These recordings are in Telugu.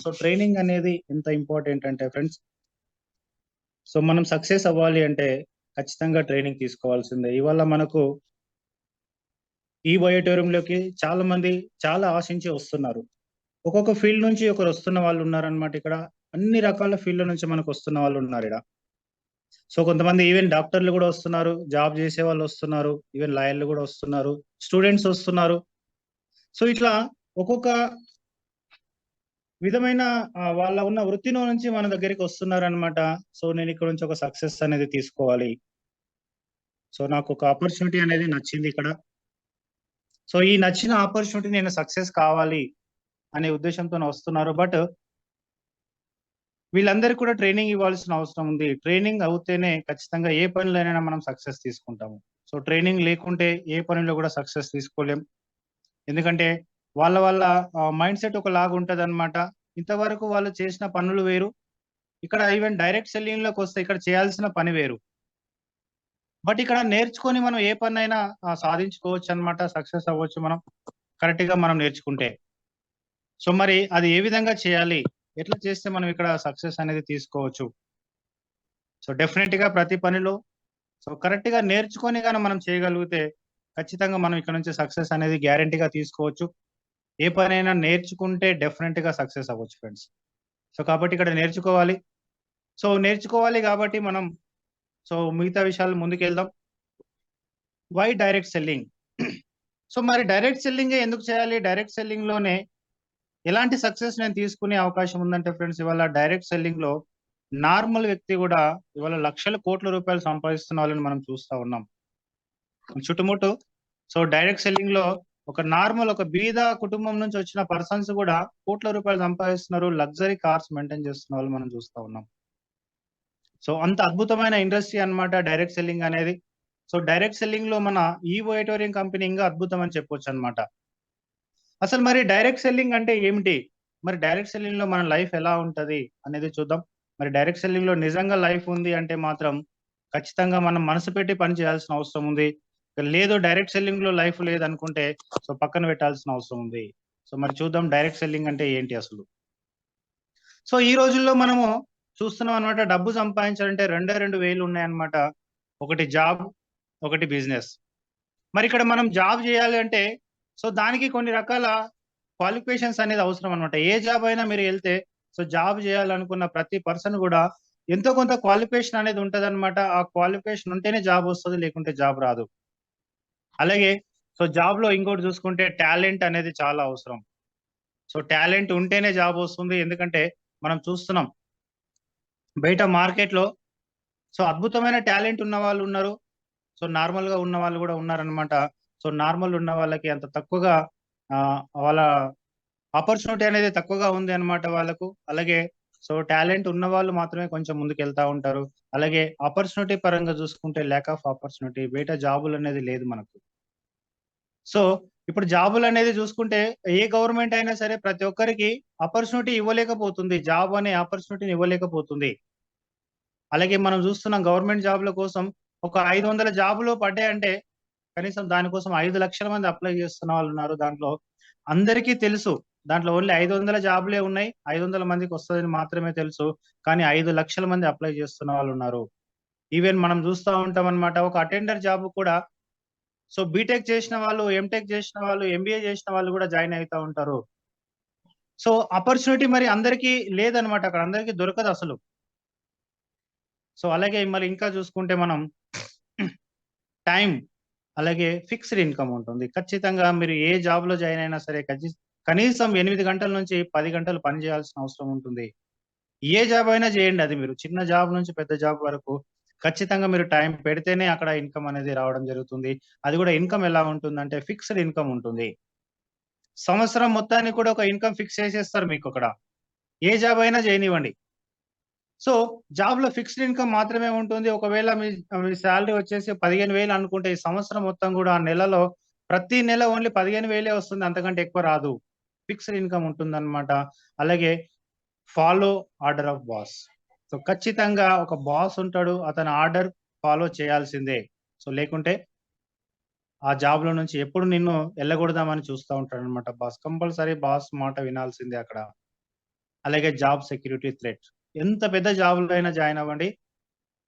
సో ట్రైనింగ్ అనేది ఎంత ఇంపార్టెంట్ అంటే ఫ్రెండ్స్, సో మనం సక్సెస్ అవ్వాలి అంటే ఖచ్చితంగా ట్రైనింగ్ తీసుకోవాల్సిందే. ఇవాళ మనకు ఈ ఆడిటోరియంలోకి చాలా మంది చాలా ఆశించి వస్తున్నారు. ఒక్కొక్క ఫీల్డ్ నుంచి ఒకరు వస్తున్న వాళ్ళు ఉన్నారనమాట ఇక్కడ. అన్ని రకాల ఫీల్డ్ నుంచి మనకు వస్తున్న వాళ్ళు ఉన్నారు ఇక్కడ. సో కొంతమంది ఈవెన్ డాక్టర్లు కూడా వస్తున్నారు, జాబ్ చేసే వాళ్ళు వస్తున్నారు, ఈవెన్ లాయర్లు కూడా వస్తున్నారు, స్టూడెంట్స్ వస్తున్నారు. సో ఇట్లా ఒక్కొక్క విధమైన వాళ్ళ ఉన్న వృత్తిలో నుంచి మన దగ్గరికి వస్తున్నారనమాట. సో నేను ఇక్కడ నుంచి ఒక సక్సెస్ అనేది తీసుకోవాలి. సో నాకు ఒక ఆపర్చునిటీ అనేది నచ్చింది ఇక్కడ. సో ఈ నచ్చిన ఆపర్చునిటీ నేను సక్సెస్ కావాలి అనే ఉద్దేశంతో వస్తున్నారు. బట్ వీళ్ళందరికీ కూడా ట్రైనింగ్ ఇవ్వాల్సిన అవసరం ఉంది. ట్రైనింగ్ అవుతేనే ఖచ్చితంగా ఏ పనిలోనైనా మనం సక్సెస్ తీసుకుంటాము. సో ట్రైనింగ్ లేకుంటే ఏ పనిలో కూడా సక్సెస్ తీసుకోలేం. ఎందుకంటే వాళ్ళ మైండ్ సెట్ ఒకలాగా ఉంటది అనమాట. ఇంతవరకు వాళ్ళు చేసిన పనులు వేరు, ఇక్కడ ఈవెన్ డైరెక్ట్ సెల్లింగ్ లోకి వస్తే ఇక్కడ చేయాల్సిన పని వేరు. బట్ ఇక్కడ నేర్చుకొని మనం ఏ పనైనా సాధించుకోవచ్చు అనమాట, సక్సెస్ అవ్వచ్చు మనం కరెక్ట్ గా మనం నేర్చుకుంటే. సో మరి అది ఏ విధంగా చేయాలి, ఎట్లా చేస్తే మనం ఇక్కడ సక్సెస్ అనేది తీసుకోవచ్చు? సో డెఫినెట్ గా ప్రతి పనిలో సో కరెక్ట్ గా నేర్చుకొని కానీ మనం చేయగలిగితే ఖచ్చితంగా మనం ఇక్కడ నుంచి సక్సెస్ అనేది గ్యారంటీగా తీసుకోవచ్చు. ఏ పనైనా నేర్చుకుంటే డెఫినెట్ గా సక్సెస్ అవ్వచ్చు ఫ్రెండ్స్. సో కాబట్టి ఇక్కడ నేర్చుకోవాలి. సో నేర్చుకోవాలి కాబట్టి మనం సో మిగతా విషయాలు ముందుకెళ్దాం. Why direct selling? సో మరి డైరెక్ట్ సెల్లింగ్ ఎందుకు చేయాలి? డైరెక్ట్ సెల్లింగ్ లోనే ఎలాంటి సక్సెస్ నేను తీసుకునే అవకాశం ఉందంటే ఫ్రెండ్స్, ఇవాళ డైరెక్ట్ సెల్లింగ్ లో నార్మల్ వ్యక్తి కూడా ఇవాళ లక్షల కోట్ల రూపాయలు సంపాదిస్తున్న వాళ్ళని మనం చూస్తా ఉన్నాం చుట్టుముట్టు. సో డైరెక్ట్ సెల్లింగ్ లో ఒక నార్మల్ ఒక బీద కుటుంబం నుంచి వచ్చిన పర్సన్స్ కూడా కోట్ల రూపాయలు సంపాదిస్తున్నారు, లగ్జరీ కార్స్ మెయింటైన్ చేస్తున్న వాళ్ళు మనం చూస్తా ఉన్నాం. సో అంత అద్భుతమైన ఇండస్ట్రీ అన్నమాట డైరెక్ట్ సెల్లింగ్ అనేది. సో డైరెక్ట్ సెల్లింగ్ లో మన ఈ ఆడిటోరియం కంపెనీ ఇంకా అద్భుతం అని చెప్పొచ్చు అనమాట. అసలు మరి డైరెక్ట్ సెల్లింగ్ అంటే ఏమిటి? మరి డైరెక్ట్ సెల్లింగ్ లో మన లైఫ్ ఎలా ఉంటది అనేది చూద్దాం. మరి డైరెక్ట్ సెల్లింగ్ లో నిజంగా లైఫ్ ఉంది అంటే మాత్రం ఖచ్చితంగా మనం మనసు పెట్టి పని చేయాల్సిన అవసరం ఉంది. లేదు డైరెక్ట్ సెల్లింగ్ లో లైఫ్ లేదనుకుంటే సో పక్కన పెట్టాల్సిన అవసరం ఉంది. సో మరి చూద్దాం డైరెక్ట్ సెల్లింగ్ అంటే ఏంటి అసలు. సో ఈ రోజుల్లో మనము చూస్తున్నాం అనమాట, డబ్బు సంపాదించాలంటే రెండు వేలు ఉన్నాయన్నమాట. ఒకటి జాబ్, ఒకటి బిజినెస్. మరి ఇక్కడ మనం జాబ్ చేయాలి అంటే సో దానికి కొన్ని రకాల క్వాలిఫికేషన్స్ అనేది అవసరం అనమాట. ఏ జాబ్ అయినా మీరు వెళ్తే సో జాబ్ చేయాలనుకున్న ప్రతి పర్సన్ కూడా ఎంతో కొంత క్వాలిఫికేషన్ అనేది ఉంటది అనమాట. ఆ క్వాలిఫికేషన్ ఉంటేనే జాబ్ వస్తుంది, లేకుంటే జాబ్ రాదు. అలాగే సో జాబ్ లో ఇంకోటి చూసుకుంటే టాలెంట్ అనేది చాలా అవసరం. సో టాలెంట్ ఉంటేనే జాబ్ వస్తుంది. ఎందుకంటే మనం చూస్తున్నాం బయట మార్కెట్ లో సో అద్భుతమైన టాలెంట్ ఉన్న వాళ్ళు ఉన్నారు, సో నార్మల్ గా ఉన్న వాళ్ళు కూడా ఉన్నారనమాట. సో నార్మల్ ఉన్న వాళ్ళకి అంత తక్కువగా వాళ్ళ ఆపర్చునిటీ అనేది తక్కువగా ఉంది అనమాట వాళ్ళకు. అలాగే సో టాలెంట్ ఉన్న వాళ్ళు మాత్రమే కొంచెం ముందుకు వెళ్తా ఉంటారు. అలాగే ఆపర్చునిటీ పరంగా చూసుకుంటే ల్యాక్ ఆఫ్ ఆపర్చునిటీ, బయట జాబులు అనేది లేదు మనకు. సో ఇప్పుడు జాబులు అనేది చూసుకుంటే ఏ గవర్నమెంట్ అయినా సరే ప్రతి ఒక్కరికి ఆపర్చునిటీ ఇవ్వలేకపోతుంది, జాబ్ అనే ఆపర్చునిటీని ఇవ్వలేకపోతుంది. అలాగే మనం చూస్తున్నాం గవర్నమెంట్ జాబ్ల కోసం ఒక 500 జాబులు పడ్డాయంటే కనీసం దానికోసం 5 లక్షల మంది అప్లై చేస్తున్న వాళ్ళు ఉన్నారు. దాంట్లో అందరికీ తెలుసు దాంట్లో ఓన్లీ 500 జాబులే ఉన్నాయి, 500 మందికి వస్తుందని మాత్రమే తెలుసు. కానీ 5 లక్షల మంది అప్లై చేస్తున్న వాళ్ళు ఉన్నారు. ఈవెన్ మనం చూస్తూ ఉంటాం అనమాట, ఒక అటెండర్ జాబ్ కూడా సో బీటెక్ చేసిన వాళ్ళు, ఎంటెక్ చేసిన వాళ్ళు, ఎంబీఏ చేసిన వాళ్ళు కూడా జాయిన్ అవుతా ఉంటారు. సో ఆపర్చునిటీ మరి అందరికీ లేదనమాట, అక్కడ అందరికీ దొరకదు అసలు. సో అలాగే మరి ఇంకా చూసుకుంటే మనం టైం, అలాగే ఫిక్స్డ్ ఇన్కమ్ ఉంటుంది. ఖచ్చితంగా మీరు ఏ జాబ్ లో జాయిన్ అయినా సరే కనీసం 8 గంటల నుంచి 10 గంటలు పని చేయాల్సిన అవసరం ఉంటుంది. ఏ జాబ్ అయినా చేయండి, అది మీరు చిన్న జాబ్ నుంచి పెద్ద జాబ్ వరకు ఖచ్చితంగా మీరు టైం పెడితేనే అక్కడ ఇన్కమ్ అనేది రావడం జరుగుతుంది. అది కూడా ఇన్కమ్ ఎలా ఉంటుందంటే ఫిక్స్డ్ ఇన్కమ్ ఉంటుంది. సంవత్సరం మొత్తానికి కూడా ఒక ఇన్కమ్ ఫిక్స్ చేసేస్తారు మీకు అక్కడ. ఏ జాబ్ అయినా చేయనివ్వండి. సో జాబ్ లో ఫిక్స్డ్ ఇన్కమ్ మాత్రమే ఉంటుంది. ఒకవేళ మీ శాలరీ వచ్చేసి 15,000 అనుకుంటే ఈ సంవత్సరం మొత్తం కూడా ఆ నెలలో ప్రతి నెల ఓన్లీ 15,000 వస్తుంది, అంతకంటే ఎక్కువ రాదు. ఫిక్స్డ్ ఇన్కమ్ ఉంటుందన్నమాట. అలాగే follow order of boss. So ఖచ్చితంగా ఒక బాస్ ఉంటాడు, అతని ఆర్డర్ ఫాలో చేయాల్సిందే. సో లేకుంటే ఆ జాబ్ లో నుంచి ఎప్పుడు నిన్ను వెళ్ళగొడదామని చూస్తూ ఉంటాడు అనమాట బాస్. కంపల్సరీ బాస్ మాట వినాల్సిందే అక్కడ. అలాగే జాబ్ సెక్యూరిటీ థ్రెట్. ఎంత పెద్ద జాబ్‌లో అయినా జాయిన్ అవ్వండి.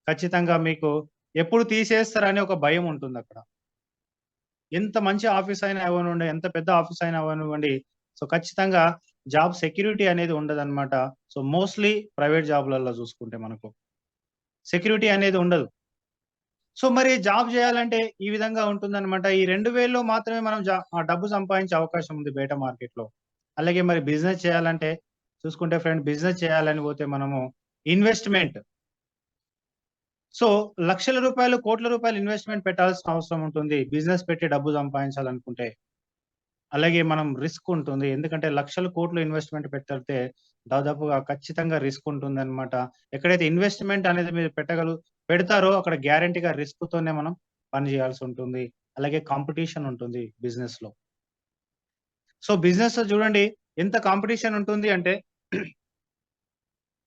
ఖచ్చితంగా మీకు ఎప్పుడు తీసేస్తారని ఒక భయం ఉంటుందక్కడ. ఎంత మంచి ఆఫీస్ అయినా అవ్వనివ్వండి, ఎంత పెద్ద ఆఫీస్ అయినా అవ్వనివ్వండి. సో, ఖచ్చితంగా జాబ్ సెక్యూరిటీ అనేది ఉండదనమాట. సో, మోస్ట్‌లీ ప్రైవేట్ జాబ్‌లలో చూసుకుంటే మనకు. సెక్యూరిటీ అనేది ఉండదు. సో, మరి జాబ్ చేయాలంటే ఈ విధంగా ఉంటుందనమాట. ఈ 2000లో మాత్రమే మనం డబ్బు సంపాదించే అవకాశం ఉంది బయట మార్కెట్‌లో. అలాగే మరి బిజినెస్ చేయాలంటే చూసుకుంటే ఫ్రెండ్ బిజినెస్ చేయాలని పోతే మనము ఇన్వెస్ట్‌మెంట్. సో, లక్షల రూపాయలు, కోట్ల రూపాయలు ఇన్వెస్ట్‌మెంట్ పెట్టాల్సిన అవసరం ఉంటుంది. బిజినెస్ పెట్టి డబ్బు సంపాదించాలనుకుంటే. అలాగే మనం రిస్క్ ఉంటుంది. ఎందుకంటే లక్షలు, కోట్లు ఇన్వెస్ట్‌మెంట్ పెడితే దాదాపుగా ఖచ్చితంగా రిస్క్ ఉంటుందన్నమాట. ఎక్కడైతే ఇన్వెస్ట్‌మెంట్ అనేది మీరు పెడతారో అక్కడ గ్యారంటీ‌గా రిస్క్‌తోనే మనం పని చేయాల్సి ఉంటుంది. అలాగే కాంపిటీషన్ ఉంటుంది బిజినెస్‌లో. సో, బిజినెస్‌లో చూడండి ఎంత కాంపిటీషన్ ఉంటుంది అంటే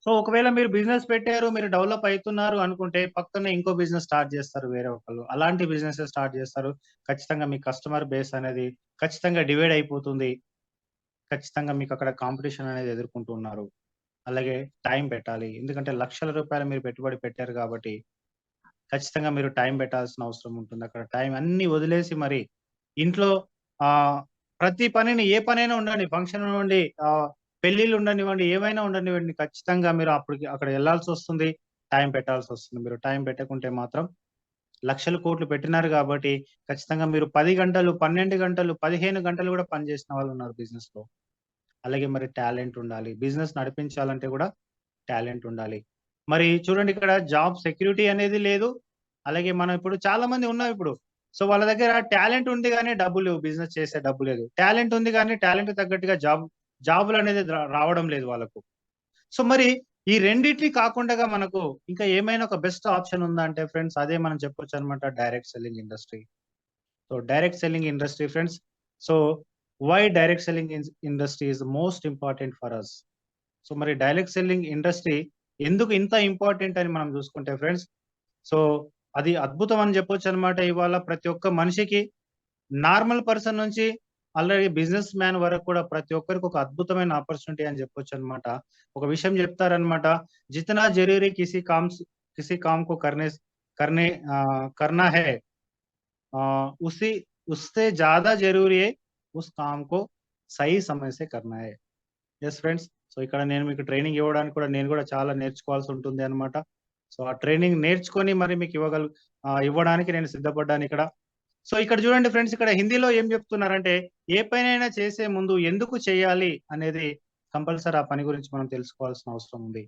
సో, ఒకవేళ మీరు బిజినెస్ పెట్టారు, మీరు డెవలప్ అయితున్నారు అనుకుంటే పక్కనే ఇంకో బిజినెస్ స్టార్ట్ చేస్తారు వేరే ఒకళ్ళు. అలాంటి బిజినెసెస్ స్టార్ట్ చేస్తారు. ఖచ్చితంగా మీ కస్టమర్ బేస్ అనేది ఖచ్చితంగా డివైడ్ అయిపోతుంది. ఖచ్చితంగా మీకక్కడ కాంపిటీషన్ అనేది ఎదుర్కొంటున్నారు. అలాగే టైం పెట్టాలి. ఎందుకంటే లక్షల రూపాయలు మీరు పెట్టుబడి పెట్టారు కాబట్టి, ఖచ్చితంగా మీరు టైం పెట్టాల్సిన అవసరం ఉంటుంది. అక్కడ టైం అన్నీ వదిలేసి మరి ఇంట్లో ఆహ్, ప్రతి పనిని ఏ పనైనా ఉండండి. ఫంక్షన్ అవ్వండి, పెళ్ళిళ్ళు ఉండనివ్వండి, ఏవైనా ఉండనివ్వండి. ఖచ్చితంగా మీరు అప్పటికి అక్కడ ఎళ్ళాల్సొస్తుంది. టైం పెట్టాల్సొస్తుంది. మీరు టైం పెట్టకుంటే మాత్రం లక్షలు, కోట్లు పెట్టినారు గాబట్టి, ఖచ్చితంగా మీరు 10 గంటలు, 12 గంటలు, 15 గంటలు గూడా పని చేసిన వాళ్ళున్నారు బిజినెస్‌లో. అలాగే మరి టాలెంట్ ఉండాలి. బిజినెస్ నడిపించాలంటే గూడా టాలెంట్ ఉండాలి. మరి చూడండి ఇక్కడ జాబ్ సెక్యూరిటీ అనేది లేదు. అలాగే మనం ఇప్పుడు చాలా మంది ఉన్నారిప్పుడు. సో, వాళ్ళ దగ్గర టాలెంట్ ఉంది గానీ డబ్బులు లేవు. బిజినెస్ చేసే డబ్బు లేదు. టాలెంట్ ఉంది గానీ టాలెంట్‌కి తగ్గట్టుగా జాబులనేది రావడం లేదు వాళ్ళకు. సో, మరి ఈ రెండిటిని కాకుండగా మనకు ఇంకా ఏమైనా ఒక బెస్ట్ ఆప్షన్ ఉందా అంటే ఫ్రెండ్స్ అదే మనం చెప్పొచ్చనమాట direct selling industry. So, direct selling industry friends. So, why direct selling industry is most important for us. So, మరి డైరెక్ట్ సెల్లింగ్ ఇండస్ట్రీ ఎందుకు ఇంత ఇంపార్టెంట్ అని మనం చూసుకుంటే ఫ్రెండ్స్, సో, అది అద్భుతం అని చెప్పొచ్చనమాట. ఇవాళ ప్రతి ఒక్క మనిషికి నార్మల్ పర్సన్ నుంచి ఆల్రెడీ బిజినెస్ మ్యాన్ వరకు కూడా ప్రతి ఒక్కరికి ఒక అద్భుతమైన ఆపర్చునిటీ అని చెప్పొచ్చనమాట. ఒక విషయం చెప్తారనమాట. జితనా జరూరీ కిसी काम को करना है उसी उससे ज़्यादा ज़रूरी है उस काम को सही समय से करना है. Yes friends. సో, ఇక్కడ నేను మీకు ట్రైనింగ్ ఇవ్వడానికి కూడా నేను కూడా చాలా నేర్చుకోవాల్సి ఉంటుంది అన్నమాట. సో, ఆ ట్రైనింగ్ నేర్చుకొని మరి మీకు ఇవ్వడానికి నేను సిద్ధపడ్డానిక్కడ. సో, ఇక్కడ చూడండి ఫ్రెండ్స్ ఇక్కడ హిందీలో ఏం చెప్తున్నారంటే, ఏ పనైనా చేసే ముందు ఎందుకు చేయాలి అనేది కంపల్సరీ ఆ పని గురించి మనం తెలుసుకోవాల్సిన అవసరం ఉంది.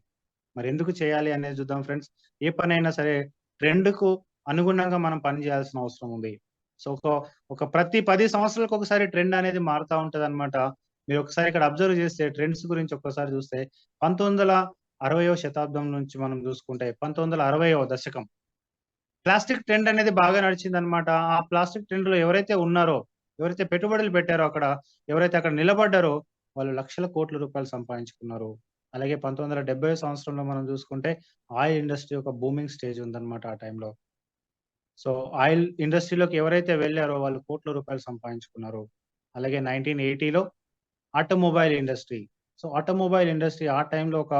మరి ఎందుకు చేయాలి అనేది చూద్దాం ఫ్రెండ్స్. ఏ పనైనా సరే ట్రెండ్‌కు అనుగుణంగా మనం పని చేయాల్సిన అవసరం ఉంది. సో, ఒక ప్రతి 10 సంవత్సరాలకు ఒకసారి ట్రెండ్ అనేది మారుతా ఉంటదన్నమాట. మీరు ఒకసారి ఇక్కడ అబ్జర్వ్ చేస్తే ట్రెండ్స్ గురించి ఒక్కసారి చూస్తే 1960వ శతాబ్దం నుంచి మనం చూసుకుంటే 1960వ దశకం ప్లాస్టిక్ ట్రెండ్ అనేది బాగా నడిచిందన్నమాట. ఆ ప్లాస్టిక్ ట్రెండ్‌లో ఎవరైతే ఉన్నారో, ఎవరైతే పెట్టుబడులు పెట్టారో అక్కడ, ఎవరైతే అక్కడ నిలబడ్డారో వాళ్ళు లక్షల కోట్ల రూపాయలు సంపాదించుకున్నారు. అలాగే 1970 సంవత్సరంలో మనం చూసుకుంటే ఆయిల్ ఇండస్ట్రీ ఒక బూమింగ్ స్టేజ్ ఉందన్నమాట ఆ టైంలో. సో, ఆయిల్ ఇండస్ట్రీలోకి ఎవరైతే వెళ్లారో వాళ్ళు కోట్ల రూపాయలు సంపాదించుకున్నారు. అలాగే 1980లో automobile industry. So, automobile industry ఆ టైంలో ఒక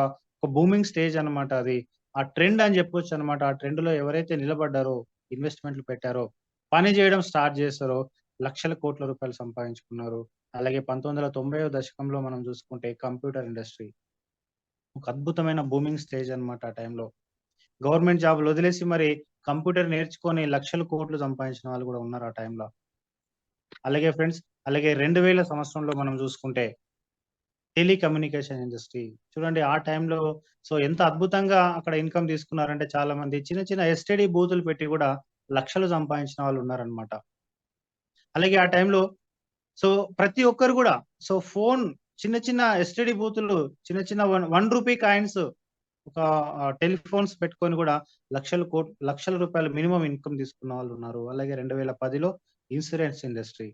బూమింగ్ స్టేజ్ అన్నమాట అది. ఆ ట్రెండ్ అని చెప్పొచ్చన్నమాట. ఆ ట్రెండ్‌లో ఎవరైతే నిలబడ్డారో, ఇన్వెస్ట్‌మెంట్‌లు పెట్టారో, పని చేయడం స్టార్ట్ చేసారో, లక్షల కోట్ల రూపాయలు సంపాదించుకున్నారు. అలాగే 1990వ దశకంలో మనం చూసుకుంటే కంప్యూటర్ ఇండస్ట్రీ. ఒక అద్భుతమైన బూమింగ్ స్టేజ్ అన్నమాట ఆ టైంలో. గవర్నమెంట్ జాబ్‌లు వదిలేసి మరి కంప్యూటర్ నేర్చుకొని లక్షల కోట్లు సంపాదించిన వాళ్ళు కూడా ఉన్నారు ఆ టైంలో. అలాగే ఫ్రెండ్స్, అలాగే 2000 సంవత్సరంలో మనం చూసుకుంటే టెలికమ్యూనికేషన్ ఇండస్ట్రీ. చూడండి ఆ టైంలో సో, ఎంత అద్భుతంగా అక్కడ ఇన్‌కమ్ తీసుకున్నారంటే చాలా మంది చిన్న చిన్న ఎస్టీడీ బూతులు పెట్టి గూడా లక్షలు సంపాదించిన వాళ్ళున్నారనమాట. అలాగే ఆ టైంలో సో, ప్రతి ఒక్కరు గూడా సో, చిన్న చిన్న ఎస్టీడీ బూతులు చిన్న చిన్న వన్ రూపీ కాయిన్స్ ఒక టెలిఫోన్స్ పెట్టుకొని గూడా లక్షల రూపాయలు మినిమమ్ ఇన్‌కమ్ తీసుకున్న వాళ్ళున్నారు. అలాగే 2010లో ఇన్సూరెన్స్ ఇండస్ట్రీ.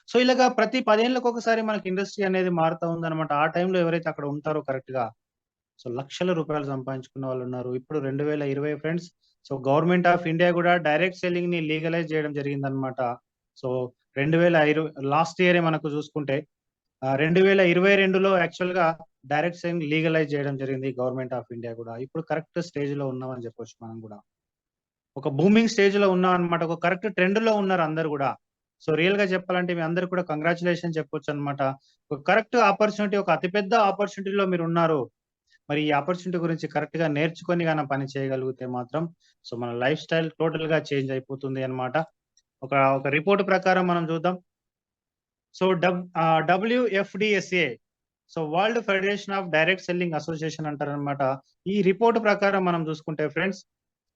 సో, ఇలాగా ప్రతి 10 ఏళ్లకొకసారి మనకి ఇండస్ట్రీ అనేది మారుతా ఉందన్నమాట. ఆ టైంలో ఎవరైతే అక్కడ ఉంటారో కరెక్ట్‌గా సో, లక్షల రూపాయలు సంపాదించుకున్న వాళ్ళున్నారు. ఇప్పుడు 2020 friends. So, government of India గూడా డైరెక్ట్ సెల్లింగ్‌ని లీగలైజ్ చేయడం జరిగిందన్నమాట. సో, 2020 లాస్ట్ ఇయరే మనకు చూసుకుంటే 2022లో యాక్చువల్‌గా డైరెక్ట్ సెల్లింగ్ లీగలైజ్ చేయడం జరిగింది గవర్నమెంట్ ఆఫ్ ఇండియా కూడా. ఇప్పుడు కరెక్ట్ స్టేజ్‌లో ఉన్నామని చెప్పొచ్చు మనం కూడా. ఒక బూమింగ్ స్టేజ్‌లో ఉన్నామన్నమాట. ఒక కరెక్ట్ ట్రెండ్‌లో ఉన్నారు అందరూ గూడా. సో, రియల్‌గా చెప్పాలంటే మీ అందరికి కూడా కంగ్రాచ్యులేషన్ చెప్పొచ్చన్నమాట. ఒక కరెక్ట్ ఆపర్చునిటీ, ఒక అతిపెద్ద ఆపర్చునిటీలో మీరున్నారు. మరి ఈ ఆపర్చునిటీ గురించి కరెక్ట్‌గా నేర్చుకొని పని చేయగలిగితే మాత్రం సో, మన లైఫ్ స్టైల్ టోటల్‌గా చేంజ్ అయిపోతుంది అన్నమాట. ఒక ఒక రిపోర్ట్ ప్రకారం మనం చూద్దాం. So, WFDSA, so world federation of direct selling association అంటారన్నమాట. ఈ రిపోర్ట్ ప్రకారం మనం చూసుకుంటే ఫ్రెండ్స్,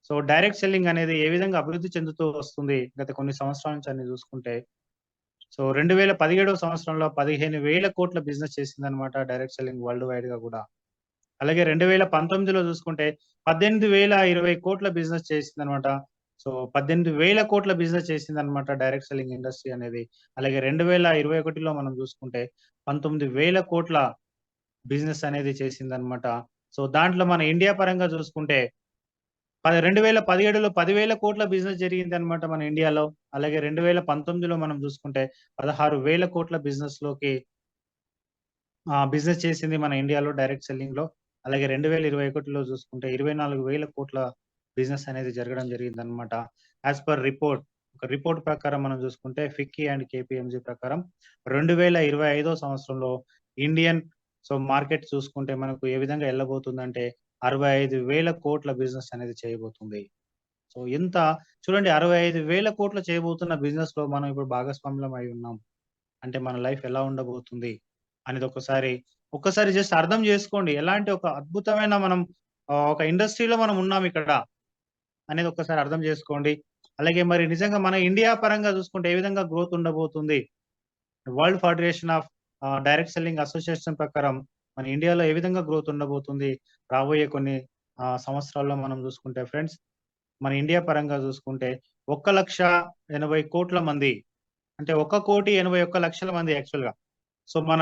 సో డైరెక్ట్ సెల్లింగ్ అనేది ఏ విధంగా అభివృద్ధి చెందుతూ వస్తుంది గత కొన్ని సంవత్సరాల నుంచి అని చూసుకుంటే, సో 2017 సంవత్సరంలో 15,000 కోట్ల బిజినెస్ చేసిందన్నమాట డైరెక్ట్ సెల్లింగ్ వరల్డ్ వైడ్ గా కూడా. అలాగే 2019లో చూసుకుంటే 18,020 కోట్ల బిజినెస్ చేసిందన్నమాట. సో 18,000 కోట్ల బిజినెస్ చేసిందన్నమాట డైరెక్ట్ సెల్లింగ్ ఇండస్ట్రీ అనేది. అలాగే 2021లో మనం చూసుకుంటే 19,000 కోట్ల బిజినెస్ అనేది చేసిందన్నమాట. సో దాంట్లో మన ఇండియా పరంగా చూసుకుంటే 2017లో 10,000 కోట్ల బిజినెస్ జరిగిందన్నమాట మన ఇండియాలో. అలాగే 2019లో మనం చూసుకుంటే 16,000 కోట్ల బిజినెస్ చేసింది మన ఇండియాలో డైరెక్ట్ సెల్లింగ్‌లో. అలాగే 2021లో చూసుకుంటే 24,000 కోట్ల బిజినెస్ అనేది జరగడం జరిగిందన్నమాట. యాస్ పర్ రిపోర్ట్, ఒక రిపోర్ట్ ప్రకారం మనం చూసుకుంటే ఫిక్కీ అండ్ కేపీఎంజీ ప్రకారం 2025 సంవత్సరంలో ఇండియన్ మార్కెట్ చూసుకుంటే మనకు ఏ విధంగా ఎళ్ళబోతుందంటే 65,000 కోట్ల బిజినెస్ అనేది చేయబోతుంది. సో ఎంత చూడండి, 65,000 కోట్లు చేయబోతున్న బిజినెస్‌లో మనం ఇప్పుడు భాగస్వాములం అయి ఉన్నాం. అంటే మన లైఫ్ ఎలా ఉండబోతుంది అనేది ఒక్కసారి జస్ట్ అర్థం చేసుకోండి. ఎలాంటి ఒక అద్భుతమైన మనం ఒక ఇండస్ట్రీలో మనం ఉన్నాం ఇక్కడ అనేది ఒక్కసారి అర్థం చేసుకోండి. అలాగే మరి నిజంగా మన ఇండియా పరంగా చూసుకుంటే ఏ విధంగా గ్రోత్ ఉండబోతుంది. World federation of direct selling association ప్రకారం మన ఇండియాలో ఏ విధంగా గ్రోత్ ఉండబోతుంది రాబోయే కొన్ని సంవత్సరాల్లో మనం చూసుకుంటే ఫ్రెండ్స్, మన ఇండియా పరంగా చూసుకుంటే 1,80,00,00,000 మంది, అంటే 1,81,00,000 మంది యాక్చువల్‌గా. సో మన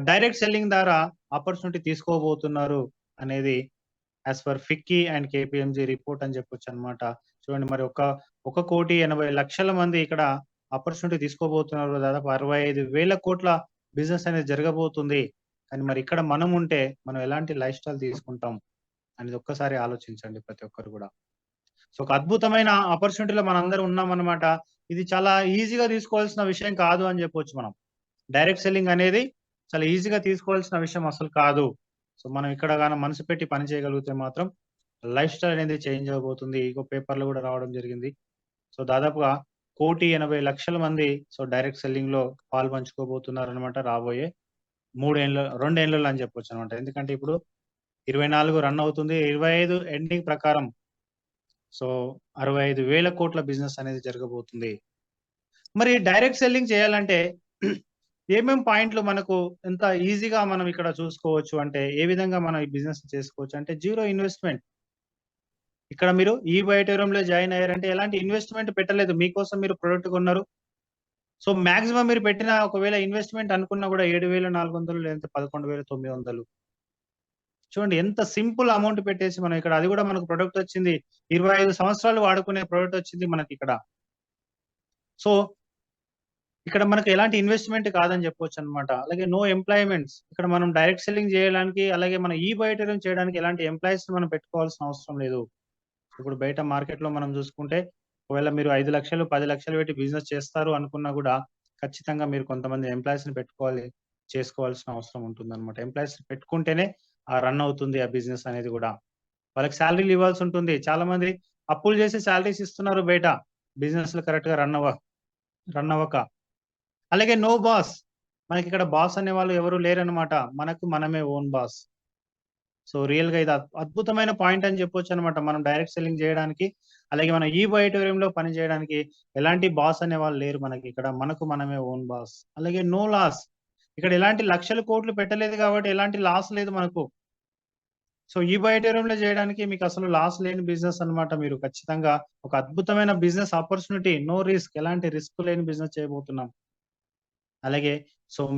డైరెక్ట్ సెల్లింగ్ ద్వారా ఆపర్చునిటీ తీసుకోబోతున్నారు అనేది as per FICCI and KPMG report అని చెప్పొచ్చన్నమాట. చూడండి మరి 1,80,00,000 మంది ఇక్కడ ఆపర్చునిటీ తీసుకోబోతున్నారు. దాదాపు 65,000 కోట్ల బిజినెస్ అనేది జరగబోతుంది. కానీ మరి ఇక్కడ మనం ఉంటే మనం ఎలాంటి లైఫ్ స్టైల్ తీసుకుంటాం అనేది ఒక్కసారి ఆలోచించండి ప్రతి ఒక్కరు కూడా. సో ఒక అద్భుతమైన ఆపర్చునిటీలో మనందరం ఉన్నామన్నమాట. ఇది చాలా ఈజీగా తీసుకోవాల్సిన విషయం కాదు అని చెప్పొచ్చు మనం. డైరెక్ట్ సెల్లింగ్ అనేది చాలా ఈజీగా తీసుకోవాల్సిన విషయం అసలు కాదు. సో మనం ఇక్కడ మనసు పెట్టి పని చేయగలిగితే మాత్రం లైఫ్ స్టైల్ అనేది చేంజ్ అవ్వబోతుంది. ఇగో పేపర్‌లో కూడా రావడం జరిగింది. సో దాదాపుగా 1,80,00,000 మంది డైరెక్ట్ సెల్లింగ్ లో పాల్పంచుకోబోతున్నారన్నమాట రాబోయే 2 ఏళ్లలో అని చెప్పొచ్చన్నమాట. ఎందుకంటే ఇప్పుడు 24 రన్ అవుతుంది. 25 ఎండింగ్ ప్రకారం సో 65,000 కోట్ల బిజినెస్ అనేది జరగబోతుంది. మరి డైరెక్ట్ సెల్లింగ్ చేయాలంటే ఏమేం పాయింట్లు మనకు ఎంత ఈజీగా మనం ఇక్కడ చూసుకోవచ్చు అంటే, ఏ విధంగా మనం ఈ బిజినెస్ చేసుకోవచ్చు అంటే, జీరో ఇన్వెస్ట్‌మెంట్. ఇక్కడ మీరు ఈ బయోటోరియంలో జాయిన్ అయ్యారంటే ఎలాంటి ఇన్వెస్ట్‌మెంట్ పెట్టలేదు. మీకోసం మీరు ప్రొడక్ట్ కొన్నారు. సో మాక్సిమం మీరు పెట్టిన ఒకవేళ ఇన్వెస్ట్‌మెంట్ అనుకున్నా కూడా 7,400 లేదంటే 11,900. చూడండి ఎంత సింపుల్ అమౌంట్ పెట్టేసి మనం ఇక్కడ, అది కూడా మనకు ప్రొడక్ట్ వచ్చింది. 25 సంవత్సరాలు వాడుకునే ప్రొడక్ట్ వచ్చింది మనకిక్కడ. సో ఇక్కడ మనకు ఎలాంటి ఇన్వెస్ట్‌మెంట్ కాదని చెప్పొచ్చన్నమాట. అలాగే నో ఎంప్లాయ్‌మెంట్స్. ఇక్కడ మనం డైరెక్ట్ సెల్లింగ్ చేయడానికి, అలాగే మన ఈ బయోటోరియం చేయడానికి ఎలాంటి ఎంప్లాయీస్‌ని మనం పెట్టుకోవాల్సిన అవసరం లేదు. ఇప్పుడు బయట మార్కెట్‌లో మనం చూసుకుంటే, ఒకవేళ మీరు 5,00,000, 10,00,000 పెట్టి బిజినెస్ చేస్తారు అనుకున్నా కూడా ఖచ్చితంగా మీరు కొంతమంది ఎంప్లాయీస్‌ని చేసుకోవాల్సిన అవసరం ఉంటుందన్నమాట. ఎంప్లాయీస్‌ని పెట్టుకుంటేనే రన్ అవుతుంది ఆ బిజినెస్ అనేది కూడా. వాళ్ళకి సాలరీలు ఇవ్వాల్సి ఉంటుంది. చాలా మంది అప్పులు చేసి సాలరీస్ ఇస్తున్నారు బయట. బిజినెస్‌లు కరెక్ట్‌గా రన్ అవ్వక. అలాగే నో బాస్. మనకిక్కడ బాస్ అనేవాళ్ళు ఎవరు లేరన్నమాట. మనకు మనమే ఓన్ బాస్. సో రియల్‌గా ఇది అద్భుతమైన పాయింట్ అని చెప్పొచ్చన్నమాట. మనం డైరెక్ట్ సెల్లింగ్ చేయడానికి, అలాగే మన ఈ బయోటోరియంలో పని చేయడానికి ఎలాంటి బాస్ అనేవాళ్ళు లేరు మనకిక్కడ. మనకు మనమే ఓన్ బాస్. అలాగే నో లాస్. ఇక్కడ ఎలాంటి లక్షల కోట్లు పెట్టలేదు కాబట్టి ఎలాంటి లాస్ లేదు మనకు. సో ఈ బయోటోరియంలో చేయడానికి మీకు అసలు లాస్ లేని బిజినెస్ అన్నమాట. మీరు ఖచ్చితంగా ఒక అద్భుతమైన బిజినెస్ ఆపర్చునిటీ, నో రిస్క్, ఎలాంటి రిస్క్ లేని బిజినెస్ చేయబోతున్నాం. అలాగే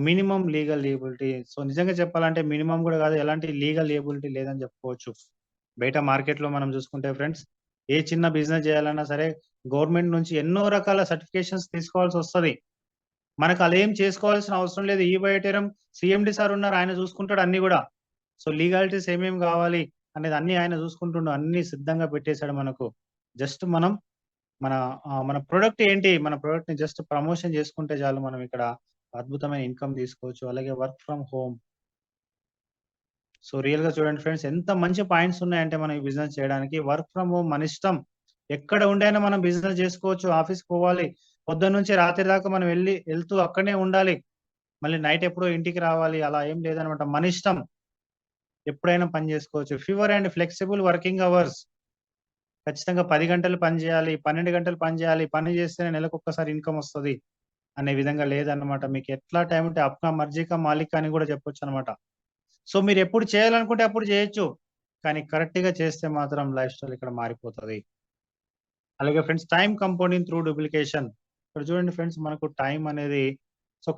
మినిమమ్ లీగల్ ఎబిలిటీ. నిజంగా చెప్పాలంటే మినిమమ్ కూడా కాదు, ఎలాంటి లీగల్ ఎబిలిటీ లేదని చెప్పుకోవచ్చు. బయట మార్కెట్‌లో మనం చూసుకుంటే ఫ్రెండ్స్, ఏ చిన్న బిజినెస్ చేయాలన్నా సరే గవర్నమెంట్ నుంచి ఎన్నో రకాల సర్టిఫికేషన్స్ తీసుకోవాల్సి వస్తది. మనకు అలా ఏం చేసుకోవాల్సిన అవసరం లేదు. ఈ బయోటేరియం సీఎండీ సార్ ఉన్నారు. ఆయన చూసుకుంటాడు అన్నీ గూడా. సో, లీగాలిటీస్ ఏమేమి గావాలి అనేది అన్నీ ఆయన చూసుకుంటుండు. అన్నీ సిద్ధంగా పెట్టేసాడు మనకు. జస్ట్ మనం మన ప్రొడక్ట్ ఏంటి? మన ప్రొడక్ట్‌ని జస్ట్ ప్రమోషన్ చేసుకుంటే చాలు మనం ఇక్కడ అద్భుతమైన ఇన్‌కమ్ తీసుకోవచ్చు. అలాగే వర్క్ ఫ్రమ్ హోమ్. సో, రియల్‌గా చూడండి ఫ్రెండ్స్ ఎంత మంచి పాయింట్స్ ఉన్నాయంటే మనం ఈ బిజినెస్ చేయడానికి. వర్క్ ఫ్రమ్ హోమ్ మనిష్టం. ఎక్కడ ఉండైనా మనం బిజినెస్ జేసుకోవచ్చు. ఆఫీస్‌కి పోవాలి. పొద్దున్నుంచి రాత్రి దాకా మనం ఎళ్తూ అక్కడనే ఉండాలి. మళ్ళీ నైట్ ఎప్పుడో ఇంటికి రావాలి. అలా ఏం లేదనమాట. మనిష్టం. ఎప్పుడైనా పని జేసుకోవచ్చు. Fever and flexible working hours. ఖచ్చితంగా 10 గంటలు పని జేయాలి. 12 గంటలు పని జేయాలి. పని జేస్తేనే నెలకొక్కసారి ఇన్‌కమ్ వస్తది అనే విధంగా లేదన్నమాట. మీకు ఎట్లా టైం ఉంటే అప్‌కా మర్జీ కా మాలిక్ అని గూడా చెప్పొచ్చనమాట. సో, మీరెప్పుడు చేయాలనుకుంటే అప్పుడు జేయొచ్చు. కానీ కరెక్ట్‌గా చేస్తే మాత్రం లైఫ్ స్టైల్ ఇక్కడ మారిపోతది. అలాగే friends time compounding through duplication. ఇక్కడ చూడండి ఫ్రెండ్స్ మనకు టైమ్ అనేది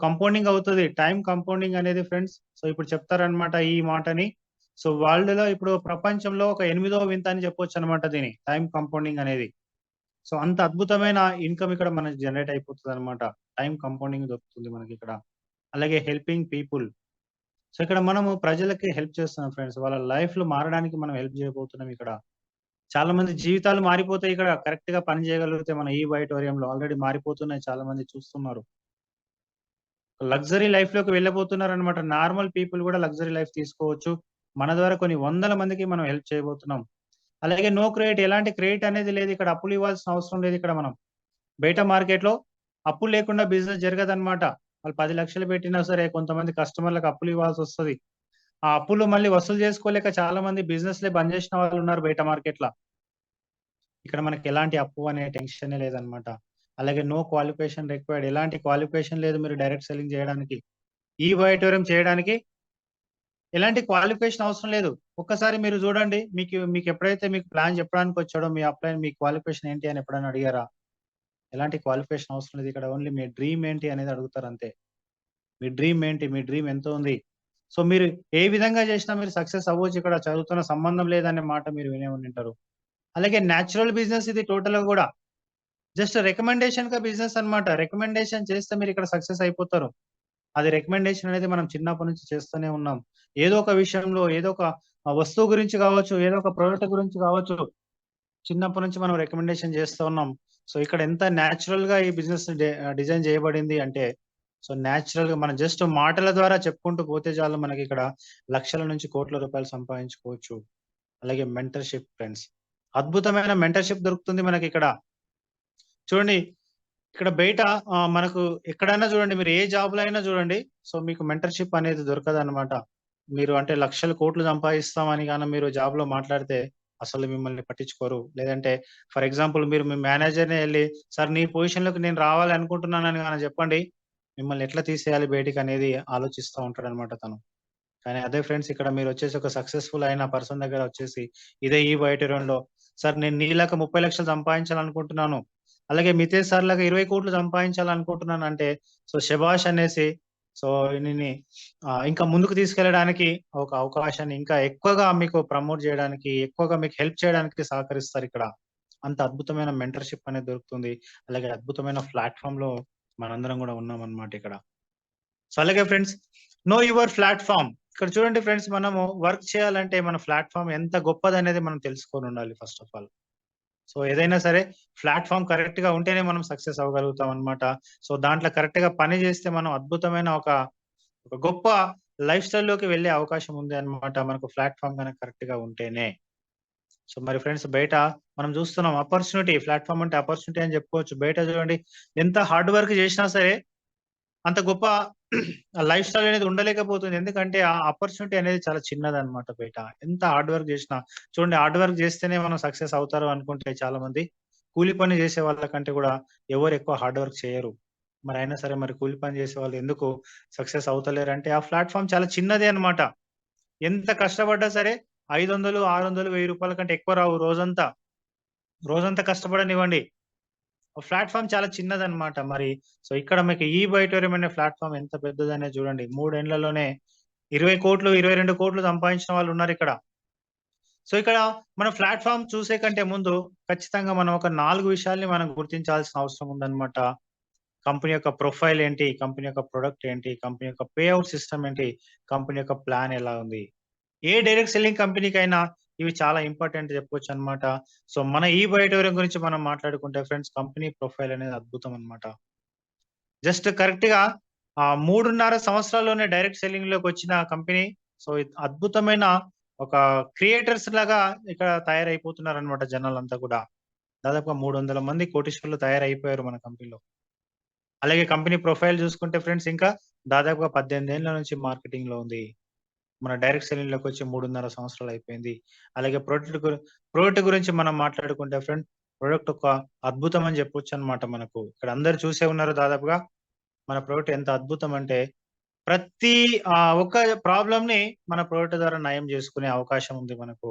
కంపౌండింగ్ అవుతది. టైమ్ కంపౌండింగ్ అనేది ఫ్రెండ్స్ ఇప్పుడు చెప్తారనమాట ఈ మాటని. వరల్డ్‌లో ఇప్పుడు ప్రపంచంలో ఒక ఎనిమిదవ వింత అని చెప్పొచ్చనమాట దీన్ని. టైమ్ కంపౌండింగ్ అనేది. అంత అద్భుతమైన ఇన్‌కమ్ ఇక్కడ మనకి జనరేట్ అయిపోతదనమాట. టైమ్ కంపౌండింగ్ దొరుకుతుంది మనకిక్కడ. అలాగే హెల్పింగ్ పీపుల్. ఇక్కడ మనము ప్రజలకి హెల్ప్ చేస్తున్నాం ఫ్రెండ్స్. వాళ్ళ లైఫ్‌లు మారడానికి మనం హెల్ప్ చేయబోతున్నాం ఇక్కడ. చాలా మంది జీవితాలు మారిపోతాయి ఇక్కడ. కరెక్ట్‌గా పని చేయగలిగితే మన ఈ వైటోరియంలో ఆల్రెడీ మారిపోతున్నాయి. చాలా మంది చూస్తున్నారు. లగ్జరీ లైఫ్‌లోకి వెళ్ళబోతున్నారనమాట. నార్మల్ పీపుల్ గూడా లగ్జరీ లైఫ్ తీసుకోవచ్చు. మన ద్వారా కొన్ని వందల మందికి మనం హెల్ప్ చేయబోతున్నాం. అలాగే నో క్రెడిట్ ఎలాంటి క్రెడిట్ అనేది లేదు ఇక్కడ. అప్పులు ఇవ్వాల్సిన అవసరం లేదు ఇక్కడ మనం. బయట మార్కెట్‌లో అప్పులు లేకుండా బిజినెస్ జరగదనమాట. వాళ్ళు 10,00,000 పెట్టినా సరే కొంతమంది కస్టమర్‌లకు అప్పులు ఇవ్వాల్సొస్తది. ఆ అప్పులు మళ్ళీ వసూలు చేసుకోలేక చాలా మంది బిజినెస్‌లే బంద్ చేసిన వాళ్ళున్నారు బయట మార్కెట్‌ల. ఇక్కడ మనకి ఎలాంటి అప్పు అనే టెన్షనే లేదనమాట. అలాగే నో క్వాలిఫికేషన్ రిక్వైర్డ్ ఎలాంటి క్వాలిఫికేషన్ లేదు మీరు డైరెక్ట్ సెల్లింగ్ చేయడానికి. ఈ బయోటోరియం చేయడానికి ఎలాంటి క్వాలిఫికేషన్ అవసరం లేదు. ఒక్కసారి మీరు చూడండి. మీకెప్పుడైతే మీకు ప్లాన్ చెప్పడానికొచ్చాడో మీ అప్లైన్ మీ క్వాలిఫికేషన్ ఏంటి అని ఎప్పుడైనా అడిగారా? ఎలాంటి క్వాలిఫికేషన్ అవసరం లేదు. ఇక్కడ ఓన్లీ మీ డ్రీమ్ ఏంటి అనేది అడుగుతారంతే. మీ డ్రీమ్ ఏంటి? మీ డ్రీమ్ ఎంత ఉంది? మీరు ఏ విధంగా చేసినా మీరు సక్సెస్ అవ్వచ్చు ఇక్కడ చదువుతోని సంబంధం లేదనే మాట మీరు వినే ఉండింటారు. అలాగే నేచురల్ బిజినెస్ ఇది టోటల్‌గా గూడా. జస్ట్ రికమెండేషన్‌గా బిజినెస్ అన్నమాట. రికమెండేషన్ చేస్తే మీరిక్కడ సక్సెస్ అయిపోతారు. అది రికమెండేషన్ అనేది మనం చిన్నప్పటి నుంచి చేస్తూనే ఉన్నాం. ఏదో ఒక విషయంలో, ఏదో ఒక వస్తువు గురించి కావచ్చు, ఏదో ఒక ప్రొడక్ట్ గురించి కావచ్చు, చిన్నప్పటి నుంచి మనం రికమెండేషన్ చేస్తూ ఉన్నాం. ఇక్కడ ఎంత నేచురల్‌గా ఈ బిజినెస్ డిజైన్ చేయబడింది అంటే, నేచురల్‌గా మనం జస్ట్ మాటల ద్వారా చెప్పుకుంటూ పోతే చాలు మనకిక్కడ లక్షల నుంచి కోట్ల రూపాయలు సంపాదించుకోవచ్చు. అలాగే మెంటర్‌షిప్ ఫ్రెండ్స్. అద్భుతమైన మెంటర్‌షిప్ దొరుకుతుంది మనకిక్కడ. చూడండి ఇక్కడ బయట మనకు ఎక్కడైనా చూడండి మీరు ఏ జాబ్‌లో అయినా చూడండి. మీకు మెంటర్‌షిప్ అనేది దొరకదనమాట. మీరు అంటే లక్షలు, కోట్లు సంపాదిస్తామని గాని మీరు జాబ్‌లో మాట్లాడితే అసలు మిమ్మల్ని పట్టించుకోరు. లేదంటే ఫర్ ఎగ్జాంపుల్ మీరు మీ మేనేజర్‌నే ఎళ్లి సార్ నీ పొజిషన్‌లోకి నేను రావాలి అనుకుంటున్నానని గాని చెప్పండి. మిమ్మల్ని ఎట్లా తీసేయాలి బయటికనేది ఆలోచిస్తా ఉంటాడనమాట తను. కానీ అదే ఫ్రెండ్స్ ఇక్కడ మీరొచ్చేసి ఒక సక్సెస్‌ఫుల్ అయిన పర్సన్ దగ్గర వచ్చేసి ఇదే ఈ బయోటేరియంలో సార్ నేను నీలాగా 30,00,000 సంపాదించాలనుకుంటున్నాను. అలాగే మితేష్ సార్ లాగా 20,00,00,000 సంపాదించాలనుకుంటున్నానంటే శభాష్ అనేసి ఈయనని ఇంకా ముందుకు తీసుకెళ్ళడానికి ఒక అవకాశాన్ని ఇంకా ఎక్కువగా మీకు ప్రమోట్ జేయడానికి, ఎక్కువగా మీకు హెల్ప్ చేయడానికి సహకరిస్తారిక్కడ. అంత అద్భుతమైన మెంటర్‌షిప్ అనేది దొరుకుతుంది. అలాగే అద్భుతమైన ప్లాట్‌ఫార్మ్‌లో మనందరం గూడా ఉన్నామన్నమాట ఇక్కడ. అలాగే ఫ్రెండ్స్ నో యువర్ ప్లాట్‌ఫార్మ్. ఇక్కడ చూడండి ఫ్రెండ్స్ మనము వర్క్ చేయాలంటే మన ప్లాట్‌ఫార్మ్ ఎంత గొప్పదనేది మనం తెలుసుకొనుండాలి ఫస్ట్ ఆఫ్ ఆల్. ఏదైనా సరే ప్లాట్‌ఫార్మ్ కరెక్ట్‌గా ఉంటేనే మనం సక్సెస్ అవ్వగలుగుతాం అన్నమాట. దాంట్లో కరెక్ట్‌గా పని చేస్తే మనం అద్భుతమైన ఒక గొప్ప లైఫ్ స్టైల్‌లోకి వెళ్ళే అవకాశం ఉంది అన్నమాట. మనకు ప్లాట్‌ఫార్మ్ గనక కరెక్ట్‌గా ఉంటేనే. మరి ఫ్రెండ్స్ బయట మనం చూస్తున్నాం ఆపర్చునిటీ ప్లాట్‌ఫార్మ్ అంటే ఆపర్చునిటీ అని చెప్పుకోవచ్చు. బయట చూడండి ఎంత హార్డ్ వర్క్ చేసినా సరే అంత గొప్ప లైఫ్ స్టైల్ అనేది ఉండలేకపోతుంది. ఎందుకంటే ఆ ఆపర్చునిటీ అనేది చాలా చిన్నదన్నమాట బయట. ఎంత హార్డ్ వర్క్ చేసినా చూడండి హార్డ్ వర్క్ చేస్తేనే మనం సక్సెస్ అవుతారు అనుకుంటే చాలా మంది కూలి పని చేసే వాళ్ళకంటే కూడా ఎవరు ఎక్కువ హార్డ్ వర్క్ చేయరు. అయినా సరే కూలి పని చేసే వాళ్ళు ఎందుకు సక్సెస్ అవుతలేరంటే ఆ ప్లాట్‌ఫార్మ్ చాలా చిన్నదే అన్నమాట. ఎంత కష్టపడ్డా సరే 500, 600, రూ. 1000 కంటే ఎక్కువ రావు రోజంతా. రోజంతా కష్టపడనివ్వండి. ప్లాట్‌ఫార్మ్ చాలా చిన్నదన్నమాట. ఇక్కడ మీకు ఈ బయోటోరియం అనే ప్లాట్‌ఫార్మ్ ఎంత పెద్దదనేది చూడండి. 3 ఏండ్లలోనే 20,00,00,000, 22,00,00,000 సంపాదించిన వాళ్ళున్నారిక్కడ. ఇక్కడ మన ప్లాట్‌ఫార్మ్ చూసే కంటే ముందు ఖచ్చితంగా మనం ఒక 4 విషయాల్ని మనం గుర్తించాల్సిన అవసరం ఉందన్నమాట. కంపెనీ యొక్క ప్రొఫైల్ ఏంటి, కంపెనీ యొక్క ప్రొడక్ట్ ఏంటి, కంపెనీ యొక్క పే అవుట్ సిస్టమ్ ఏంటి, కంపెనీ యొక్క ప్లాన్ ఎలా ఉంది. ఏ డైరెక్ట్ సెల్లింగ్ కంపెనీకైనా ఇవి చాలా ఇంపార్టెంట్ చెప్పొచ్చు అనమాట. సో మన ఈ బయోటోరియం గురించి మనం మాట్లాడుకుంటే ఫ్రెండ్స్, కంపెనీ ప్రొఫైల్ అనేది అద్భుతం అనమాట. జస్ట్ కరెక్ట్ గా 3.5 సంవత్సరాల్లోనే డైరెక్ట్ సెల్లింగ్ లోకి వచ్చిన కంపెనీ. సో అద్భుతమైన ఒక క్రియేటర్స్ లాగా ఇక్కడ తయారైపోతున్నారు అనమాట జనాలంతా కూడా. దాదాపుగా 300 మంది కోటీశ్వరులు తయారైపోయారు మన కంపెనీలో. అలాగే కంపెనీ ప్రొఫైల్ చూసుకుంటే ఫ్రెండ్స్, ఇంకా దాదాపుగా 18 ఏళ్ల నుంచి మార్కెటింగ్ లో ఉంది. మన డైరెక్ట్ సెల్లింగ్ లోకి వచ్చి 3.5 సంవత్సరాలు అయిపోయింది. అలాగే ప్రొడక్ట్ గురించి మనం మాట్లాడుకుంటే ఫ్రెండ్, ప్రొడక్ట్ ఒక అద్భుతం అని చెప్పొచ్చు అనమాట. మనకు ఇక్కడ అందరు చూసే ఉన్నారు దాదాపుగా. మన ప్రొడక్ట్ ఎంత అద్భుతం అంటే, ప్రతి ఒక్క ప్రాబ్లమ్ ని మన ప్రొడక్ట్ ద్వారా నయం చేసుకునే అవకాశం ఉంది మనకు.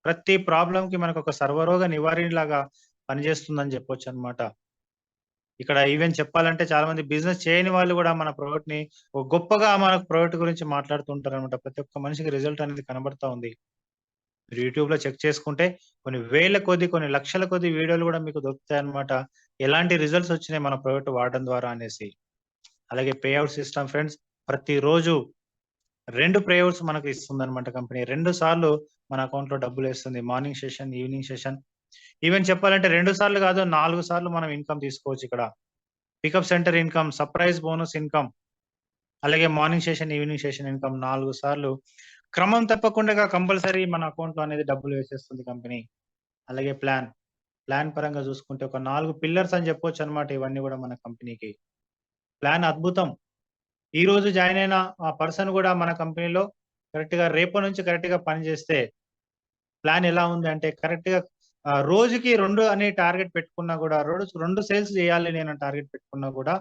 ప్రతి ప్రాబ్లమ్ కి మనకు ఒక సర్వరోగ నివారణ లాగా పనిచేస్తుందని చెప్పొచ్చు అనమాట. ఇక్కడ ఈవెన్ చెప్పాలంటే చాలా మంది బిజినెస్ చేయని వాళ్ళు కూడా మన ప్రొడక్ట్ ని ఒక గొప్పగా మన ప్రొడక్ట్ గురించి మాట్లాడుతుంటారు అనమాట. ప్రతి ఒక్క మనిషికి రిజల్ట్ అనేది కనబడతా ఉంది. మీరు యూట్యూబ్ లో చెక్ చేసుకుంటే కొన్ని వేల కొద్ది, కొన్ని లక్షల కొద్ది వీడియోలు కూడా మీకు దొరుకుతాయి అనమాట. ఎలాంటి రిజల్ట్స్ వచ్చినాయి మన ప్రొడక్ట్ వాడడం ద్వారా అనేసి. అలాగే పే అవుట్ సిస్టమ్ ఫ్రెండ్స్, ప్రతిరోజు 2 పే అవుట్స్ మనకు ఇస్తుంది అనమాట కంపెనీ. 2 సార్లు మన అకౌంట్ లో డబ్బులు వేస్తుంది. Morning session, evening session. Even చెప్పాలంటే 2 సార్లు కాదు, 4 సార్లు మనం ఇన్కమ్ తీసుకోవచ్చు ఇక్కడ. Pickup centre income, surprise bonus income, అలాగే morning session, evening session income 4 సార్లు క్రమం తప్పకుండా కంపల్సరీ మన అకౌంట్ లో అనేది డబ్బులు వేసేస్తుంది కంపెనీ. అలాగే ప్లాన్ పరంగా చూసుకుంటే ఒక 4 పిల్లర్స్ అని చెప్పొచ్చు అనమాట ఇవన్నీ కూడా మన కంపెనీకి. ప్లాన్ అద్భుతం. ఈ రోజు జాయిన్ అయిన ఆ పర్సన్ కూడా మన కంపెనీలో కరెక్ట్ గా రేపటి నుంచి కరెక్ట్ గా పని చేస్తే, ప్లాన్ ఎలా ఉంది అంటే కరెక్ట్ గా రోజుకి 2 అనే టార్గెట్ పెట్టుకున్నా కూడా, 2 సేల్స్ చేయాలి నేను టార్గెట్ పెట్టుకున్నా కూడా,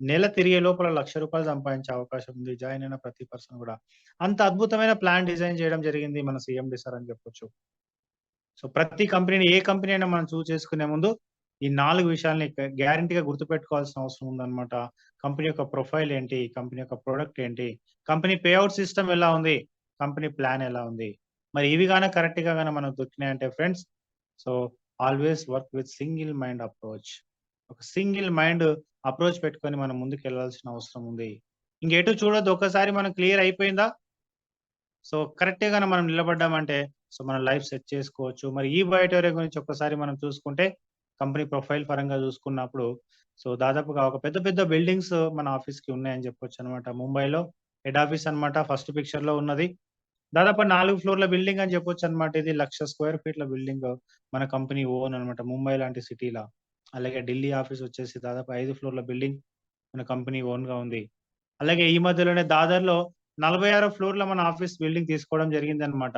నెల తిరిగే లోపల ₹1,00,000 సంపాదించే అవకాశం ఉంది జాయిన్ అయిన ప్రతి పర్సన్ కూడా. అంత అద్భుతమైన ప్లాన్ డిజైన్ చేయడం జరిగింది మన సీఎండి సార్ అని చెప్పొచ్చు. సో ప్రతి కంపెనీని, ఏ కంపెనీ అయినా మనం చూస్ చేసుకునే ముందు ఈ 4 విషయాల్ని గ్యారంటీగా గుర్తుపెట్టుకోవాల్సిన అవసరం ఉందన్నమాట. కంపెనీ యొక్క ప్రొఫైల్ ఏంటి, కంపెనీ యొక్క ప్రొడక్ట్ ఏంటి, కంపెనీ పే అవుట్ సిస్టమ్ ఎలా ఉంది, కంపెనీ ప్లాన్ ఎలా ఉంది. మరి ఇవి గాన కరెక్ట్ గా మనకు దొరికినాయంటే friends, so always work with single mind approach. ఒక సింగిల్ మైండ్ అప్రోచ్ పెట్టుకొని మనం ముందుకు వెళ్ళాల్సిన అవసరం ఉంది. ఇంకెటు చూడొద్దు. ఒక్కసారి మనం క్లియర్ అయిపోయిందా, సో కరెక్ట్ గా మనం నిలబడ్డామంటే సో మన లైఫ్ సెట్ చేసుకోవచ్చు. మరి ఈ బయోటోరియా గురించి ఒక్కసారి మనం చూసుకుంటే, కంపెనీ ప్రొఫైల్ పరంగా చూసుకున్నప్పుడు, సో దాదాపుగా ఒక పెద్ద పెద్ద బిల్డింగ్స్ మన ఆఫీస్ కి ఉన్నాయని చెప్పొచ్చు అనమాట. ముంబైలో హెడ్ ఆఫీస్ అన్నమాట. ఫస్ట్ పిక్చర్ లో ఉన్నది. దాదాపు 4 ఫ్లోర్ల బిల్డింగ్ అని చెప్పొచ్చు అనమాట. ఇది 1,00,000 స్క్వేర్ ఫీట్ల బిల్డింగ్ మన కంపెనీ ఓన్ అనమాట, ముంబై లాంటి సిటీలా. అలాగే ఢిల్లీ ఆఫీస్ వచ్చేసి దాదాపు 5 ఫ్లోర్ల బిల్డింగ్ మన కంపెనీ ఓన్ గా ఉంది. అలాగే ఈ మధ్యలోనే దాదర్లో 46 ఫ్లోర్ల మన ఆఫీస్ బిల్డింగ్ తీసుకోవడం జరిగింది అనమాట.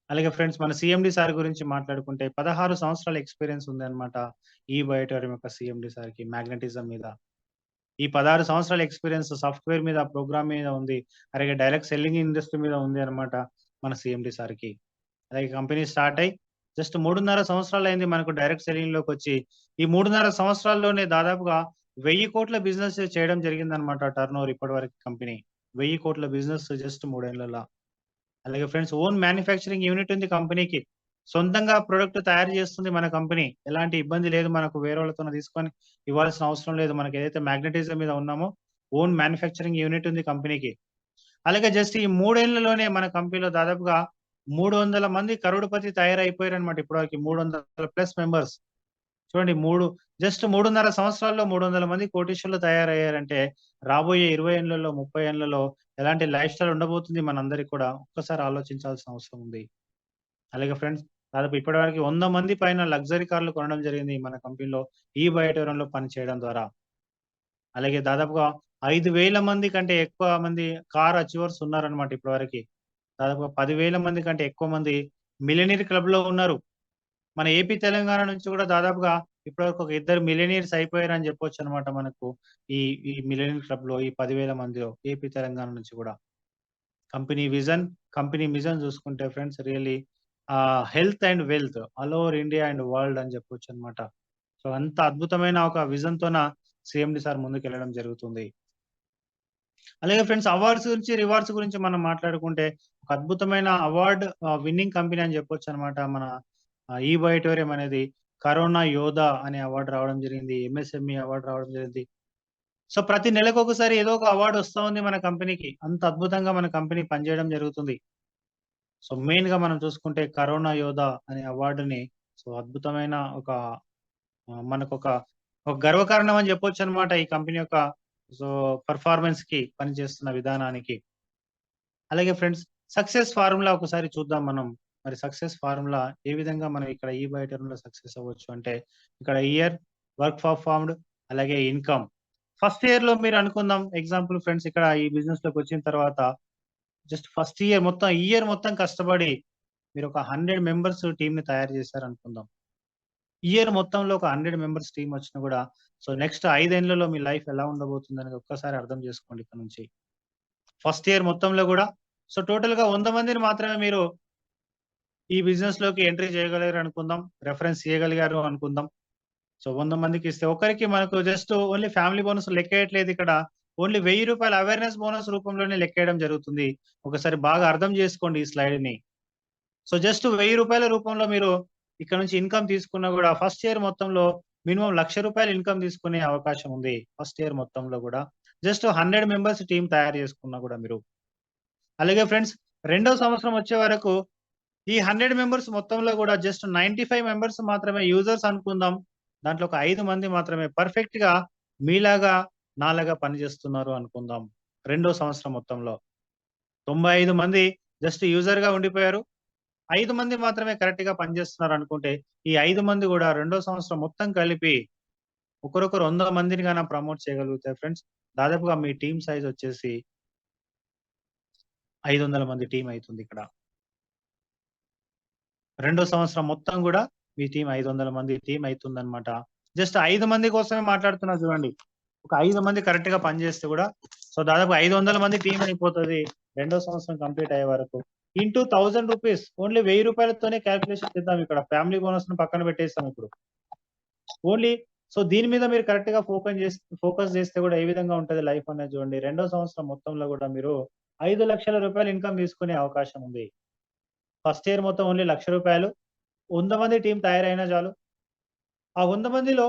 అలాగే ఫ్రెండ్స్, మన సీఎండి సార్ గురించి మాట్లాడుకుంటే 16 సంవత్సరాల ఎక్స్పీరియన్స్ ఉంది అనమాట ఈ బయోటోరియం యొక్క సీఎండి సార్ కి మ్యాగ్నెటిజం మీద. ఈ 16 సంవత్సరాల ఎక్స్పీరియన్స్ సాఫ్ట్వేర్ మీద, ప్రోగ్రామ్ మీద ఉంది. అలాగే డైరెక్ట్ సెల్లింగ్ ఇండస్ట్రీ మీద ఉంది అనమాట మన సీఎండి సార్ కి. అలాగే కంపెనీ స్టార్ట్ అయ్యి జస్ట్ 3.5 సంవత్సరాలు అయింది మనకు డైరెక్ట్ సెల్లింగ్ లోకి వచ్చి. ఈ 3.5 సంవత్సరాల్లోనే దాదాపుగా 1000 కోట్ల బిజినెస్ చేయడం జరిగిందనమాట. టర్న్ ఓవర్ ఇప్పటి వరకు కంపెనీ 1000 కోట్ల బిజినెస్ జస్ట్ 3 ఏళ్లలో. అలాగే ఫ్రెండ్స్, ఓన్ మ్యానుఫ్యాక్చరింగ్ యూనిట్ ఉంది కంపెనీకి. సొంతంగా ప్రొడక్ట్ తయారు చేస్తుంది మన కంపెనీ. ఎలాంటి ఇబ్బంది లేదు మనకు, వేరే వాళ్ళతో తీసుకొని ఇవ్వాల్సిన అవసరం లేదు. మనకి ఏదైతే మ్యాగ్నెటిజం మీద ఉన్నామో ఓన్ మ్యానుఫ్యాక్చరింగ్ యూనిట్ ఉంది కంపెనీకి. అలాగే జస్ట్ ఈ 3 ఏళ్లలోనే మన కంపెనీలో దాదాపుగా 300 మంది కరోడుపతి తయారైపోయారనమాట ఇప్పటివరకు. 300+ మెంబర్స్. చూడండి, జస్ట్ 3.5 సంవత్సరాల్లో 300 మంది కోటీశ్వరులు తయారయ్యారంటే, రాబోయే 20 ఏళ్లలో, 30 ఏళ్లలో ఎలాంటి లైఫ్ స్టైల్ ఉండబోతుంది మనందరికి కూడా ఒక్కసారి ఆలోచించాల్సిన అవసరం ఉంది. అలాగే ఫ్రెండ్స్, దాదాపు ఇప్పటివరకు 100 మంది పైన లగ్జరీ కార్లు కొనడం జరిగింది మన కంపెనీలో ఈ బయోటోరియంలో పని చేయడం ద్వారా. అలాగే దాదాపుగా 5,000 మంది కంటే ఎక్కువ మంది కార్ అచీవర్స్ ఉన్నారనమాట ఇప్పటివరకు. దాదాపుగా 10,000 మంది కంటే ఎక్కువ మంది మిలియనీర్ క్లబ్ లో ఉన్నారు. మన ఏపీ తెలంగాణ నుంచి కూడా దాదాపుగా ఇప్పటివరకు ఒక 2 మిలియనీర్స్ అయిపోయారని చెప్పొచ్చు అనమాట మనకు. ఈ ఈ మిలియనీర్ క్లబ్ లో ఈ 10,000 మందిలో ఏపీ తెలంగాణ నుంచి కూడా. కంపెనీ మిషన్ చూసుకుంటే friends, really health and wealth all over India and world అని చెప్పొచ్చు అనమాట. సో అంత అద్భుతమైన ఒక విజన్ తోన సీఎండి సార్ ముందుకు వెళ్ళడం జరుగుతుంది. అలాగే ఫ్రెండ్స్, అవార్డ్స్ గురించి, రివార్డ్స్ గురించి మనం మాట్లాడుకుంటే, ఒక అద్భుతమైన అవార్డ్ విన్నింగ్ కంపెనీ అని చెప్పొచ్చు అనమాట మన ఈ బయోటోరియం అనేది. కరోనా యోధా అనే అవార్డ్ రావడం జరిగింది. ఎంఎస్ఎంఈ అవార్డ్ రావడం జరిగింది. సో, ప్రతి నెలకొకసారి ఏదో ఒక అవార్డ్ వస్తా ఉంది మన కంపెనీకి. అంత అద్భుతంగా మన కంపెనీ పనిచేయడం జరుగుతుంది. సో, మెయిన్‌గా మనం చూసుకుంటే కరోనా యోధా అనే అవార్డ్‌ని సో, అద్భుతమైన ఒక మనకొక ఒక గర్వకారణం అని చెప్పొచ్చనమాట ఈ కంపెనీ యొక్క సో, పెర్ఫార్మన్స్‌కి పనిచేస్తున్న విధానానికి. అలాగే ఫ్రెండ్స్ సక్సెస్ ఫార్ములా ఒకసారి చూద్దాం మనం. మరి సక్సెస్ ఫార్ములా ఏ విధంగా మనం ఇక్కడ ఈ బై టర్మ్‌లో సక్సెస్ అవ్వచ్చు అంటే, ఇక్కడ ఇయర్, వర్క్ పర్ఫార్మ్డ్ అలాగే ఇన్‌కమ్. ఫస్ట్ ఇయర్‌లో మీరు అనుకుందాం ఎగ్జాంపుల్ ఫ్రెండ్స్ ఇక్కడ ఈ బిజినెస్‌లోకొచ్చిన తర్వాత జస్ట్ ఫస్ట్ ఇయర్ మొత్తం కష్టపడి మీరొక 100 మెంబర్స్ టీమ్‌ని తయారు చేశారనుకుందాం. ఇయర్ మొత్తంలో ఒక 100 మెంబర్స్ టీమ్ వచ్చినా గూడా సో, నెక్స్ట్ 5 ఏళ్లలో మీ లైఫ్ ఎలా ఉండబోతుందనేది ఒక్కసారి అర్థం చేసుకోండి ఇక్కడ నుంచి. ఫస్ట్ ఇయర్ మొత్తంలో గూడా సో, టోటల్‌గా 100 మందిని మాత్రమే మీరు ఈ బిజినెస్‌లోకి ఎంట్రీ చేయగలిగారు అనుకుందాం. రెఫరెన్స్ చేయగలిగారు అనుకుందాం. సో, 100 మందికిస్తే ఒకరికి మనకు జస్ట్ ఓన్లీ ఫ్యామిలీ బోనస్ లెక్కేయట్లేదు ఇక్కడ. ఓన్లీ రూ. 1000 అవేర్‌నెస్ బోనస్ రూపంలోనే లెక్కేయడం జరుగుతుంది. ఒకసారి బాగా అర్థం చేసుకోండి ఈ స్లైడ్‌ని. సో, జస్ట్ రూ. 1000 రూపంలో మీరు ఇక్కడ నుంచి ఇన్‌కమ్ తీసుకున్నా గూడా ఫస్ట్ ఇయర్ మొత్తంలో మినిమమ్ రూ. 1,00,000 ఇన్‌కమ్ తీసుకునే అవకాశం ఉంది. ఫస్ట్ ఇయర్ మొత్తంలో గూడా. జస్ట్ 100 మెంబర్స్ టీమ్ తయారు చేసుకున్నా గూడా మీరు. అలాగే ఫ్రెండ్స్ రెండో సంవత్సరం వచ్చే వరకు ఈ 100 మెంబర్స్ మొత్తంలో గూడా జస్ట్ 95 మెంబర్స్ మాత్రమే యూజర్స్ అనుకుందాం. దాంట్లో ఒక 5 మంది మాత్రమే పర్ఫెక్ట్‌గా మీలాగా, నాలాగా పనిచేస్తున్నారు అనుకుందాం. రెండో సంవత్సరం మొత్తంలో. 95 మంది జస్ట్ యూజర్‌గా ఉండిపోయారు. 5 మంది మాత్రమే కరెక్ట్‌గా పనిచేస్తున్నారనుకుంటే, ఈ 5 మంది గూడా రెండో సంవత్సరం మొత్తం కలిపి ఒకరొకరు 100 మందిని గాన ప్రమోట్ చేయగలిగితే ఫ్రెండ్స్, దాదాపుగా మీ టీమ్ సైజ్ వచ్చేసి 500 మంది టీమ్ అయితుందిక్కడ. రెండో సంవత్సరం మొత్తం గూడా మీ టీమ్ 500 మంది టీమ్ అయితుందన్నమాట. జస్ట్ 5 మంది కోసమే మాట్లాడుతున్నా చూడండి. ఒక 5 మంది కరెక్ట్‌గా పనిచేస్తే గూడా సో, దాదాపు 500 మంది టీమ్ అయిపోతది. రెండో సంవత్సరం కంప్లీట్ అయ్యే వరకు. ఇంటూ రూ. 1000 ఓన్లీ రూ. 1000తోనే కాలిక్యులేషన్ చేద్దాం ఇక్కడ. ఫ్యామిలీ బోనస్‌ని పక్కన పెట్టేసాం ఇప్పుడు. ఓన్లీ సో, దీని మీద మీరు కరెక్ట్‌గా ఫోకస్ చేస్తే గూడా ఏ విధంగా ఉంటది లైఫ్ అనేది చూడండి. రెండో సంవత్సరం మొత్తంలో గూడా మీరు రూ. 5,00,000 ఇన్‌కమ్ తీసుకునే అవకాశం ఉంది. ఫస్ట్ ఇయర్ మొత్తం ఓన్లీ రూ. 1,00,000 100 మంది టీమ్ తయారైనా చాలు. ఆ 100 మందిలో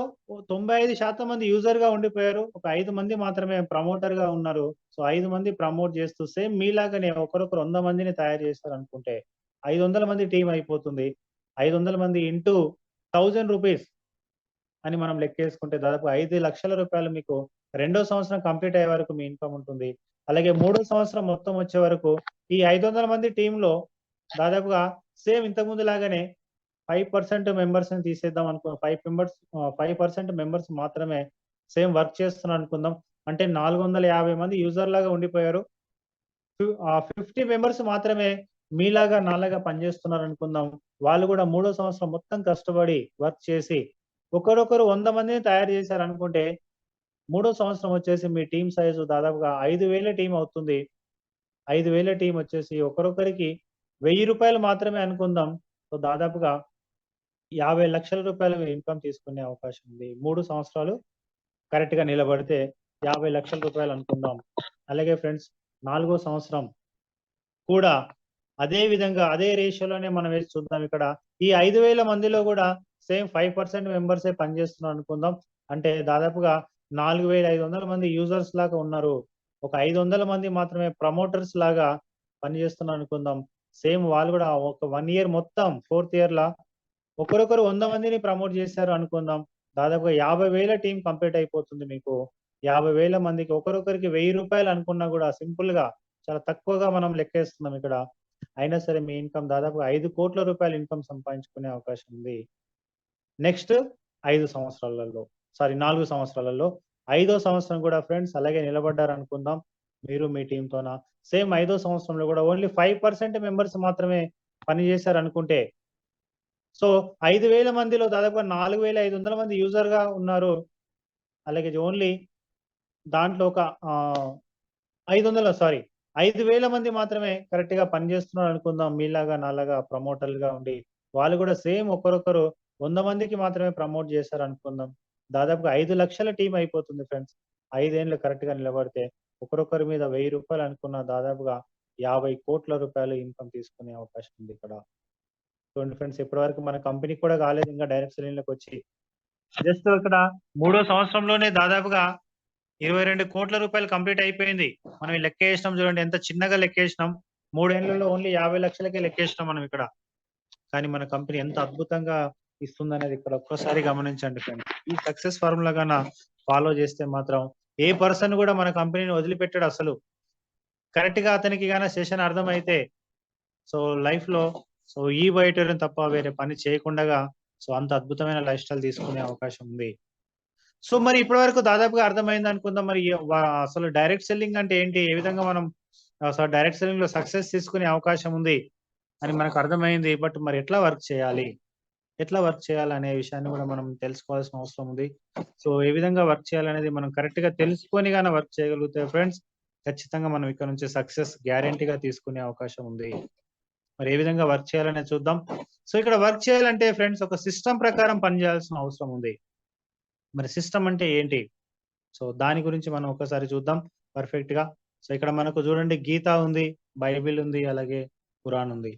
95% మంది యూజర్‌గా ఉండిపోయారు. ఒక 5 మంది మాత్రమే ప్రమోటర్‌గా ఉన్నారు. సో, 5 మంది ప్రమోట్ చేస్తూ సేమ్ మీలాగానే ఒకరొకరు 100 మందిని తయారు చేశారనుకుంటే, 500 మంది టీమ్ అయిపోతుంది. 500 మంది ఇంటూ రూ. 1000 అని మనం లెక్కేసుకుంటే దాదాపు రూ. 5,00,000 మీకు రెండో సంవత్సరం కంప్లీట్ అయ్యే వరకు మీ ఇన్‌కమ్ ఉంటుంది. అలాగే మూడో సంవత్సరం మొత్తం వచ్చే వరకు ఈ 500 మంది టీమ్‌లో దాదాపుగా సేమ్ ఇంతకుముందు లాగానే 5% మెంబర్స్‌ని తీసేద్దాం 5% మెంబర్స్ మాత్రమే సేమ్ వర్క్ చేస్తున్నారనుకుందాం. అంటే 450 మంది యూజర్‌లాగా ఉండిపోయారు. 50 మెంబర్స్ మాత్రమే మీలాగా, నాలాగా పనిచేస్తున్నారనుకుందాం. వాళ్ళు గూడా మూడో సంవత్సరం మొత్తం కష్టపడి వర్క్ చేసి ఒకరొకరు 100 మందిని తయారు చేశారనుకుంటే, మూడో సంవత్సరం వచ్చేసి మీ టీమ్ సైజు దాదాపుగా 5,000 టీమ్ అవుతుంది. 5,000 టీమ్ వచ్చేసి ఒకరొకరికి రూ. 1,000 మాత్రమే అనుకుందాం. సో, దాదాపుగా రూ. 50,00,000 మీరు ఇన్‌కమ్ తీసుకునే అవకాశం ఉంది. 3 సంవత్సరాలు కరెక్ట్‌గా నిలబడితే రూ. 50,00,000 అనుకుందాం. అలాగే ఫ్రెండ్స్ నాలుగో సంవత్సరం కూడా అదే విధంగా అదే రేషియోలోనే మనం వేసి చూద్దాం ఇక్కడ. ఈ 5,000 మందిలో గూడా సేమ్ 5% మెంబర్సే పనిచేస్తున్నారు అనుకుందాం. అంటే దాదాపుగా 4,500 మంది యూజర్స్ లాగా ఉన్నారు. ఒక 500 మంది మాత్రమే ప్రమోటర్స్ లాగా పనిచేస్తున్నారు అనుకుందాం. సేమ్ వాళ్ళు గూడా ఒక 1 ఇయర్ మొత్తం ఫోర్త్ ఇయర్‌ల ఒకరొకరు 100 మందిని ప్రమోట్ చేశారు అనుకుందాం. దాదాపుగా 50,000 టీమ్ కంప్లీట్ అయిపోతుంది మీకు. 50,000 మందికి ఒకరొకరికి రూ. 1,000 అనుకున్నా గూడా సింపుల్‌గా చాలా తక్కువగా మనం లెక్కేస్తున్నాం ఇక్కడ. అయినా సరే మీ ఇన్‌కమ్ దాదాపుగా రూ. 5,00,00,000 ఇన్‌కమ్ సంపాదించుకునే అవకాశం ఉంది. నెక్స్ట్ 5 సంవత్సరాలలో. సారీ 4 సంవత్సరాలలో. ఐదో సంవత్సరం కూడా ఫ్రెండ్స్ అలాగే నిలబడ్డారనుకుందాం. మీరు మీ టీమ్‌తోన. సేమ్ ఐదో సంవత్సరంలో గూడా ఓన్లీ 5% మెంబర్స్ మాత్రమే పని చేశారనుకుంటే సో, 5,000 మందిలో దాదాపుగా 4,500 మంది యూజర్‌గా ఉన్నారు. అలాగే ఓన్లీ దాంట్లో ఒక 500 సారీ 5,000 మంది మాత్రమే కరెక్ట్‌గా పనిచేస్తున్నారనుకుందాం. మీలాగా, నాలాగా ప్రమోటర్‌లుగా ఉండి. వాళ్ళు కూడా సేమ్ ఒకరొకరు 100 మందికి మాత్రమే ప్రమోట్ చేశారనుకుందాం. దాదాపుగా 5,00,000 టీమ్ అయిపోతుంది ఫ్రెండ్స్. 5 ఏండ్లు కరెక్ట్‌గా నిలబడితే. ఒకరొకరి మీద రూ. 1,000 అనుకున్న దాదాపుగా రూ. 50,00,00,000 ఇన్‌కమ్ తీసుకునే అవకాశం ఉంది ఇక్కడ. చూడండి ఫ్రెండ్స్, ఇప్పటి వరకు మన కంపెనీ కూడా కాలేదు ఇంకా డైరెక్ట్ సెల్లింగ్ లోకి వచ్చి. జస్ట్ ఇక్కడ 3వ సంవత్సరంలోనే దాదాపుగా 22 కోట్ల రూపాయలు కంప్లీట్ అయిపోయింది. మనం ఈ లెక్కేసినాం చూడండి, ఎంత చిన్నగా లెక్కేసినాం. 3 ఏళ్లలో ఓన్లీ 50 లక్షలకే లెక్కేసినాం మనం ఇక్కడ. కానీ మన కంపెనీ ఎంత అద్భుతంగా ఇస్తుందనేది ఇక్కడ ఒక్కసారి గమనించండి ఫ్రెండ్స్. ఈ సక్సెస్ ఫార్ములా గాన ఫాలో చేస్తే మాత్రం ఏ పర్సన్ కూడా మన కంపెనీని వదిలిపెట్టాడు అసలు. కరెక్ట్ గా అతనికి గాన సెషన్ అర్థమైతే సో లైఫ్ లో సో ఈ బయట తప్ప వేరే పని చేయకుండా సో అంత అద్భుతమైన లైఫ్ స్టైల్ తీసుకునే అవకాశం ఉంది. సో మరి ఇప్పటి వరకు దాదాపుగా అర్థమైంది అనుకుందాం. మరి అసలు డైరెక్ట్ సెల్లింగ్ అంటే ఏంటి, ఏ విధంగా మనం అసలు డైరెక్ట్ సెల్లింగ్ లో సక్సెస్ తీసుకునే అవకాశం ఉంది అని మనకు అర్థమైంది. బట్ మరి ఎట్లా వర్క్ చేయాలి, ఎట్లా వర్క్ చేయాలి అనే విషయాన్ని కూడా మనం తెలుసుకోవాల్సిన అవసరం ఉంది. సో ఏ విధంగా వర్క్ చేయాలనేది మనం కరెక్ట్ గా తెలుసుకొని గానే వర్క్ చేయగలిగితే ఫ్రెండ్స్, ఖచ్చితంగా మనం ఇక్కడ నుంచి సక్సెస్ గ్యారంటీగా తీసుకునే అవకాశం ఉంది. మరి ఏ విధంగా వర్క్ చేయాలనేది చూద్దాం. సో ఇక్కడ వర్క్ చేయాలంటే ఫ్రెండ్స్ ఒక సిస్టమ్ ప్రకారం పనిచేయాల్సిన అవసరం ఉంది. మరి సిస్టమ్ అంటే ఏంటి, సో దాని గురించి మనం ఒకసారి చూద్దాం పర్ఫెక్ట్ గా. సో ఇక్కడ మనకు చూడండి గీత ఉంది, బైబిల్ ఉంది, అలాగే ఖురాన్ ఉంది.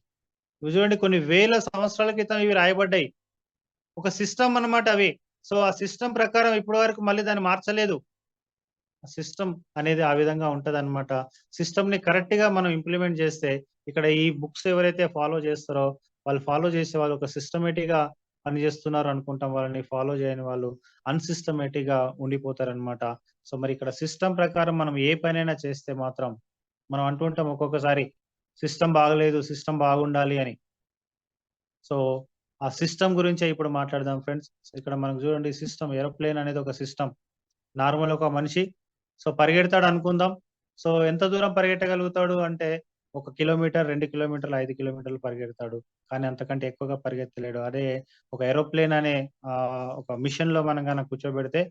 ఇవి చూడండి కొన్ని వేల సంవత్సరాల క్రితం ఇవి రాయబడ్డాయి. ఒక సిస్టమ్ అన్నమాట అవి. సో ఆ సిస్టమ్ ప్రకారం ఇప్పటి వరకు మళ్ళీ దాన్ని మార్చలేదు. సిస్టమ్ అనేది ఆ విధంగా ఉంటదన్నమాట. సిస్టమ్ ని కరెక్ట్ గా మనం ఇంప్లిమెంట్ చేస్తే, ఇక్కడ ఈ బుక్స్ ఎవరైతే ఫాలో చేస్తారో వాళ్ళు ఫాలో చేసే వాళ్ళు ఒక సిస్టమేటిక్ గా పనిచేస్తున్నారు అనుకుంటాం. వాళ్ళని ఫాలో చేయని వాళ్ళు అన్సిస్టమేటిక్ గా ఉండిపోతారన్నమాట. సో మరి ఇక్కడ సిస్టమ్ ప్రకారం మనం ఏ పనైనా చేస్తే మాత్రం మనం అంటుంటాం ఒక్కొక్కసారి సిస్టమ్ బాగలేదు, సిస్టమ్ బాగుండాలి అని. సో ఆ సిస్టమ్ గురించే ఇప్పుడు మాట్లాడదాం ఫ్రెండ్స్. ఇక్కడ మనకు చూడండి సిస్టమ్, ఏరోప్లేన్ అనేది ఒక సిస్టమ్. నార్మల్ ఒక మనిషి సో పరిగెడతాడు అనుకుందాం. సో ఎంత దూరం పరిగెట్టగలుగుతాడు అంటే 1 కిలోమీటర్, 2 కిలోమీటర్లు, 5 కిలోమీటర్లు పరిగెడతాడు. కానీ అంతకంటే ఎక్కువగా పరిగెత్తలేడు. అదే ఒక ఏరోప్లేన్ అనే ఒక మిషన్ లో మనం గనక కూర్చోబెడితే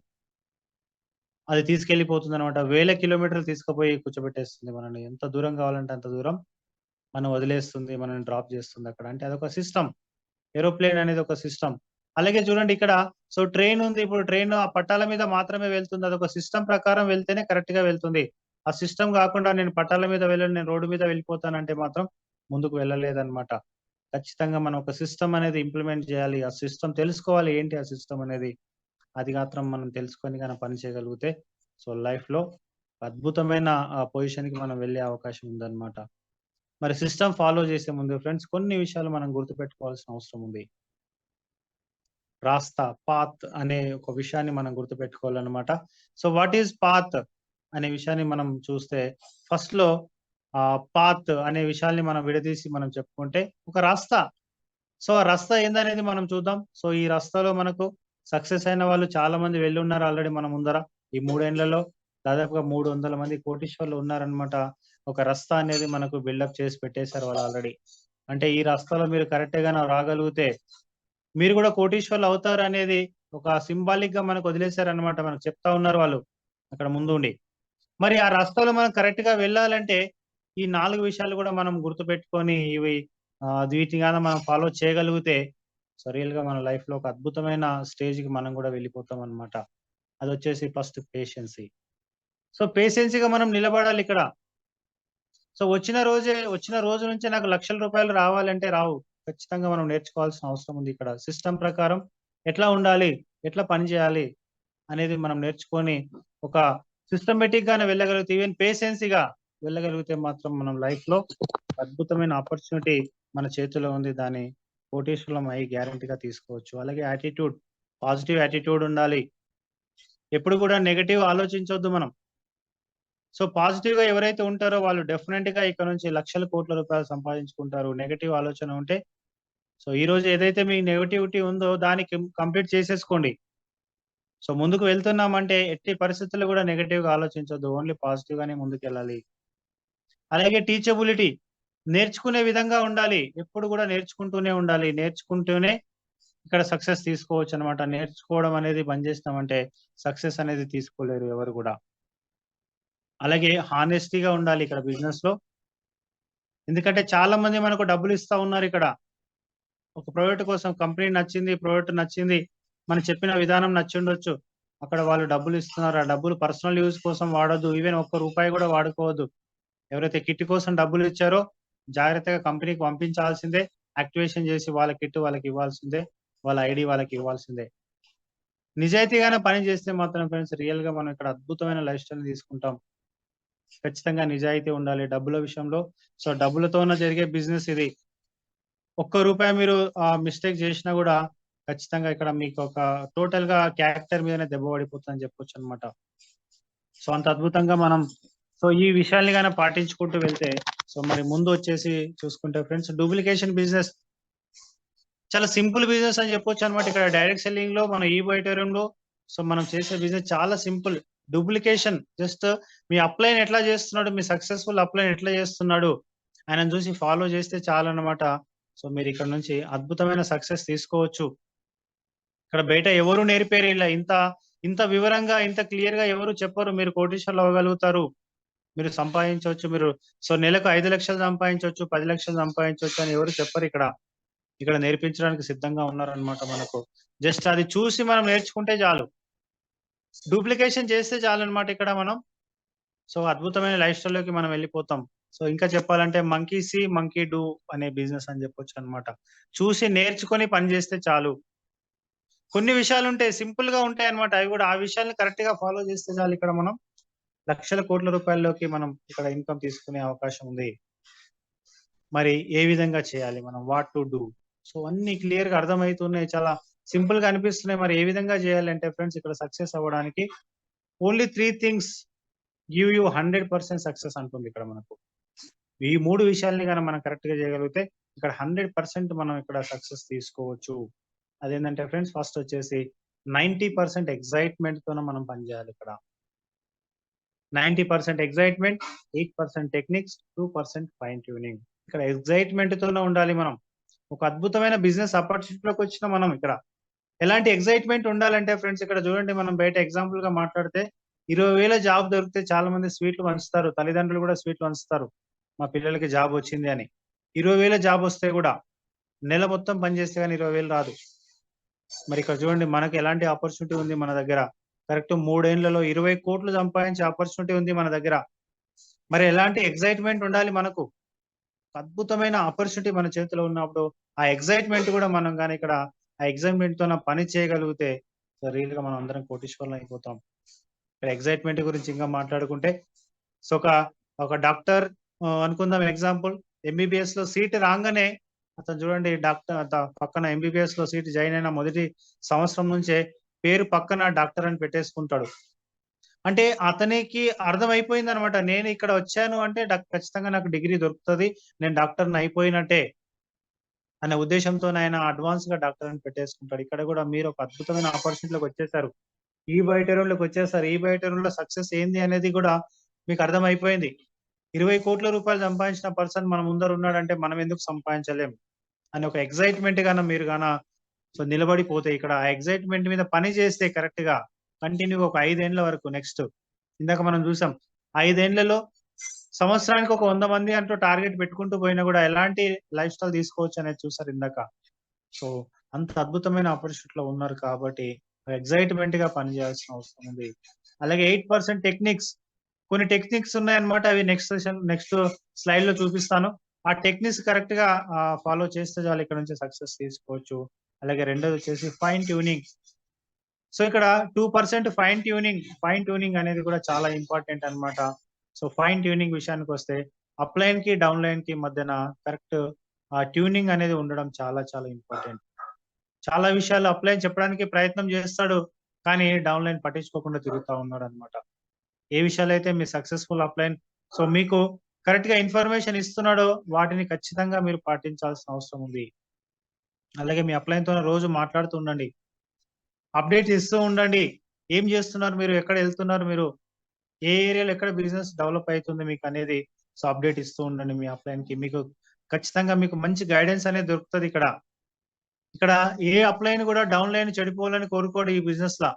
అది తీసుకెళ్లిపోతుంది అనమాట. వేల కిలోమీటర్లు తీసుకుపోయి కూర్చోబెట్టేస్తుంది మనల్ని. ఎంత దూరం కావాలంటే అంత దూరం మనం వదిలేస్తుంది, మనల్ని డ్రాప్ చేస్తుంది అక్కడ. అంటే అదొక సిస్టమ్. ఏరోప్లేన్ అనేది ఒక సిస్టమ్. అలాగే చూడండి ఇక్కడ సో ట్రైన్ ఉంది. ఇప్పుడు ట్రైన్ ఆ పట్టాల మీద మాత్రమే వెళ్తుంది. అదొక సిస్టమ్ ప్రకారం వెళ్తేనే కరెక్ట్ గా వెళ్తుంది. ఆ సిస్టమ్ కాకుండా నేను పట్టాల మీద వెళ్ళను, నేను రోడ్డు మీద వెళ్ళిపోతానంటే మాత్రం ముందుకు వెళ్ళలేదన్నమాట. ఖచ్చితంగా మనం ఒక సిస్టమ్ అనేది ఇంప్లిమెంట్ చేయాలి. ఆ సిస్టమ్ తెలుసుకోవాలి ఏంటి ఆ సిస్టమ్ అనేది. అది మాత్రం మనం తెలుసుకొని కానీ పని చేయగలిగితే సో లైఫ్ లో అద్భుతమైన పొజిషన్ కి మనం వెళ్ళే అవకాశం ఉందన్నమాట. మరి సిస్టమ్ ఫాలో చేసే ముందు ఫ్రెండ్స్ కొన్ని విషయాలు మనం గుర్తుపెట్టుకోవాల్సిన అవసరం ఉంది. రాస్తా, పాత్ అనే ఒక విషయాన్ని మనం గుర్తుపెట్టుకోవాలన్నమాట. సో వాట్ ఈస్ పాత్ అనే విషయాన్ని మనం చూస్తే ఫస్ట్ లో పాత్ అనే విషయాన్ని మనం విడదీసి మనం చెప్పుకుంటే ఒక రాస్తా. సో ఆ రస్తా ఏందనేది మనం చూద్దాం. సో ఈ రస్తాలో మనకు సక్సెస్ అయిన వాళ్ళు చాలా మంది వెళ్ళి ఉన్నారు ఆల్రెడీ మన ముందర. ఈ 3 ఏళ్లలో దాదాపుగా 300 మంది కోటీశ్వర్లు ఉన్నారనమాట. ఒక రస్తా అనేది మనకు బిల్డప్ చేసి పెట్టేశారు వాళ్ళు ఆల్రెడీ. అంటే ఈ రస్తాలో మీరు కరెక్ట్ గా రాగలిగితే మీరు కూడా కోటీశ్వర్లు అవుతారు అనేది ఒక సింబాలిక్ గా మనకు వదిలేశారనమాట. మనకు చెప్తా ఉన్నారు వాళ్ళు అక్కడ ముందు ఉండి. మరి ఆ రస్తాలో మనం కరెక్ట్ గా వెళ్ళాలంటే ఈ 4 విషయాలు కూడా మనం గుర్తుపెట్టుకొని ఇవి వీటిని గాన మనం ఫాలో చేయగలిగితే సో రియల్ గా మన లైఫ్ లో ఒక అద్భుతమైన స్టేజ్ కి మనం కూడా వెళ్ళిపోతాం అనమాట. అది వచ్చేసి ఫస్ట్ పేషెన్సీ. సో పేషెన్సీగా మనం నిలబడాలి ఇక్కడ. సో వచ్చిన రోజు నుంచే నాకు లక్షల రూపాయలు రావాలంటే రావు. ఖచ్చితంగా మనం నేర్చుకోవాల్సిన అవసరం ఉంది ఇక్కడ. సిస్టమ్ ప్రకారం ఎట్లా ఉండాలి, ఎట్లా పని చేయాలి అనేది మనం నేర్చుకొని ఒక సిస్టమేటిక్ గానే వెళ్ళగలిగితే, ఈవెన్ పేషెన్సీగా వెళ్ళగలిగితే మాత్రం మనం లైఫ్ లో అద్భుతమైన ఆపర్చునిటీ మన చేతిలో ఉంది. దాన్ని కోటీశ్వరం అయ్యి గ్యారంటీగా తీసుకోవచ్చు. అలాగే యాటిట్యూడ్, పాజిటివ్ యాటిట్యూడ్ ఉండాలి. ఎప్పుడు కూడా నెగటివ్ ఆలోచించొద్దు మనం. సో పాజిటివ్ గా ఎవరైతే ఉంటారో వాళ్ళు డెఫినెట్ గా ఇక్కడ నుంచి లక్షల కోట్ల రూపాయలు సంపాదించుకుంటారు. నెగటివ్ ఆలోచన ఉంటే సో ఈ రోజు ఏదైతే మీ నెగటివిటీ ఉందో దాన్ని కంప్లీట్ చేసేసుకోండి. సో ముందుకు వెళ్తున్నామంటే ఎట్టి పరిస్థితుల్లో కూడా నెగటివ్ గా ఆలోచించొద్దు. ఓన్లీ పాజిటివ్ గానే ముందుకు వెళ్ళాలి. అలాగే టీచబిలిటీ, నేర్చుకునే విధంగా ఉండాలి. ఎప్పుడు కూడా నేర్చుకుంటూనే ఉండాలి. నేర్చుకుంటూనే ఇక్కడ సక్సెస్ తీసుకోవచ్చు అనమాట. నేర్చుకోవడం అనేది బంద్ చేస్తామంటే సక్సెస్ అనేది తీసుకోలేరు ఎవరు కూడా. అలాగే హానెస్టీగా ఉండాలి ఇక్కడ బిజినెస్ లో. ఎందుకంటే చాలా మంది మనకు డబ్బులు ఇస్తా ఉన్నారు ఇక్కడ. ఒక ప్రోడక్ట్ కోసం కంపెనీ నచ్చింది, ప్రోడక్ట్ నచ్చింది, మనం చెప్పిన విధానం నచ్చి ఉండొచ్చు. అక్కడ వాళ్ళు డబ్బులు ఇస్తున్నారు. ఆ డబ్బులు పర్సనల్ యూజ్ కోసం వాడొద్దు. ఈవెన్ ₹1 కూడా వాడుకోవద్దు. ఎవరైతే కిట్ కోసం డబ్బులు ఇచ్చారో జాగ్రత్తగా కంపెనీకి పంపించాల్సిందే. యాక్టివేషన్ చేసి వాళ్ళ కిట్ వాళ్ళకి ఇవ్వాల్సిందే, వాళ్ళ ఐడి వాళ్ళకి ఇవ్వాల్సిందే. నిజాయితీగానే పని చేస్తే మాత్రం ఫ్రెండ్స్ రియల్‌గా మనం ఇక్కడ అద్భుతమైన లైఫ్ స్టైల్‌ని తీసుకుంటాం. ఖచ్చితంగా నిజాయితీ ఉండాలి డబ్బుల విషయంలో. సో, డబ్బులతోన జరిగే బిజినెస్ ఇది. ఒక్క రూపాయి మీరు మిస్టేక్ చేసినా గూడా ఖచ్చితంగా ఇక్కడ మీకొక టోటల్‌గా క్యారెక్టర్ మీదనే దెబ్బ పడిపోతుందని చెప్పొచ్చనమాట. సో, అంత అద్భుతంగా మనం ఈ విషయాల్ని గాని పాటించుకుంటూ వెళ్తే మరి ముందు వచ్చేసి చూసుకుంటే ఫ్రెండ్స్ డూప్లికేషన్ బిజినెస్ చాలా సింపుల్ బిజినెస్ అని చెప్పొచ్చనమాట. ఇక్కడ డైరెక్ట్ సెల్లింగ్‌లో మన ఈబైటోరియంలో మనం చేసే బిజినెస్ చాలా సింపుల్. డూప్లికేషన్ జస్ట్ మీ అప్లైన్ ఎట్లా చేస్తున్నాడు, మీ సక్సెస్‌ఫుల్ అప్లైన్ ఎట్లా చేస్తున్నాడు, ఆయనను చూసి ఫాలో చేస్తే చాలన్నమాట. మీరు ఇక్కడ నుంచి అద్భుతమైన సక్సెస్ తీసుకోవచ్చు. ఇక్కడ బయట ఎవరు నేర్పారు ఇలా ఇంత వివరంగా, ఇంత క్లియర్‌గా ఎవరు చెప్పరు. మీరు కోటీశ్వరులు అవ్వగలుగుతారు. మీరు సంపాదించవచ్చు. మీరు నెలకు 5,00,000 సంపాదించొచ్చు, 10,00,000 సంపాదించొచ్చు అని ఎవరు చెప్పరిక్కడ. ఇక్కడ నేర్పించడానికి సిద్ధంగా ఉన్నారన్నమాట మనకు. జస్ట్ అది చూసి మనం నేర్చుకుంటే చాలు. డూప్లికేషన్ చేస్తే చాలన్నమాట ఇక్కడ మనం. అద్భుతమైన లైఫ్ స్టైల్‌లోకి మనం వెళ్ళిపోతాం. ఇంకా చెప్పాలంటే మంకీ సీ, మంకీ డూ అనే బిజినెస్ అని చెప్పొచ్చన్నమాట. చూసి నేర్చుకొని పని చేస్తే చాలు. కొన్ని విషయాలుంటాయి సింపుల్‌గా ఉంటాయన్నమాట. అవి కూడా ఆ విషయాల్ని కరెక్ట్‌గా ఫాలో చేస్తే చాలు ఇక్కడ మనం లక్షల కోట్ల రూపాయల్లోకి మనం ఇక్కడ ఇన్‌కమ్ తీసుకునే అవకాశం ఉంది. మరి ఏ విధంగా చేయాలి మనం? What to do? అన్నీ క్లియర్‌గా అర్థమైతున్నాయి. చాలా సింపుల్‌గా అనిపిస్తున్నాయి. మరి ఏ విధంగా చేయాలంటే ఫ్రెండ్స్ ఇక్కడ సక్సెస్ అవ్వడానికి only 3 things give you 100% success అంటుంది ఇక్కడ మనకు. ఈ 3 విషయాల్ని గాని మనం కరెక్ట్‌గా చేయగలిగితే ఇక్కడ 100% మనం ఇక్కడ సక్సెస్ తీసుకోవచ్చు. అదేంటంటే ఫ్రెండ్స్ ఫస్ట్ వచ్చేసి 90% ఎక్సైట్‌మెంట్‌తోనే మనం పని చేయాలి ఇక్కడ. 90% ఎక్సైట్‌మెంట్, 8% టెక్నిక్స్, 2% ఫైన్ ట్యూనింగ్. ఇక్కడ ఎక్సైట్‌మెంట్‌తోనే ఉండాలి మనం. ఒక అద్భుతమైన బిజినెస్ ఆపర్చునిటీలోకి వచ్చిన మనం ఇక్కడ. ఎలాంటి ఎక్సైట్‌మెంట్ ఉండాలంటే ఫ్రెండ్స్ ఇక్కడ చూడండి మనం బయట ఎగ్జాంపుల్‌గా మాట్లాడితే 20,000 జాబ్ దొరికితే చాలా మంది స్వీట్లు పంచుతారు. తల్లిదండ్రులు కూడా స్వీట్లు పంచుతారు. మా పిల్లలకి జాబ్ వచ్చింది అని. 20,000 జాబ్ వస్తే కూడా నెల మొత్తం పని చేస్తే గాని 20,000 రాదు. మరి ఇక్కడ చూడండి మనకి ఎలాంటి ఆపర్చునిటీ ఉంది మన దగ్గర. కరెక్ట్ 3 ఏళ్లలో 20 కోట్లు సంపాదించే ఆపర్చునిటీ ఉంది మన దగ్గర. మరి ఎలాంటి ఎక్సైట్‌మెంట్ ఉండాలి మనకు. అద్భుతమైన ఆపర్చునిటీ మన చేతిలో ఉన్నప్పుడు ఆ ఎక్సైట్‌మెంట్ కూడా మనం గాని ఇక్కడ ఆ ఎక్సైట్‌మెంట్‌తోన పని చేయగలిగితే రియల్‌గా మనం అందరం కోటీశ్వరులం అయిపోతాం. ఇక్కడ ఎక్సైట్‌మెంట్ గురించి ఇంకా మాట్లాడుకుంటే ఒక ఒక డాక్టర్ అనుకుందాం ఎగ్జాంపుల్ ఎంబీబీఎస్‌లో సీట్ రాంగానే అతను చూడండి పక్కన ఎంబీబీఎస్‌లో సీట్ జాయిన్ అయిన మొదటి సంవత్సరం నుంచే పేరు పక్కన డాక్టర్ అని పెట్టేసుకుంటాడు. అంటే అతనికి అర్థమైపోయిందనమాట. నేను ఇక్కడ వచ్చాను అంటే ఖచ్చితంగా నాకు డిగ్రీ దొరుకుతది. నేను డాక్టర్‌ని అయిపోయినట్టే అనే ఉద్దేశంతోనే ఆయన అడ్వాన్స్‌గా డాక్టర్ అని పెట్టేసుకుంటాడు. ఇక్కడ కూడా మీరు ఒక అద్భుతమైన ఆపర్చునిటీలోకి వచ్చేసారు. ఈ బయటలోకి వచ్చేసారు. ఈ బయటలో సక్సెస్ ఏంది అనేది కూడా మీకు అర్థమైపోయింది. 20,00,00,000 సంపాదించిన పర్సన్ మన ముందర ఉన్నాడంటే మనం ఎందుకు సంపాదించలేం అనే ఒక ఎక్సైట్‌మెంట్ గాన మీరు నిలబడిపోతే ఇక్కడ ఆ ఎక్సైట్‌మెంట్ మీద పని చేస్తే కరెక్ట్‌గా కంటిన్యూగా ఒక 5 ఏండ్ల వరకు నెక్స్ట్ ఇందాక మనం చూసాం. 5 ఏండ్లలో సంవత్సరానికి ఒక 100 మంది అంటూ టార్గెట్ పెట్టుకుంటూ పోయినా కూడా ఎలాంటి లైఫ్ స్టైల్ తీసుకోవచ్చు అనేది చూసారు ఇందాక. అంత అద్భుతమైన ఆపర్చునిటీలో ఉన్నారు కాబట్టి ఎక్సైట్‌మెంట్ గా పని చేయాల్సిన అవసరం ఉంది. అలాగే 8% టెక్నిక్స్ కొన్ని టెక్నిక్స్ ఉన్నాయన్నమాట. అవి నెక్స్ట్ స్లైడ్ లో చూపిస్తాను. ఆ టెక్నిక్స్ కరెక్ట్ గా ఫాలో చేస్తే చాలు ఇక్కడ నుంచి సక్సెస్ తీసుకోవచ్చు. అలాగే రెండోది వచ్చేసి ఫైన్ ట్యూనింగ్. ఇక్కడ 2% ఫైన్ ట్యూనింగ్ అనేది కూడా చాలా ఇంపార్టెంట్ అన్నమాట. ఫైన్ ట్యూనింగ్ విషయానికి వస్తే అప్ లైన్ కి డౌన్ లైన్ కి మధ్యన కరెక్ట్ ట్యూనింగ్ అనేది ఉండడం చాలా చాలా ఇంపార్టెంట్. చాలా విషయాలు అప్ లైన్ చెప్పడానికి ప్రయత్నం చేస్తాడు. కానీ డౌన్ లైన్ పట్టించుకోకుండా తిరుగుతా ఉన్నాడు అన్నమాట. ఏ విషయాలైతే మీ సక్సెస్ఫుల్ అప్ లైన్ మీకు కరెక్ట్ గా ఇన్ఫర్మేషన్ ఇస్తున్నాడో వాటిని ఖచ్చితంగా మీరు పాటించాల్సిన అవసరం ఉంది. అలాగే మీ అప్ లైన్ తో రోజు మాట్లాడుతూ ఉండండి. అప్డేట్స్ ఇస్తూ ఉండండి. ఏం చేస్తున్నారు మీరు? ఎక్కడ వెళ్తున్నారు మీరు? ఏ ఏరియాలో ఎక్కడ బిజినెస్ డెవలప్ అవుతుంది మీకు అనేది అప్డేట్ ఇస్తూ ఉండండి మీ అప్ లైన్ కి. మీకు ఖచ్చితంగా మీకు మంచి గైడెన్స్ అనేది దొరుకుతది ఇక్కడ. ఇక్కడ ఏ అప్ లైన్ కూడా డౌన్ లైన్ చెడిపోవాలని కోరుకోడు ఈ బిజినెస్ లా.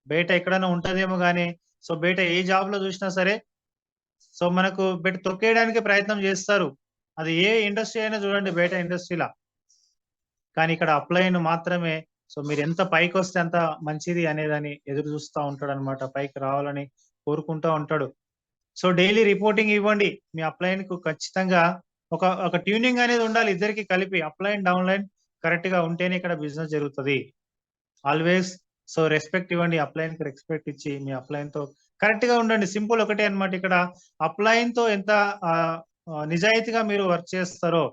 బయట ఎక్కడైనా ఉంటదేమో గానీ బయట ఏ జాబ్ లో చూసినా సరే మనకు తొక్కేయడానికి ప్రయత్నం చేస్తారు. అది ఏ ఇండస్ట్రీ అయినా చూడండి బయట ఇండస్ట్రీలా. కానీ ఇక్కడ అప్ లైన్ మాత్రమే మీరు ఎంత పైకి వస్తే అంత మంచిది అనేదని ఎదురు చూస్తూ ఉంటాడు అనమాట. పైకి రావాలని కోరుకుంటూ ఉంటాడు. డైలీ రిపోర్టింగ్ ఇవ్వండి. మీ అప్ లైన్ కు ఖచ్చితంగా ఒక ట్యూనింగ్ అనేది ఉండాలి ఇద్దరికి కలిపి. అప్‌లైన్, డౌన్‌లైన్ కరెక్ట్‌గా ఉంటేనే ఇక్కడ బిజినెస్ జరుగుతది. ఆల్వేస్ సో రెస్పెక్ట్ ఇవ్వండి. అప్‌లైన్‌కి రెస్పెక్ట్ ఇచ్చి మీ అప్‌లైన్‌తో కరెక్ట్‌గా ఉండండి. సింపుల్ ఒకటే అన్నమాట ఇక్కడ. అప్‌లైన్‌తో ఎంత ఆహ్, ఆహ్, నిజాయితీగా మీరు వర్క్ చేస్తారో,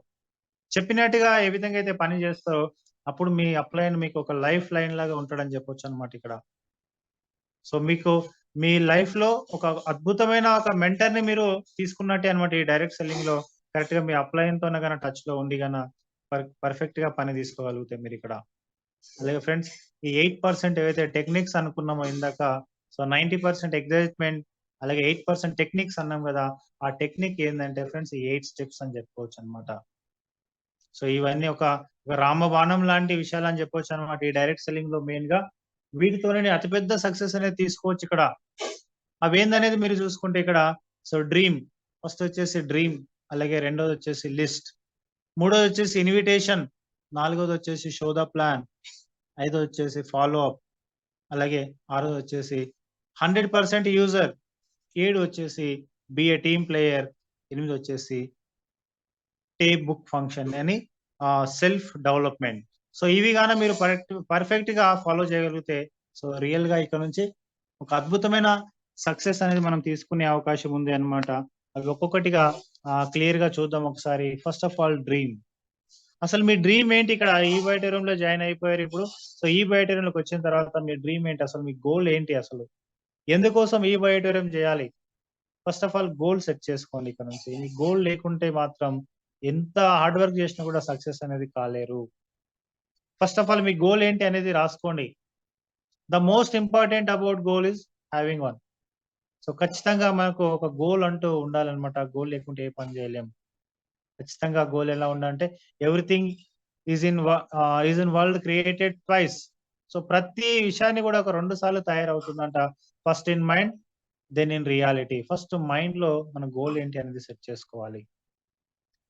చెప్పినట్టుగా ఏ విధంగా అయితే పని చేస్తారో, అప్పుడు మీ అప్‌లైన్ మీకు ఒక లైఫ్ లైన్ లాగా ఉంటాడని చెప్పొచ్చన్నమాట ఇక్కడ. సో మీకు మీ లైఫ్‌లో ఒక అద్భుతమైన ఒక మెంటర్‌ని మీరు తీసుకున్నట్టే అన్నమాట. ఈ డైరెక్ట్ సెల్లింగ్‌లో కరెక్ట్‌గా మీ అప్‌లైన్‌తోన గాన టచ్‌లో ఉండి గాన పర్ఫెక్ట్‌గా పని తీసుకోగలిగితే మీరిక్కడ. అలాగే ఫ్రెండ్స్ ఈ 8% ఏవైతే టెక్నిక్స్ అనుకున్నామో ఇందాక, సో 90% ఎక్సైట్‌మెంట్ అలాగే 8% టెక్నిక్స్ అన్నాం గదా! ఆ టెక్నిక్ ఏందంటే ఫ్రెండ్స్ ఈ 8 స్టెప్స్ అని చెప్పుకోవచ్చనమాట. సో ఇవన్నీ ఒక రామబాణం లాంటి విషయాలని చెప్పొచ్చనమాట. ఈ డైరెక్ట్ సెల్లింగ్‌లో మెయిన్‌గా వీటితోనే అతిపెద్ద సక్సెస్ అనేది తీసుకోవచ్చిక్కడ. అవేందనేది మీరు చూసుకుంటే ఇక్కడ సో డ్రీమ్ ఫస్ట్ వచ్చేసి డ్రీమ్, అలాగే రెండోదొచ్చేసి లిస్ట్, మూడోదొచ్చేసి ఇన్విటేషన్, నాలుగోదొచ్చేసి షో ద ప్లాన్, ఐదోదొచ్చేసి ఫాలో అప్, అలాగే ఆరోదొచ్చేసి 100% యూజర్, 7 వచ్చేసి బి ఎ టీమ్ ప్లేయర్, 8 వచ్చేసి టేప్ బుక్ ఫంక్షన్ అని సెల్ఫ్ డెవలప్‌మెంట్. సో ఇవి గాన మీరు పర్ఫెక్ట్‌గా ఫాలో చేయగలిగితే సో రియల్‌గా ఇక్కడ నుంచి ఒక అద్భుతమైన సక్సెస్ అనేది మనం తీసుకునే అవకాశం ఉంది అన్నమాట. అవి ఒక్కొక్కటిగా క్లియర్‌గా చూద్దాం ఒకసారి. First of all dream. అసలు మీ డ్రీమ్ ఏంటి ఇక్కడ? ఈ బయట రూమ్‌లో జాయిన్ అయిపోయారు ఇప్పుడు. సో ఈ బయట రూమ్‌లోకి వచ్చిన తర్వాత మీ డ్రీమ్ ఏంటి? అసలు మీ గోల్ ఏంటి అసలు? ఎందుకోసం ఈ బయట రూమ్ చేయాలి? First of all goal set చేసుకోండి ఇక్కడ నుంచి. మీ గోల్ లేకుంటే మాత్రం ఎంత హార్డ్ వర్క్ చేసినా కూడా సక్సెస్ అనేది కాలేరు. First of all me goal ఏంటి అనేది రాసుకోండి. The most important about goal is having one. So ఖచ్చితంగా మనకు ఒక గోల్ అంటూ ఉండాలన్నమాట. గోల్ లేకుంటే ఏ పని చేయలేం. ఖచ్చితంగా గోల్ ఎలా ఉండాలంటే everything is in world created twice. So ప్రతి విషయాన్ని కూడా ఒక 2 సార్లు తయారవుతుందంట. First in mind, then in reality. First మైండ్‌లో మన గోల్ ఏంటి అనేది సెట్ చేసుకోవాలి.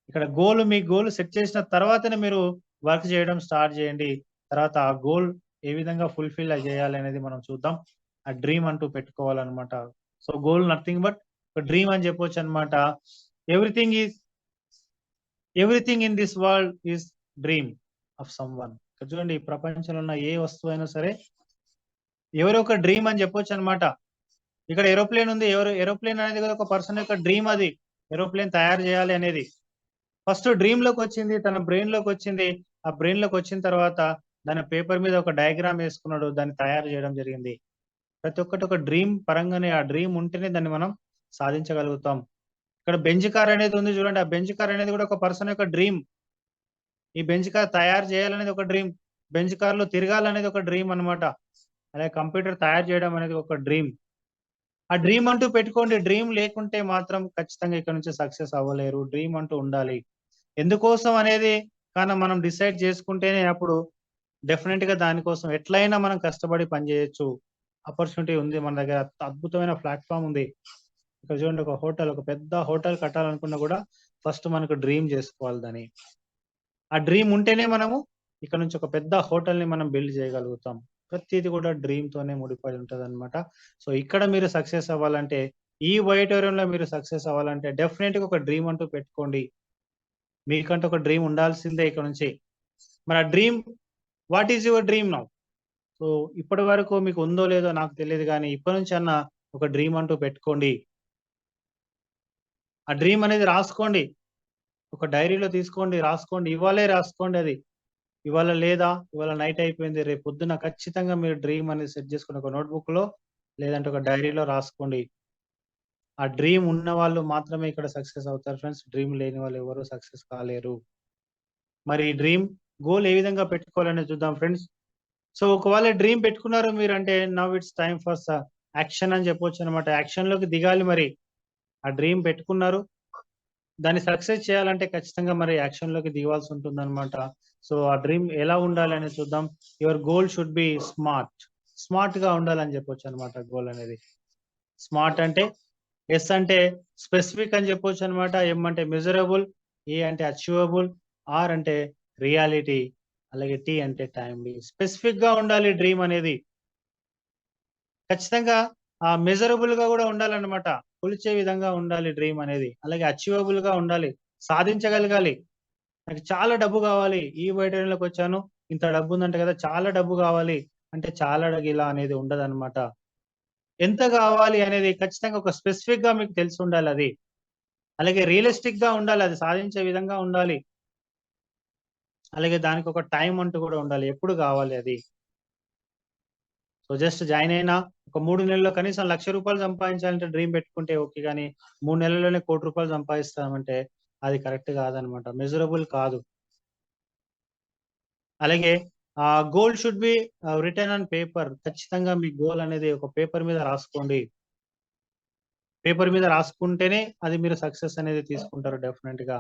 ఇక్కడ మీ గోల్ సెట్ చేసిన తర్వాతనే మీరు వర్క్ చేయడం స్టార్ట్ చేయండి. తర్వాత ఆ గోల్ ఏ విధంగా ఫుల్‌ఫిల్ చేయాలి అనేది మనం చూద్దాం. ఆ డ్రీమ్ అంటూ పెట్టుకోవాలన్నమాట. సో గోల్ నథింగ్ బట్ ఒక డ్రీమ్ అని చెప్పొచ్చన్నమాట. Everything is everything in this world is dream of someone. ఇక్కడ చూడండి ఈ ప్రపంచంలో ఉన్న ఏ వస్తువైనా సరే ఎవరో ఒక డ్రీమ్ అని చెప్పొచ్చన్నమాట. ఇక్కడ ఏరోప్లేన్ ఉంది. ఏరోప్లేన్ అనేది కూడా ఒక పర్సన్ యొక్క డ్రీమ్ అది. ఏరోప్లేన్ తయారు చేయాలి అనేది. ఫస్ట్ డ్రీమ్‌లోకొచ్చింది. తన బ్రెయిన్‌లోకొచ్చింది. ఆ బ్రెయిన్‌లోకొచ్చిన తర్వాత దాని పేపర్ మీద ఒక డయాగ్రామ్ ఏసుకున్నాడు. దాన్ని తయారు చేయడం జరిగింది. ప్రతి ఒక్కటి ఒక డ్రీమ్ పరంగానే ఆ డ్రీమ్ ఉంటేనే దాన్ని మనం సాధించగలుగుతాం. ఇక్కడ బెంజ్ కార్ అనేది ఉంది చూడండి. ఆ బెంజ్ కార్ అనేది కూడా ఒక పర్సన్ యొక్క డ్రీమ్. ఈ బెంజ్ కార్ తయారు చేయాలనేది ఒక డ్రీమ్. బెంజ్ కార్‌లో తిరగాలనేది ఒక డ్రీమ్ అన్నమాట. అలాగే కంప్యూటర్ తయారు చేయడం అనేది ఒక డ్రీమ్. ఆ డ్రీమ్ అంటూ పెట్టుకోండి. డ్రీమ్ లేకుంటే మాత్రం ఖచ్చితంగా ఇక్కడ నుంచి సక్సెస్ అవ్వలేరు. డ్రీమ్ అంటూ ఉండాలి. ఎందుకోసం అనేది మనం డిసైడ్ చేసుకుంటేనే అప్పుడు డెఫినిట్‌గా దానికోసం ఎట్లైనా మనం కష్టపడి పని చేయొచ్చు. ఆపర్చునిటీ ఉంది మన దగ్గర. అద్భుతమైన ప్లాట్‌ఫార్మ్ ఉంది. ఇక్కడ చూడండి ఒక పెద్ద హోటల్ కట్టాలనుకున్నా కూడా ఫస్ట్ మనకు డ్రీమ్ చేసుకోవాలి దాన్ని. ఆ డ్రీమ్ ఉంటేనే మనము ఇక్కడ నుంచి ఒక పెద్ద హోటల్‌ని మనం బిల్డ్ చేయగలుగుతాం. ప్రతీది కూడా డ్రీమ్‌తోనే ముడిపడి ఉంటదన్నమాట. సో ఇక్కడ మీరు సక్సెస్ అవ్వాలంటే ఈ వైటోరియంలో మీరు సక్సెస్ అవ్వాలంటే డెఫినిట్‌గా ఒక డ్రీమ్ అంటూ పెట్టుకోండి. మీకంటూ ఒక డ్రీమ్ ఉండాల్సిందే ఇక నుంచి. మరి ఆ dream what is your dream now? So ఇప్పటి వరకు మీకు ఉందో లేదో నాకు తెలీదు గానీ, ఇప్పటి నుంచన్నా ఒక డ్రీమ్ అంటూ పెట్టుకోండి. ఆ డ్రీమ్ అనేది రాసుకోండి. ఒక డైరీలో తీసుకోండి, రాసుకోండి. ఇవాళే రాసుకోండి అది. ఇవాళ నైట్ అయిపోయింది. రేపు పొద్దున ఖచ్చితంగా మీరు డ్రీమ్ అనేది సెట్ చేసుకొని ఒక నోట్‌బుక్‌లో లేదంటే ఒక డైరీలో రాసుకోండి. ఆ డ్రీమ్ ఉన్నవాళ్ళు మాత్రమే ఇక్కడ సక్సెస్ అవుతారు ఫ్రెండ్స్. డ్రీమ్ లేని వాళ్ళు ఎవరు సక్సెస్ కాలేరు. మరి ఈ డ్రీమ్ గోల్ ఏ విధంగా పెట్టుకోవాలనేది చూద్దాం ఫ్రెండ్స్. సో ఒకవేళ డ్రీమ్ పెట్టుకున్నారు మీరంటే now it's time for action అని చెప్పొచ్చనమాట. యాక్షన్‌లోకి దిగాలి మరి. ఆ డ్రీమ్ పెట్టుకున్నారు. దాన్ని సక్సెస్ చేయాలంటే ఖచ్చితంగా మరి యాక్షన్‌లోకి దిగాల్సుంటుందనమాట. సో ఆ డ్రీమ్ ఎలా ఉండాలనేది చూద్దాం. Your goal should be smart. స్మార్ట్‌గా ఉండాలని చెప్పొచ్చనమాట గోల్ అనేది. స్మార్ట్ అంటే ఎస్ అంటే స్పెసిఫిక్ అని చెప్పొచ్చనమాట. ఎం అంటే మెజరబుల్, ఏ అంటే అచీవబుల్, ఆర్ అంటే రియాలిటీ, అలాగే టీ అంటే టైమ్‌లీ. స్పెసిఫిక్‌గా ఉండాలి డ్రీమ్ అనేది. ఖచ్చితంగా మెజరబుల్‌గా గూడా ఉండాలన్నమాట. కొలిచే విధంగా ఉండాలి డ్రీమ్ అనేది. అలాగే అచీవబుల్‌గా ఉండాలి. సాధించగలగాలి. నాకు చాలా డబ్బు కావాలి. ఈ బయటలోకి వచ్చాను. ఇంత డబ్బు ఉందంట కదా! చాలా డబ్బు కావాలి. అంటే చాలా ఇలా అనేది ఉండదనమాట. ఎంత కావాలి అనేది ఖచ్చితంగా ఒక స్పెసిఫిక్‌గా మీకు తెలిసుండాలది. అలాగే రియలిస్టిక్‌గా ఉండాలి. అది సాధించే విధంగా ఉండాలి. అలాగే దానికొక టైం అంటూ కూడా ఉండాలి. ఎప్పుడు కావాలి అది. సో, జస్ట్ జాయిన్ అయినా ఒక 3 నెలల్లో కనీసం రూ. 1,00,000 సంపాదించాలంటే డ్రీమ్ పెట్టుకుంటే ఓకే గానీ, 3 నెలల్లోనే రూ. 1,00,00,000 సంపాదిస్తామంటే అది కరెక్ట్ కాదనమాట. మెజరబుల్ కాదు. అలాగే goal should be written on paper. ఖచ్చితంగా మీ గోల్ అనేది ఒక పేపర్ మీద రాసుకోండి. పేపర్ మీద రాసుకుంటేనే అది మీరు సక్సెస్ అనేది తీసుకుంటారు డెఫినెట్‌గా.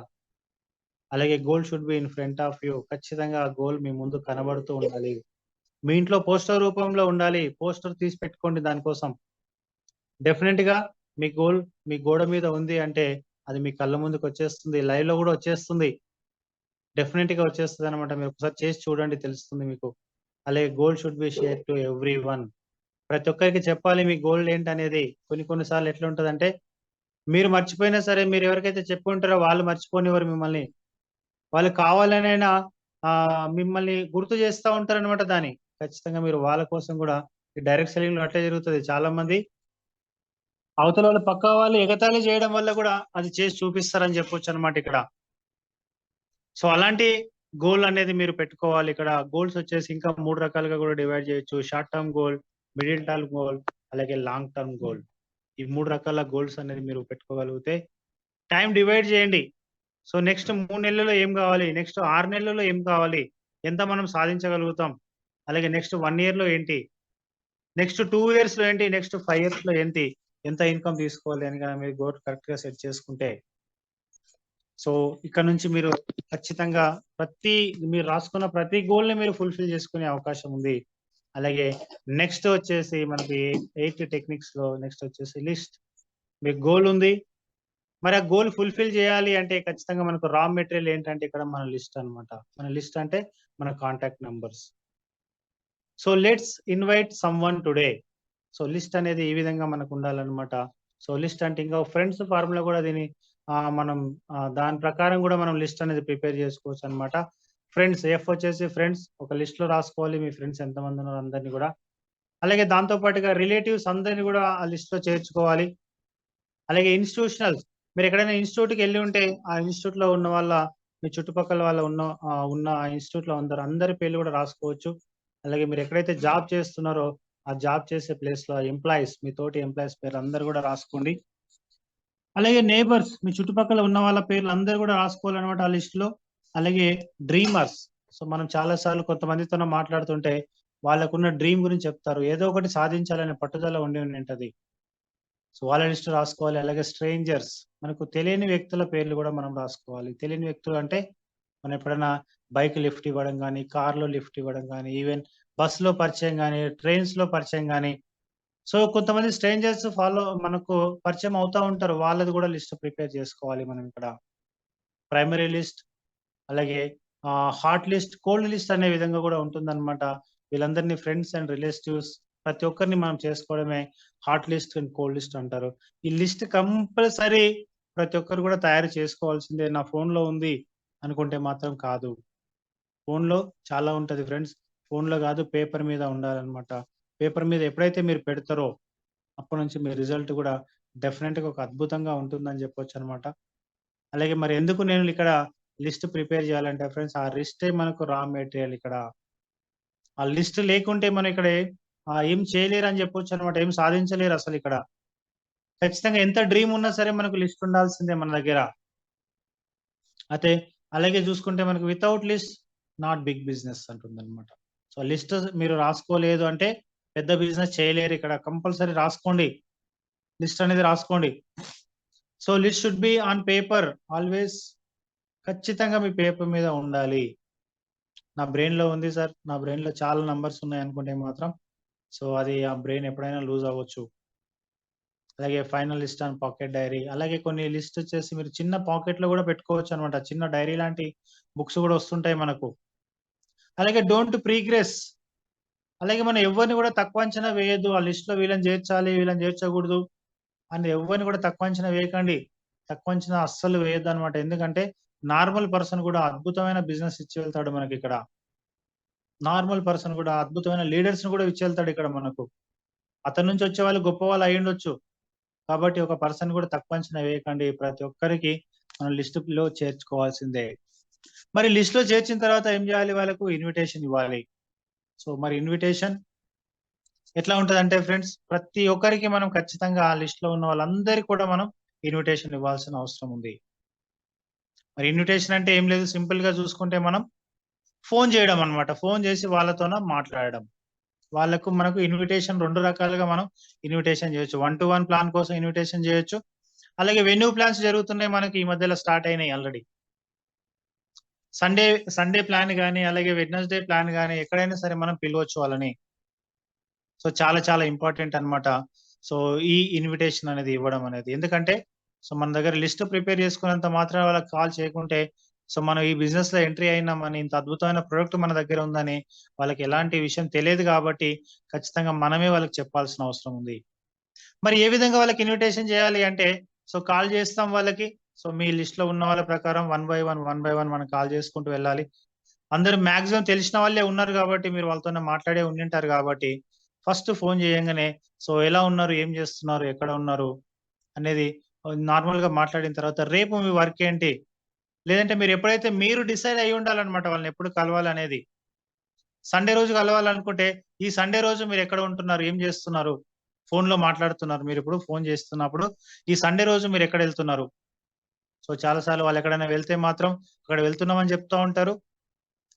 అలాగే goal should be in front of you. ఖచ్చితంగా ఆ గోల్ మీ ముందు కనబడుతూ ఉండాలి. మీ ఇంట్లో పోస్టర్ రూపంలో ఉండాలి. పోస్టర్ తీసి పెట్టుకోండి దానికోసం. డెఫినెట్‌గా మీ గోల్ మీ గోడ మీద ఉంది అంటే అది మీ కళ్ళ ముందుకొచ్చేస్తుంది. లైవ్‌లో గూడా వచ్చేస్తుంది. డెఫినెట్‌గా వచ్చేస్తదనమాట. మీరు ఒకసారి చేసి చూడండి తెలుస్తుంది మీకు. అలాగే goal should be share to everyone. ప్రతి ఒక్కరికి చెప్పాలి మీ గోల్ ఏంటనేది. కొన్ని కొన్ని సార్లు ఎట్లుంటదంటే, మీరు మర్చిపోయినా సరే మీరు ఎవరికైతే చెప్పి ఉంటారో వాళ్ళు మర్చిపోనివ్వరు మిమ్మల్ని. వాళ్ళు కావాలనైనా మిమ్మల్ని గుర్తు చేస్తా ఉంటారనమాట దాన్ని. ఖచ్చితంగా మీరు వాళ్ళ కోసం గూడా ఈ డైరెక్ట్ సెల్లింగ్‌లో అట్లే జరుగుతది. చాలా మంది అవతల వాళ్ళు పక్కా వాళ్ళు ఎగతాళి చేయడం వల్ల గూడా అది చేసి చూపిస్తారని చెప్పొచ్చనమాట ఇక్కడ. సో, అలాంటి గోల్ అనేది మీరు పెట్టుకోవాలి ఇక్కడ. గోల్స్ వచ్చేసి ఇంకా 3 రకాలుగా గూడా డివైడ్ చేయొచ్చు. Short term goal, middle term goal, అలాగే లాంగ్ టర్మ్ గోల్. ఈ 3 రకాల గోల్స్ అనేది మీరు పెట్టుకోగలిగితే టైమ్ డివైడ్ చేయండి. సో, నెక్స్ట్ 3 నెలల్లో ఏం కావాలి? నెక్స్ట్ 6 నెలల్లో ఏం కావాలి? ఎంత మనం సాధించగలుగుతాం? అలాగే నెక్స్ట్ 1 ఇయర్‌లో ఏంటి? నెక్స్ట్ 2 ఇయర్స్‌లో ఏంటి? నెక్స్ట్ 5 ఇయర్స్‌లో ఏంటి? ఎంత ఇన్‌కమ్ తీసుకోవాలి అని గాని మీరు గోల్ కరెక్ట్‌గా సెట్ చేసుకుంటే, సో, ఇక్కడ నుంచి మీరు ఖచ్చితంగా ప్రతి మీరు రాసుకున్న ప్రతి గోల్‌ని మీరు ఫుల్‌ఫిల్ చేసుకునే అవకాశం ఉంది. అలాగే నెక్స్ట్ వచ్చేసి మనకి 8 టెక్నిక్స్‌లో నెక్స్ట్ వచ్చేసి లిస్ట్. మీకు గోల్ ఉంది. మరి ఆ గోల్ ఫుల్‌ఫిల్ చేయాలి అంటే ఖచ్చితంగా మనకు రా మెటీరియల్ ఏంటంటే ఇక్కడ మన లిస్ట్ అన్నమాట. మన లిస్ట్ అంటే మన contact numbers. So, let's invite someone today. So, list అనేది ఈ విధంగా మనకు ఉండాలన్నమాట. సో, లిస్ట్ అంటే ఇంకా ఫ్రెండ్స్ ఫార్ములా కూడా దీన్ని మనం దాని ప్రకారం కూడా మనం లిస్ట్ అనేది ప్రిపేర్ చేసుకోవచ్చన్నమాట. ఫ్రెండ్స్ ఎఫ్ వచ్చేసి ఫ్రెండ్స్ ఒక లిస్ట్‌లో రాసుకోవాలి. మీ ఫ్రెండ్స్ ఎంతమంది ఉన్నారో అందరిని కూడా. అలాగే దాంతో పాటుగా రిలేటివ్స్ అందరిని కూడా ఆ లిస్ట్‌లో చేర్చుకోవాలి. అలాగే ఇన్‌స్టిట్యూషనల్స్ మీరెక్కడైనా ఇన్‌స్టిట్యూట్‌కెళ్ళి ఉంటే, ఆ ఇన్‌స్టిట్యూట్‌లో ఉన్న వాళ్ళ మీ చుట్టుపక్కల వాళ్ళ ఉన్న ఆ ఇన్‌స్టిట్యూట్‌లో అందరి పేర్లు గూడా రాసుకోవచ్చు. అలాగే మీరెక్కడైతే జాబ్ చేస్తున్నారో, ఆ జాబ్ చేసే ప్లేస్‌లో ఎంప్లాయీస్ మీ తోటి ఎంప్లాయీస్ పేర్లందరూ గూడా రాసుకోండి. అలాగే నేబర్స్ మీ చుట్టుపక్కల ఉన్న వాళ్ళ పేర్లందరూ గూడా రాసుకోవాలనమాట ఆ లిస్ట్‌లో. అలాగే డ్రీమర్స్. సో, మనం చాలా సార్లు కొంతమందితోని మాట్లాడుతుంటే, వాళ్ళకున్న డ్రీమ్ గురించి చెప్తారు. ఏదో ఒకటి సాధించాలనే పట్టుదల ఉండింటది. సో, వాళ్ళ లిస్ట్ రాసుకోవాలి. అలాగే స్ట్రేంజర్స్ మనకు తెలియని వ్యక్తుల పేర్లు గూడా మనం రాసుకోవాలి. తెలియని వ్యక్తులు అంటే, మనం ఎప్పుడైనా బైక్ లిఫ్ట్ ఇవ్వడం గానీ, కార్‌లో లిఫ్ట్ ఇవ్వడం గానీ, ఈవెన్ బస్‌లో పరిచయం గానీ, ట్రైన్స్‌లో పరిచయం గానీ, సో, కొంతమంది స్ట్రేంజర్స్ మనకు పరిచయం అవుతా ఉంటారు. వాళ్ళది గూడా లిస్ట్ ప్రిపేర్ జేసుకోవాలి మనం ఇక్కడ. ప్రైమరీ లిస్ట్ అలాగే హాట్ లిస్ట్, కోల్డ్ లిస్ట్ అనే విధంగా గూడా ఉంటుందన్నమాట. వీళ్ళందరిని ఫ్రెండ్స్ అండ్ రిలేటివ్స్ ప్రతి ఒక్కరిని మనం చేసుకోవడమే hot list and cold list అంటారు. ఈ లిస్ట్ కంపల్సరీ ప్రతి ఒక్కరు గూడా తయారు చేసుకోవాల్సిందే. నా ఫోన్‌లో ఉంది అనుకుంటే మాత్రం కాదు. ఫోన్‌లో చాలా ఉంటది ఫ్రెండ్స్. ఫోన్‌లో గాదు పేపర్ మీద ఉండాలన్నమాట. పేపర్ మీద ఎప్పుడైతే మీరు పెడతారో అప్పటి నుంచి మీ రిజల్ట్ గూడా డెఫినెట్‌గా ఒక అద్భుతంగా ఉంటుందని జెప్పొచ్చన్నమాట. అలాగే మరి ఎందుకు నేను ఇక్కడ లిస్ట్ ప్రిపేర్ చేయాలంటే ఫ్రెండ్స్, ఆ లిస్టే మనకు రా మెటీరియల్ ఇక్కడ. ఆ లిస్ట్ లేకుంటే మనం ఇక్కడ ఏం చేయలేరని చెప్పొచ్చనమాట. ఏం సాధించలేరసలిక్కడ. ఖచ్చితంగా ఎంత డ్రీమ్ ఉన్నా సరే మనకు లిస్ట్ ఉండాల్సిందే మన దగ్గర. అయితే అలాగే చూసుకుంటే మనకు without list not big business అంటుందన్నమాట. సో, లిస్ట్ మీరు రాసుకోలేదు అంటే పెద్ద బిజినెస్ చేయలేరిక్కడ. కంపల్సరీ రాసుకోండి. లిస్ట్ అనేది రాసుకోండి. So, list should be on paper always. ఖచ్చితంగా మీ పేపర్ మీద ఉండాలి. నా బ్రెయిన్‌లో ఉంది సార్. నా బ్రెయిన్‌లో చాలా నంబర్స్ ఉన్నాయనుకుంటే మాత్రం, సో, అది ఆ బ్రెయిన్ ఎప్పుడైనా లూజ్ అవ్వచ్చు. అలాగే final list and pocket diary. అలాగే కొన్ని లిస్ట్ వచ్చేసి మీరు చిన్న పాకెట్‌లో గూడా పెట్టుకోవచ్చనమాట. చిన్న డైరీ లాంటి బుక్స్ గూడా వస్తుంటాయి మనకు. అలాగే డోంట్ ప్రిగ్రెస్. అలాగే మనం ఎవ్వరిని గూడా తక్కువ అంచనా వేయొద్దు. ఆ లిస్ట్‌లో వీళ్ళని చేర్చాలి, వీళ్ళని చేర్చకూడదు అని ఎవ్వరిని గూడా తక్కువ అంచనా వేయకండి. తక్కువ అంచనా అస్సలు వేయొద్దనమాట. ఎందుకంటే నార్మల్ పర్సన్ కూడా అద్భుతమైన బిజినెస్ ఇచ్చి వెళ్తాడు మనకిక్కడ. నార్మల్ పర్సన్ కూడా అద్భుతమైన లీడర్స్‌ని కూడా ఇచ్చి వెళ్తాడు ఇక్కడ మనకు. అతని నుంచి వచ్చేవాళ్ళు గొప్పవాళ్ళు అయ్యుండొచ్చు. కాబట్టి ఒక పర్సన్ కూడా తక్కువ అంచనా వేయకండి. ప్రతి ఒక్కరికి మనం లిస్ట్‌లో చేర్చుకోవాల్సిందే. మరి లిస్ట్‌లో చేర్చిన తర్వాత ఏం చేయాలి? వాళ్ళకు ఇన్విటేషన్ ఇవ్వాలి. సో, మరి ఇన్విటేషన్ ఎట్లా ఉంటదంటే ఫ్రెండ్స్, ప్రతి ఒక్కరికి మనం ఖచ్చితంగా ఆ లిస్ట్‌లో ఉన్న వాళ్ళందరికి కూడా మనం ఇన్విటేషన్ ఇవ్వాల్సిన అవసరం ఉంది. మరి ఇన్విటేషన్ అంటే ఏం లేదు, సింపుల్‌గా చూసుకుంటే మనం ఫోను చేయడం అన్నమాట. ఫోను చేసి వాళ్ళతోన మాట్లాడడం. వాళ్ళకు మనకు ఇన్విటేషన్ 2 రకాలుగా మనం ఇన్విటేషన్ చేయొచ్చు. 1-to-1 ప్లాన్ కోసం ఇన్విటేషన్ చేయొచ్చు. అలాగే వెన్యూ ప్లాన్స్ జరుగుతున్నాయి మనకి ఈ మధ్యలో స్టార్ట్ అయినాయి ఆల్రెడీ. సండే సండే ప్లాన్ గాని, అలాగే వెడ్నెస్‌డే ప్లాన్ గాని ఎక్కడైనా సరే మనం పిలవచ్చు వాళ్ళని. సో, చాలా చాలా ఇంపార్టెంట్ అన్నమాట. సో, ఈ ఇన్విటేషన్ అనేది ఇవ్వడం అనేది. ఎందుకంటే, సో, మన దగ్గర లిస్ట్ ప్రిపేర్ చేసుకున్నంత మాత్రాన వాళ్ళకి కాల్ చేయకుంటే, సో, మనం ఈ బిజినెస్‌లో ఎంట్రీ అయినామని, ఇంత అద్భుతమైన ప్రొడక్ట్ మన దగ్గర ఉందని వాళ్ళకి ఎలాంటి విషయం తెలియదు కాబట్టి, ఖచ్చితంగా మనమే వాళ్ళకి చెప్పాల్సిన అవసరం ఉంది. మరి ఏ విధంగా వాళ్ళకి ఇన్విటేషన్ చేయాలి అంటే, సో, కాల్ చేస్తాం వాళ్ళకి. సో, మీ లిస్ట్‌లో ఉన్న వాళ్ళ ప్రకారం వన్ బై వన్ మనం కాల్ చేసుకుంటూ వెళ్ళాలి. అందరూ మాక్సిమం తెలిసిన వాళ్ళే ఉన్నారు గాబట్టి, మీరు వాళ్ళతోనే మాట్లాడే ఉండింటారు గాబట్టి, ఫస్ట్ ఫోను చేయంగానే, సో, ఎలా ఉన్నారు? ఏం జేస్తున్నారు? ఎక్కడ ఉన్నారు? అనేది నార్మల్‌గా మాట్లాడిన తర్వాత, రేపు మీ వర్క్ ఏంటి? లేదంటే మీరెప్పుడైతే మీరు డిసైడ్ అయ్యి ఉండాలన్నమాట వాళ్ళనెప్పుడు కలవాలనేది. సండే రోజు కలవాలనుకుంటే, ఈ సండే రోజు మీరెక్కడ ఉంటున్నారు? ఏం జేస్తున్నారు? ఫోనులో మాట్లాడుతున్నారు మీరిప్పుడు ఫోను చేస్తున్నప్పుడు, ఈ సండే రోజు మీరెక్కడెళ్తున్నారు? సో, చాలా సార్లు వాళ్ళెక్కడైనా వెళ్తే మాత్రం, అక్కడ వెళ్తున్నామని జెప్తా ఉంటారు.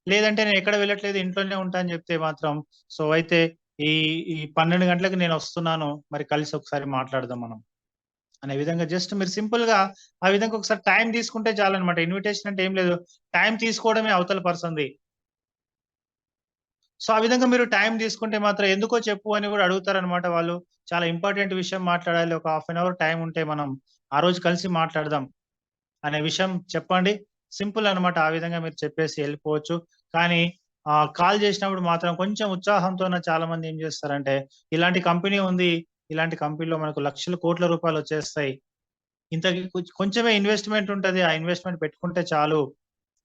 లేదంటే నేనెక్కడ వెళ్ళట్లేదు ఇంట్లోనే ఉంటా అని జెప్తే మాత్రం, సో, అయితే ఈ ఈ 12 గంటలకు నేనొస్తున్నాను. మరి కలిసి ఒకసారి మాట్లాడదాం మనం. అనే విధంగా జస్ట్ మీరు సింపుల్‌గా ఆ విధంగా ఒకసారి టైం తీసుకుంటే చాలన్నమాట. ఇన్విటేషన్ అంటే ఏం లేదు. టైం తీసుకోవడమే అవతల పర్సన్‌ది. సో, ఆ విధంగా మీరు టైం తీసుకుంటే మాత్రం ఎందుకో చెప్పు అని గూడా అడుగుతారన్నమాట వాళ్ళు. చాలా ఇంపార్టెంట్ విషయం మాట్లాడాలి. ఒక హాఫ్ అన్ అవర్ టైం ఉంటే మనం ఆ రోజు కలిసి మాట్లాడదాం అనే విషయం చెప్పండి. సింపుల్ అన్నమాట. ఆ విధంగా మీరు చెప్పేసి ఎళ్ళిపోవచ్చు. కానీ కాల్ చేసినప్పుడు మాత్రం కొంచెం ఉత్సాహంతోన చాలామంది ఏం చేస్తారంటే, ఇలాంటి కంపెనీ ఉంది. ఇలాంటి కంపెనీలో మనకు లక్షలు, కోట్ల రూపాయలొచ్చేస్తాయి. ఇంతకి కొంచెమే ఇన్వెస్ట్‌మెంట్ ఉంటది. ఆ ఇన్వెస్ట్‌మెంట్ పెట్టుకుంటే చాలు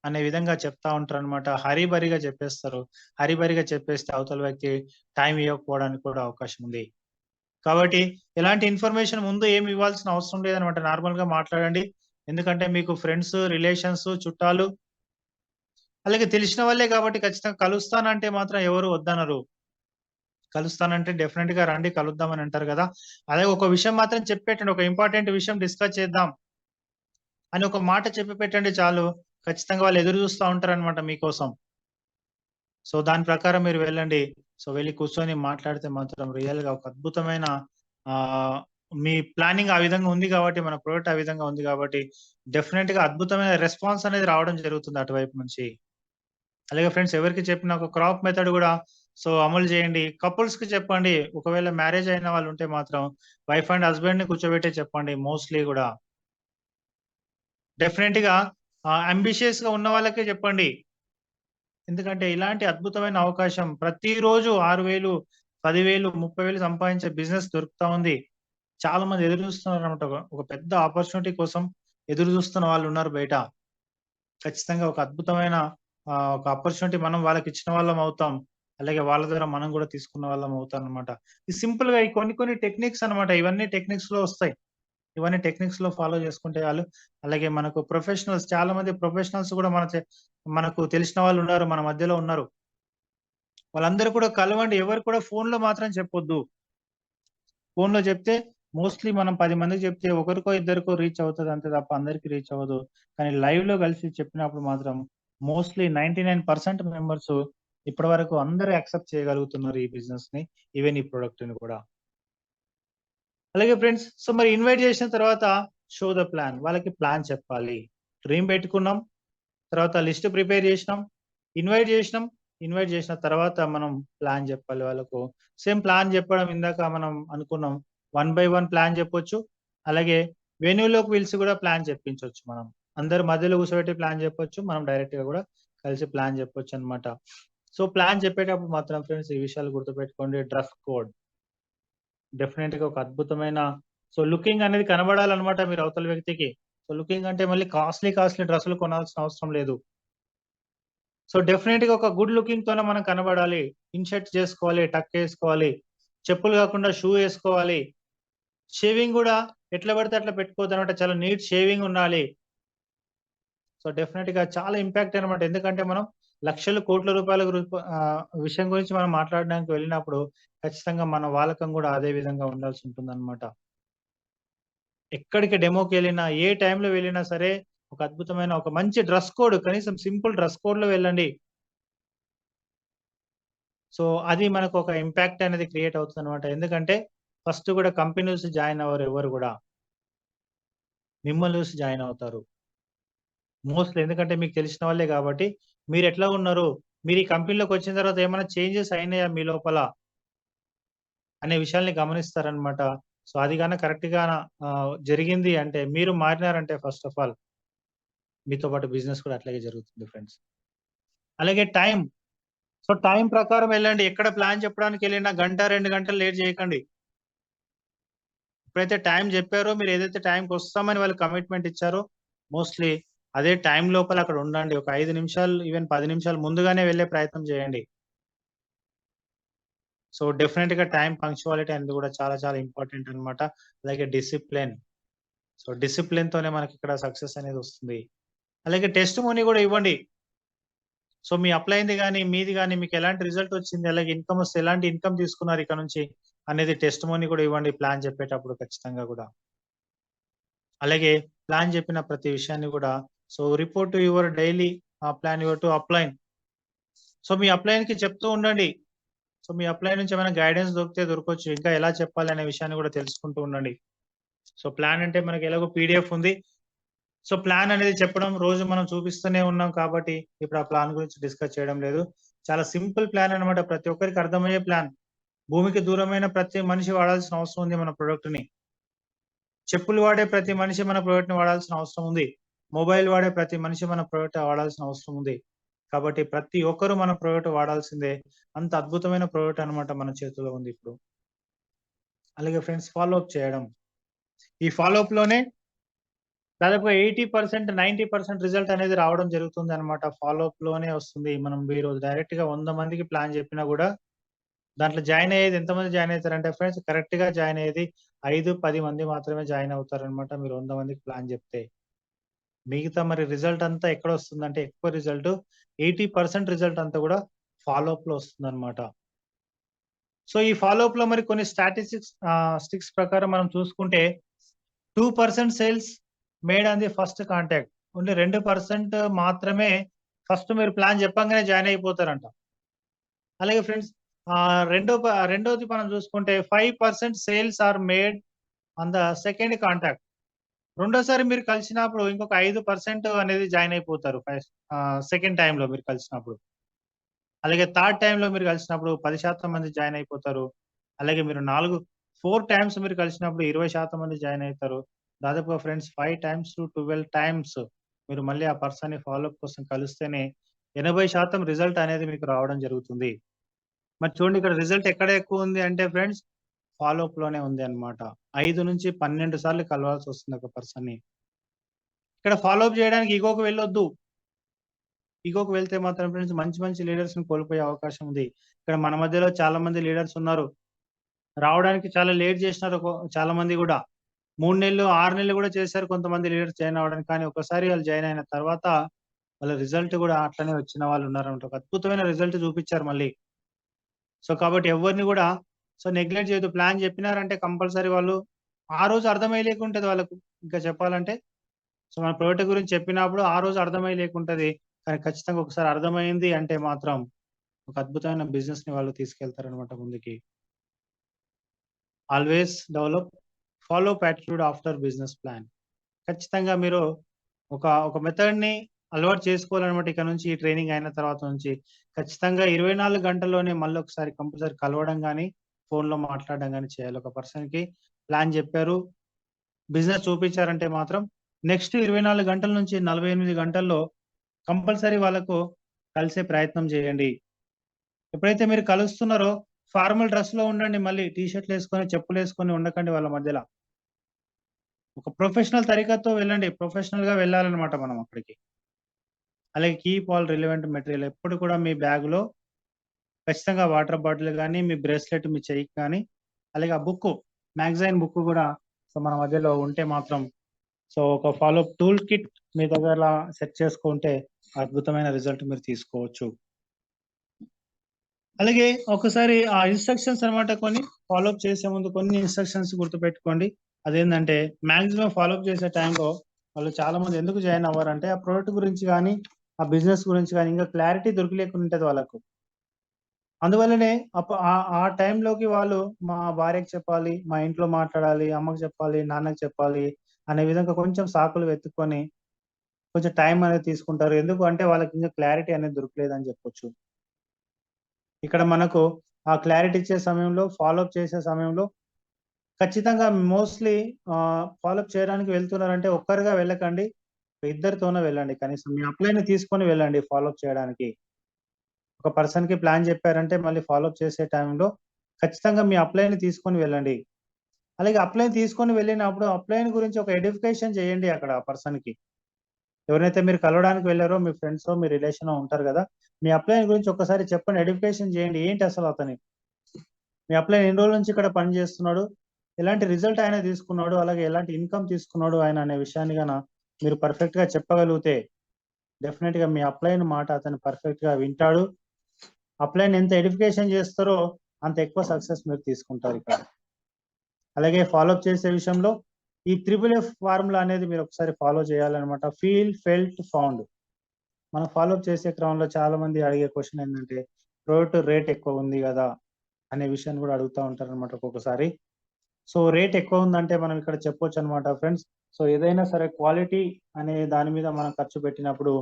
అనే విధంగా చెప్తా ఉంటారనమాట. హరీబరీగా చెప్పేస్తారు. హరీబరీగా చెప్పేస్తే అవతల వ్యక్తి టైం ఇవ్వకపోవడానికి కూడా అవకాశం ఉంది. కాబట్టి ఎలాంటి ఇన్ఫర్మేషన్ ముందు ఏమి ఇవ్వాల్సిన అవసరం లేదనమాట. నార్మల్‌గా మాట్లాడండి. ఎందుకంటే మీకు ఫ్రెండ్స్, రిలేషన్స్, చుట్టాలు అలాగే తెలిసిన వాళ్ళే కాబట్టి ఖచ్చితంగా కలుస్తానంటే మాత్రం ఎవరు వద్దనరు. కలుస్తానంటే డెఫినిట్‌గా రండి కలుద్దాం అని అంటారు గదా! అదే ఒక విషయం మాత్రం చెప్పి పెట్టండి. ఒక ఇంపార్టెంట్ విషయం డిస్కస్ చేద్దాం అని ఒక మాట చెప్పి పెట్టండి చాలు. ఖచ్చితంగా వాళ్ళు ఎదురు చూస్తా ఉంటారనమాట మీకోసం. సో, దాని ప్రకారం మీరు వెళ్ళండి. సో, వెళ్లి కూర్చొని మాట్లాడితే మాత్రం రియల్‌గా ఒక అద్భుతమైన ఆహ్, మీ ప్లానింగ్ ఆ విధంగా ఉంది గాబట్టి, మన ప్రొడక్ట్ ఆ విధంగా ఉంది గాబట్టి, డెఫినిట్‌గా అద్భుతమైన రెస్పాన్స్ అనేది రావడం జరుగుతుంది అటువైపు నుంచి. అలాగే ఫ్రెండ్స్ ఎవరికి చెప్పినా ఒక క్రాప్ మెథడ్ గూడా సో, అమలు చేయండి. కపుల్స్‌కి చెప్పండి. ఒకవేళ మ్యారేజ్ అయిన వాళ్ళుంటే మాత్రం వైఫ్ అండ్ హస్బాండ్‌ని కూర్చోబెట్టి చెప్పండి మోస్ట్‌లీ గూడా. డెఫినిట్‌గా అంబిషియస్‌గా ఉన్న వాళ్ళకే చెప్పండి. ఎందుకంటే ఇలాంటి అద్భుతమైన అవకాశం ప్రతిరోజు 6,000, 10,000, 30,000 సంపాదించే బిజినెస్ దొరుకుతా ఉంది. చాలా మంది ఎదురు చూస్తున్నారన్నమాట. ఒక పెద్ద ఆపర్చునిటీ కోసం ఎదురు చూస్తున్న వాళ్ళున్నారు బయట. ఖచ్చితంగా ఒక అద్భుతమైన ఒక ఆపర్చునిటీ మనం వాళ్ళకిచ్చిన వాళ్ళం అవుతాం. అలాగే వాళ్ళ ద్వారా మనం గూడా తీసుకున్న వాళ్ళం అవుతామన్నమాట. ఈ సింపుల్‌గా ఈ కొన్ని కొన్ని టెక్నిక్స్ అన్నమాట. ఇవన్నీ టెక్నిక్స్‌లో వస్తాయి. ఇవన్నీ టెక్నిక్స్‌లో ఫాలో చేసుకుంటే చాలు. అలాగే మనకు ప్రొఫెషనల్స్ చాలా మంది ప్రొఫెషనల్స్ గూడా మనకు తెలిసిన వాళ్ళున్నారు. మన మధ్యలో ఉన్నారు. వాళ్ళందరూ కూడా కలవండి. ఎవరు కూడా ఫోన్‌లో మాత్రం చెప్పొద్దు. ఫోన్‌లో చెప్తే మోస్ట్‌లీ మనం 10 మందికి చెప్తే ఒకరికో, ఇద్దరికో రీచ్ అవుతది అంతే తప్ప అందరికి రీచ్ అవ్వదు. కానీ లైవ్‌లో కలిసి చెప్పినప్పుడు మాత్రం మోస్ట్‌లీ 99% మెంబర్స్ ఇప్పటివరకు అందరూ యాక్సెప్ట్ చేయగలుగుతున్నారు ఈ బిజినెస్‌ని. ఈవెన్ ఈ ప్రొడక్ట్‌ని కూడా. అలాగే ఫ్రెండ్స్ సో, మరి ఇన్వైట్ చేసిన తర్వాత షో ద ప్లాన్. వాళ్ళకి ప్లాన్ చెప్పాలి. డ్రీమ్ పెట్టుకున్నాం. తర్వాత లిస్ట్ ప్రిపేర్ చేసినాం. ఇన్వైట్ చేసినాం. ఇన్వైట్ చేసిన తర్వాత మనం ప్లాన్ చెప్పాలి వాళ్ళకు. సేమ్ ప్లాన్ చెప్పడం ఇందాక మనం అనుకున్నాం. వన్ బై వన్ ప్లాన్ చెప్పొచ్చు. అలాగే వెన్యూలోకి పిలిచి కూడా ప్లాన్ చెప్పించొచ్చు మనం. అందరు మధ్యలో కూర్చోబెట్టి ప్లాన్ చెప్పొచ్చు. మనం డైరెక్ట్‌గా కూడా కలిసి ప్లాన్ చెప్పొచ్చన్నమాట. సో, ప్లాన్ చెప్పేటప్పుడు మాత్రం ఫ్రెండ్స్ ఈ విషయాలు గుర్తుపెట్టుకోండి. డ్రెస్ కోడ్ డెఫినిట్‌గా ఒక అద్భుతమైన సో, లుకింగ్ అనేది కనబడాలన్నమాట మీరు అవతల వ్యక్తికి. సో, లుకింగ్ అంటే మళ్ళీ కాస్ట్‌లీ డ్రెస్సులు కొనాల్సిన అవసరం లేదు. సో, డెఫినెట్‌గా ఒక గుడ్ లుకింగ్‌తోనే మనం కనబడాలి. ఇన్‌షర్ట్ చేసుకోవాలి, టక్ ఏసుకోవాలి. చెప్పులు కాకుండా షూ ఏసుకోవాలి. షేవింగ్ గూడా ఎట్లా పడితే అట్లా పెట్టుకోవద్దనమాట. చాలా నీట్ షేవింగ్ ఉండాలి. సో, డెఫినెట్‌గా చాలా ఇంపాక్ట్ అనమాట. ఎందుకంటే మనం లక్షలు, కోట్ల రూపాయల విషయం గురించి మనం మాట్లాడడానికి వెళ్ళినప్పుడు ఖచ్చితంగా మన వాలకం గూడా అదే విధంగా ఉండాల్సుంటుందనమాట. ఎక్కడికి డెమోకెళ్ళినా, ఏ టైంలో వెళ్ళినా సరే, ఒక అద్భుతమైన ఒక మంచి డ్రెస్ కోడ్ కనీసం సింపుల్ డ్రెస్ కోడ్‌లో వెళ్ళండి. సో, అది మనకొక ఇంపాక్ట్ అనేది క్రియేట్ అవుతుందనమాట. ఎందుకంటే ఫస్ట్ గూడా కంపెనీ చూసి జాయిన్ అవ్వరు ఎవరు గూడా. మిమ్మల్ని చూసి జాయిన్ అవుతారు. మోస్ట్‌లీ ఎందుకంటే మీకు తెలిసిన వాళ్ళే గాబట్టి, మీరెట్లా ఉన్నారు? మీరు ఈ కంపెనీలోకొచ్చిన తర్వాత ఏమైనా చేంజెస్ అయినాయా మీ లోపల? అనే విషయాల్ని గమనిస్తారనమాట. సో, అది గాన కరెక్ట్‌గా జరిగింది అంటే, మీరు మారినారంటే ఫస్ట్ ఆఫ్ ఆల్ మీతో పాటు బిజినెస్ కూడా అట్లాగే జరుగుతుంది ఫ్రెండ్స్. అలాగే టైం. సో, టైం ప్రకారం ఎళ్ళండి. ఎక్కడ ప్లాన్ చెప్పడానికెళ్ళినా గంట, 2 గంటలు లేట్ జేయకండి. ఎప్పుడైతే టైం జెప్పారో మీరేదైతే టైంకొస్తామని వాళ్ళు కమిట్మెంట్ ఇచ్చారో, మోస్ట్‌లీ అదే టైం లోపల అక్కడ ఉండండి. ఒక 5 నిమిషాలు, ఈవెన్ 10 నిమిషాలు ముందుగానే వెళ్ళే ప్రయత్నం జేయండి. సో, డెఫినెట్‌గా టైమ్ పంక్చువాలిటీ అనేది గూడా చాలా చాలా ఇంపార్టెంట్ అన్నమాట. అలాగే డిసిప్లిన్. సో, డిసిప్లిన్‌తోనే మనకిక్కడ సక్సెస్ అనేదొస్తుంది. అలాగే టెస్టిమోనీ గూడా ఇవ్వండి. సో, మీ అప్లయింది గాని, మీది గాని మీకెలాంటి రిజల్ట్ వచ్చింది? అలాగే ఇన్‌కమొస్తే ఎలాంటి ఇన్‌కమ్ తీసుకున్నారు ఇక నుంచి? అనేది టెస్టిమోనీ గూడా ఇవ్వండి ప్లాన్ చెప్పేటప్పుడు ఖచ్చితంగా గూడా. అలాగే ప్లాన్ చెప్పిన ప్రతి విషయాన్ని గూడా so, report to your daily plan your to upline. So, మీ అప్లయన్‌కి చెప్తూ ఉండండి. సో, మీ అప్లయన్ నుంచి ఏమైనా గైడెన్స్ దొరికితే దొరకొచ్చు. ఇంకా ఎలా చెప్పాలి అనే విషయాన్ని గూడా తెలుసుకుంటూ ఉండండి. సో, ప్లాన్ అంటే మనకి ఎలాగో పీడీఎఫ్ ఉంది. సో, ప్లాన్ అనేది చెప్పడం రోజు మనం చూపిస్తూనే ఉన్నాం కాబట్టి, ఇప్పుడు ఆ ప్లాన్ గురించి డిస్కస్ చేయడం లేదు. చాలా సింపుల్ ప్లాన్ అన్నమాట. ప్రతి ఒక్కరికి అర్థమయ్యే ప్లాన్. భూమికి దూరమైన ప్రతి మనిషి వాడాల్సిన అవసరం ఉంది మన ప్రొడక్ట్‌ని. చెప్పులు వాడే ప్రతి మనిషి మన ప్రొడక్ట్‌ని వాడాల్సిన అవసరం ఉంది. మొబైల్ వాడే ప్రతి మనిషి మన ప్రొడక్ట్ వాడాల్సిన అవసరం ఉంది. కాబట్టి ప్రతి ఒక్కరు మన ప్రొడక్ట్ వాడాల్సిందే. అంత అద్భుతమైన ప్రొడక్ట్ అన్నమాట మన చేతిలో ఉంది ఇప్పుడు. అలాగే ఫ్రెండ్స్ ఫాలో అప్ చేయడం. ఈ ఫాలో అప్‌లోనే దాదాపుగా 80%, 90% రిజల్ట్ అనేది రావడం జరుగుతుందనమాట. ఫాలో అప్‌లోనే వస్తుంది. మనం మీరు డైరెక్ట్‌గా 100 మందికి ప్లాన్ చెప్పినా గూడా, దాంట్లో జాయిన్ అయ్యేది ఎంతమంది జాయిన్ అయితారంటే ఫ్రెండ్స్ కరెక్ట్‌గా జాయిన్ అయ్యేది 5, 10 మంది మాత్రమే జాయిన్ అవుతారనమాట. మీరు 100 మందికి ప్లాన్ జెప్తే. మిగతా మరి రిజల్ట్ అంతా ఎక్కడొస్తుందంటే ఎక్కువ రిజల్ట్ 80% రిజల్ట్ అంతా గూడా ఫాలో అప్‌లో వస్తుందనమాట. సో, ఈ ఫాలో అప్‌లో మరి కొన్ని స్టిక్స్ ప్రకారం మనం చూసుకుంటే 2% sales made on the first contact. Only 2% మాత్రమే ఫస్ట్ మీరు ప్లాన్ చెప్పంగానే జాయిన్ అయిపోతారంట. అలాగే ఫ్రెండ్స్ రెండోది మనం చూసుకుంటే 5% sales are made on the second contact. రెండోసారి మీరు కలిసినప్పుడు ఇంకొక 5% అనేది జాయిన్ అయిపోతారు. సెకండ్ టైమ్‌లో మీరు కలిసినప్పుడు. అలాగే థర్డ్ టైమ్‌లో మీరు కలిసినప్పుడు 10% మంది జాయిన్ అయిపోతారు. అలాగే మీరు 4 టైమ్స్ మీరు కలిసినప్పుడు 20% మంది జాయిన్ అయితారు. దాదాపుగా ఫ్రెండ్స్ 5 టైమ్స్ టు 12 టైమ్స్ మీరు మళ్ళీ ఆ పర్సన్‌ని ఫాలో అప్ కోసం కలిస్తేనే 80% రిజల్ట్ అనేది మీకు రావడం జరుగుతుంది. మరి చూడండి ఇక్కడ రిజల్ట్ ఎక్కడ ఎక్కువుంది అంటే ఫ్రెండ్స్ ఫాలో అప్‌లోనే ఉంది అన్నమాట. 5-12 సార్లు కలవాల్సొస్తుంది ఒక పర్సన్‌ని. ఇక్కడ ఫాలో అప్ చేయడానికి ఇగోకి వెళ్ళొద్దు. ఇగోకి వెళ్తే మాత్రం ఫ్రెండ్స్ మంచి మంచి లీడర్స్‌ని కోల్పోయే అవకాశం ఉంది. ఇక్కడ మన మధ్యలో చాలా మంది లీడర్స్ ఉన్నారు. రావడానికి చాలా లేట్ చేసినారు చాలా మంది గూడా. 3 నెలలు, 6 నెలలు గూడా చేశారు కొంతమంది లీడర్స్ జాయిన్ అవ్వడానికి. కానీ ఒక్కసారి వాళ్ళు జాయిన్ అయిన తర్వాత వాళ్ళ రిజల్ట్ గూడా అట్లనే వచ్చిన వాళ్ళున్నారన్నమాట. ఒక అద్భుతమైన రిజల్ట్ చూపిచ్చారు మళ్ళీ. సో, కాబట్టి ఎవ్వరిని గూడా నెగ్లెక్ట్ చేయొద్దు. ప్లాన్ చెప్పినారంటే కంపల్సరీ వాళ్ళు ఆ రోజు అర్థమయ్యలేకుంటది వాళ్ళకు. ఇంకా చెప్పాలంటే మన ప్రొడక్ట్ గురించి చెప్పినప్పుడు ఆ రోజు అర్థమయ్యలేకుంటది. కానీ ఖచ్చితంగా ఒకసారి అర్థమైంది అంటే మాత్రం ఒక అద్భుతమైన బిజినెస్‌ని వాళ్ళు తీసుకెళ్తారన్నమాట ముందుకి. Always develop follow up attitude after business plan. ఖచ్చితంగా మీరు ఒక మెథడ్‌ని అలవాటు చేసుకోవాలన్నమాట. ఇక నుంచి ఈ ట్రైనింగ్ అయిన తర్వాత నుంచి. ఖచ్చితంగా 24 గంటల్లోనే మళ్ళొకసారి కంపల్సరీ కలవడం గాని, ఫోన్‌లో మాట్లాడడం గాని చేయాలి. ఒక పర్సన్‌కి ప్లాన్ జెప్పారు, బిజినెస్ చూపించారంటే మాత్రం నెక్స్ట్ 24 గంటల నుంచి 48 గంటల్లో కంపల్సరీ వాళ్ళకు కలిసే ప్రయత్నం జేయండి. ఎప్పుడైతే మీరు కలుస్తున్నారో ఫార్మల్ డ్రెస్‌లో ఉండండి మళ్ళీ. టీ షర్ట్‌లేసుకొని, చెప్పులేసుకొని ఉండకండి వాళ్ళ మధ్యల. ఒక ప్రొఫెషనల్ తరీకాతో వెళ్ళండి. ప్రొఫెషనల్‌గా వెళ్ళాలన్నమాట మనం అక్కడికి. అలాగే కీప్ ఆల్ రిలవెంట్ మెటీరియల్ ఎప్పుడు కూడా మీ బ్యాగ్‌లో ఖచ్చితంగా వాటర్ బాటిల్ గాని, మీ బ్రేస్లెట్ మీ చెయ్యికి కానీ, అలాగే ఆ బుక్కు, మ్యాగజైన్ బుక్ గూడా సో, మన మధ్యలో ఉంటే మాత్రం సో, ఒక ఫాలో అప్ టూల్ కిట్ మీ దగ్గర సెట్ చేసుకుంటే అద్భుతమైన రిజల్ట్ మీరు తీసుకోవచ్చు. అలాగే ఒకసారి ఆ ఇన్‌స్ట్రక్షన్స్ అన్నమాట కొన్ని ఫాలో అప్ చేసే ముందు కొన్ని ఇన్‌స్ట్రక్షన్స్ గుర్తుపెట్టుకోండి. అదేందంటే మాక్సిమం ఫాలో అప్ చేసే టైంలో వాళ్ళు చాలా మంది ఎందుకు జాయిన్ అవ్వరంటే ఆ ప్రొడక్ట్ గురించి గాని, ఆ బిజినెస్ గురించి గాని ఇంకా క్లారిటీ దొరకలేకుండా ఉంటది వాళ్ళకు. అందువల్లనే ఆ టైంలోకి వాళ్ళు మా భార్యకి చెప్పాలి, మా ఇంట్లో మాట్లాడాలి, అమ్మకి చెప్పాలి, నాన్నకి చెప్పాలి అనే విధంగా కొంచెం సాకులు వెతుక్కొని కొంచెం టైం అనేది తీసుకుంటారు. ఎందుకు అంటే వాళ్ళకి ఇంకా క్లారిటీ అనేది దొరకలేదని చెప్పొచ్చు. ఇక్కడ మనకు ఆ క్లారిటీ ఇచ్చే సమయంలో, ఫాలో అప్ చేసే సమయంలో ఖచ్చితంగా మోస్ట్‌లీ ఫాలో అప్ చేయడానికి వెళ్తున్నారంటే ఒక్కరుగా వెళ్ళకండి. ఇద్దరితోనే వెళ్ళండి. కనీసం మీ అప్లై‌ని తీసుకొని వెళ్ళండి ఫాలో అప్ చేయడానికి. ఒక పర్సన్‌కి ప్లాన్ చెప్పారంటే మళ్ళీ ఫాలో అప్ చేసే టైంలో ఖచ్చితంగా మీ అప్లై‌ని తీసుకొని వెళ్ళండి. అలాగే అప్లై‌ని తీసుకొని వెళ్ళినప్పుడు అప్లై‌ని గురించి ఒక ఎడిఫికేషన్ చేయండి అక్కడ ఆ పర్సన్‌కి. ఎవరైతే మీరు కలవడానికి వెళ్లారో మీ ఫ్రెండ్సో, మీ రిలేషనో ఉంటారు గదా! మీ అప్లై‌ని గురించి ఒక్కసారి చెప్పండి. ఎడిఫికేషన్ చేయండి. ఏంటి అసలు అతని మీ అప్లై ఎన్ని రోజుల నుంచి ఇక్కడ పని చేస్తున్నాడు? ఎలాంటి రిజల్ట్ ఆయన తీసుకున్నాడు? అలాగే ఎలాంటి ఇన్‌కమ్ తీసుకున్నాడు ఆయన అనే విషయాన్ని మీరు పర్ఫెక్ట్‌గా చెప్పగలిగితే డెఫినెట్‌గా మీ అప్లై‌ని మాట అతను పర్ఫెక్ట్‌గా వింటాడు. అప్లై‌ని ఎంత ఎడిఫికేషన్ చేస్తారో అంత ఎక్కువ సక్సెస్ మీరు తీసుకుంటారిక్కడ. అలాగే ఫాలో అప్ చేసే విషయంలో ఈ త్రిబుల్ ఎఫ్ ఫార్ములా అనేది మీరు ఒకసారి ఫాలో చేయాలన్నమాట. Feel, felt, found. మనం ఫాలో అప్ చేసే క్రమంలో చాలా మంది అడిగే క్వెషన్ ఏంటంటే, ప్రోడక్ట్ రేట్ ఎక్కువ ఉంది గదా! అనే విషయాన్ని గూడా అడుగుతా ఉంటారనమాట ఒక్కొక్కసారి. సో, రేట్ ఎక్కువ ఉందంటే మనం ఇక్కడ చెప్పొచ్చనమాట ఫ్రెండ్స్. సో, ఏదైనా సరే క్వాలిటీ అనే దాని మీద మనం ఖర్చు పెట్టినప్పుడు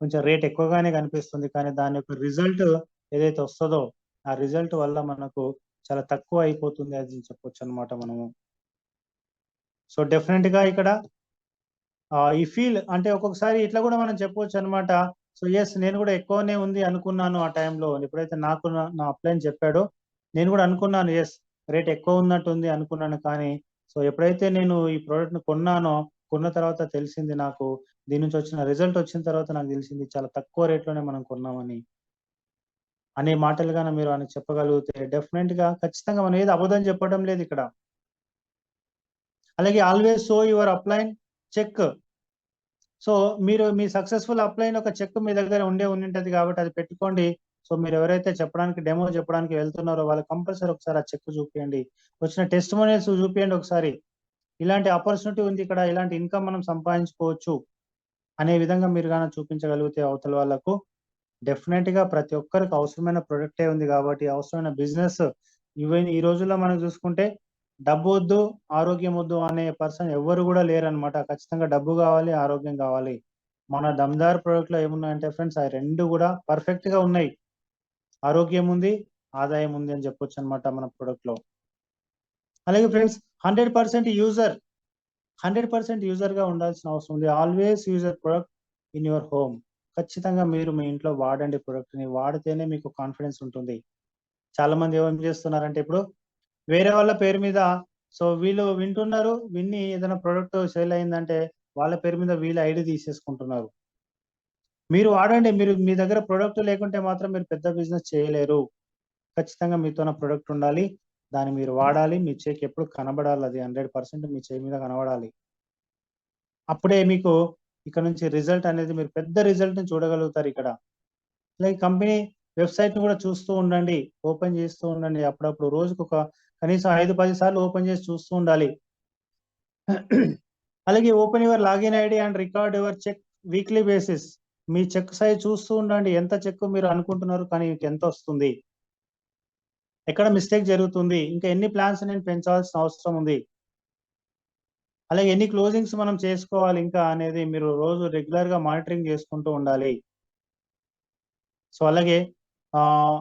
కొంచెం రేట్ ఎక్కువగానే కనిపిస్తుంది. కానీ దాని యొక్క రిజల్ట్ ఏదైతే వస్తదో, ఆ రిజల్ట్ వల్ల మనకు చాలా తక్కువ అయిపోతుంది అని చెప్పొచ్చనమాట మనము. సో, డెఫినెట్‌గా ఇక్కడ ఈ ఫీల్ అంటే ఒక్కొక్కసారి ఇట్లా గూడా మనం చెప్పొచ్చనమాట. సో, యెస్ నేను గూడా ఎక్కువనే ఉంది అనుకున్నాను ఆ టైంలో. ఎప్పుడైతే నాకు నా అప్లై‌ని చెప్పాడో, నేను గూడా అనుకున్నాను. యెస్ రేట్ ఎక్కువ ఉన్నట్టుంది అనుకున్నాను. కానీ, సో, ఎప్పుడైతే నేను ఈ ప్రొడక్ట్‌ని కొన్నానో, కొన్న తర్వాత తెలిసింది నాకు. దీని నుంచి వచ్చిన రిజల్ట్ వచ్చిన తర్వాత నాకు తెలిసింది చాలా తక్కువ రేట్‌లోనే మనం కొన్నామని. అనే మాటలు మీరు ఆయనకి చెప్పగలిగితే డెఫినెట్‌గా ఖచ్చితంగా మనం ఏది అబద్ధం చెప్పడం లేదిక్కడ. అలాగే always show your upline check. So, మీరు మీ సక్సెస్‌ఫుల్ అప్లై‌ని ఒక చెక్ మీ దగ్గర ఉండుంటది కాబట్టి అది పెట్టుకోండి. సో, మీరెవరైతే చెప్పడానికి డెమో చెప్పడానికి వెళ్తున్నారో వాళ్ళకి కంపల్సరీ ఒకసారి ఆ చెక్ చూపియండి. వచ్చిన టెస్టిమోనియల్స్ చూపియండి ఒకసారి. ఇలాంటి ఆపర్చునిటీ ఉంది ఇక్కడ. ఇలాంటి ఇన్‌కమ్ మనం సంపాదించుకోవచ్చు అనే విధంగా మీరు చూపించగలిగితే అవతల వాళ్ళకు డెఫినెట్‌గా ప్రతి ఒక్కరికి అవసరమైన ప్రొడక్టే ఉంది కాబట్టి అవసరమైన బిజినెస్ ఈవెన్ ఈ రోజుల్లో మనం చూసుకుంటే డబ్బొద్దు, ఆరోగ్యమొద్దు అనే పర్సన్ ఎవ్వరు గూడా లేరనమాట. ఖచ్చితంగా డబ్బు గావాలి, ఆరోగ్యం గావాలి. మన దమ్‌దార్ ప్రొడక్ట్‌లో ఏమున్నాయంటే ఫ్రెండ్స్ అయి 2 గూడా పర్ఫెక్ట్‌గా ఉన్నాయి. ఆరోగ్యం ఉంది, ఆదాయం ఉంది అని చెప్పొచ్చనమాట మన ప్రొడక్ట్‌లో. అలాగే ఫ్రెండ్స్ 100% యూజర్, 100% యూజర్‌గా ఉండాల్సిన అవసరం ఉంది. Always use a product in your home. ఖచ్చితంగా మీరు మీ ఇంట్లో వాడండి ప్రొడక్ట్‌ని. వాడితేనే మీకు కాన్ఫిడెన్స్ ఉంటుంది. చాలా మంది ఏం చేస్తున్నారంటే ఇప్పుడు వేరే వాళ్ళ పేరు మీద సో, వీళ్ళు వింటున్నారు. విని ఏదైనా ప్రొడక్ట్ సేల్ అయిందంటే వాళ్ళ పేరు మీద వీళ్ళ ఐడీ తీసేసుకుంటున్నారు. మీరు వాడండి. మీ దగ్గర ప్రొడక్ట్ లేకుంటే మాత్రం మీరు పెద్ద బిజినెస్ చేయలేరు. ఖచ్చితంగా మీతోన ప్రొడక్ట్ ఉండాలి. దాన్ని మీరు వాడాలి. మీ చేయికి ఎప్పుడు కనబడాలది 100% మీ చేయి మీద కనబడాలి. అప్పుడే మీకు ఇక్కడ నుంచి రిజల్ట్ అనేది మీరు పెద్ద రిజల్ట్‌ని చూడగలుగుతారిక్కడ. లైక్ కంపెనీ వెబ్‌సైట్‌ని గూడా చూస్తూ ఉండండి. ఓపెన్ చేస్తూ ఉండండి. అప్పుడప్పుడు రోజుకొక కనీసం 5, 10 సార్లు ఓపెన్ చేసి చూస్తూ ఉండాలి. అలాగే open your login ID and record your check weekly basis. మీ చెక్ సైజ్ చూస్తూ ఉండండి. ఎంత చెక్ మీరు అనుకుంటున్నారు కానీ మీకెంతొస్తుంది? ఎక్కడ మిస్టేక్ జరుగుతుంది? ఇంకా ఎన్ని ప్లాన్స్ నేను పెంచాల్సిన అవసరం ఉంది? అలాగే ఎన్ని క్లోజింగ్స్ మనం చేసుకోవాలి ఇంకా అనేది మీరు రోజు రెగ్యులర్‌గా మానిటరింగ్ చేసుకుంటూ ఉండాలి. సో, ఆహ్,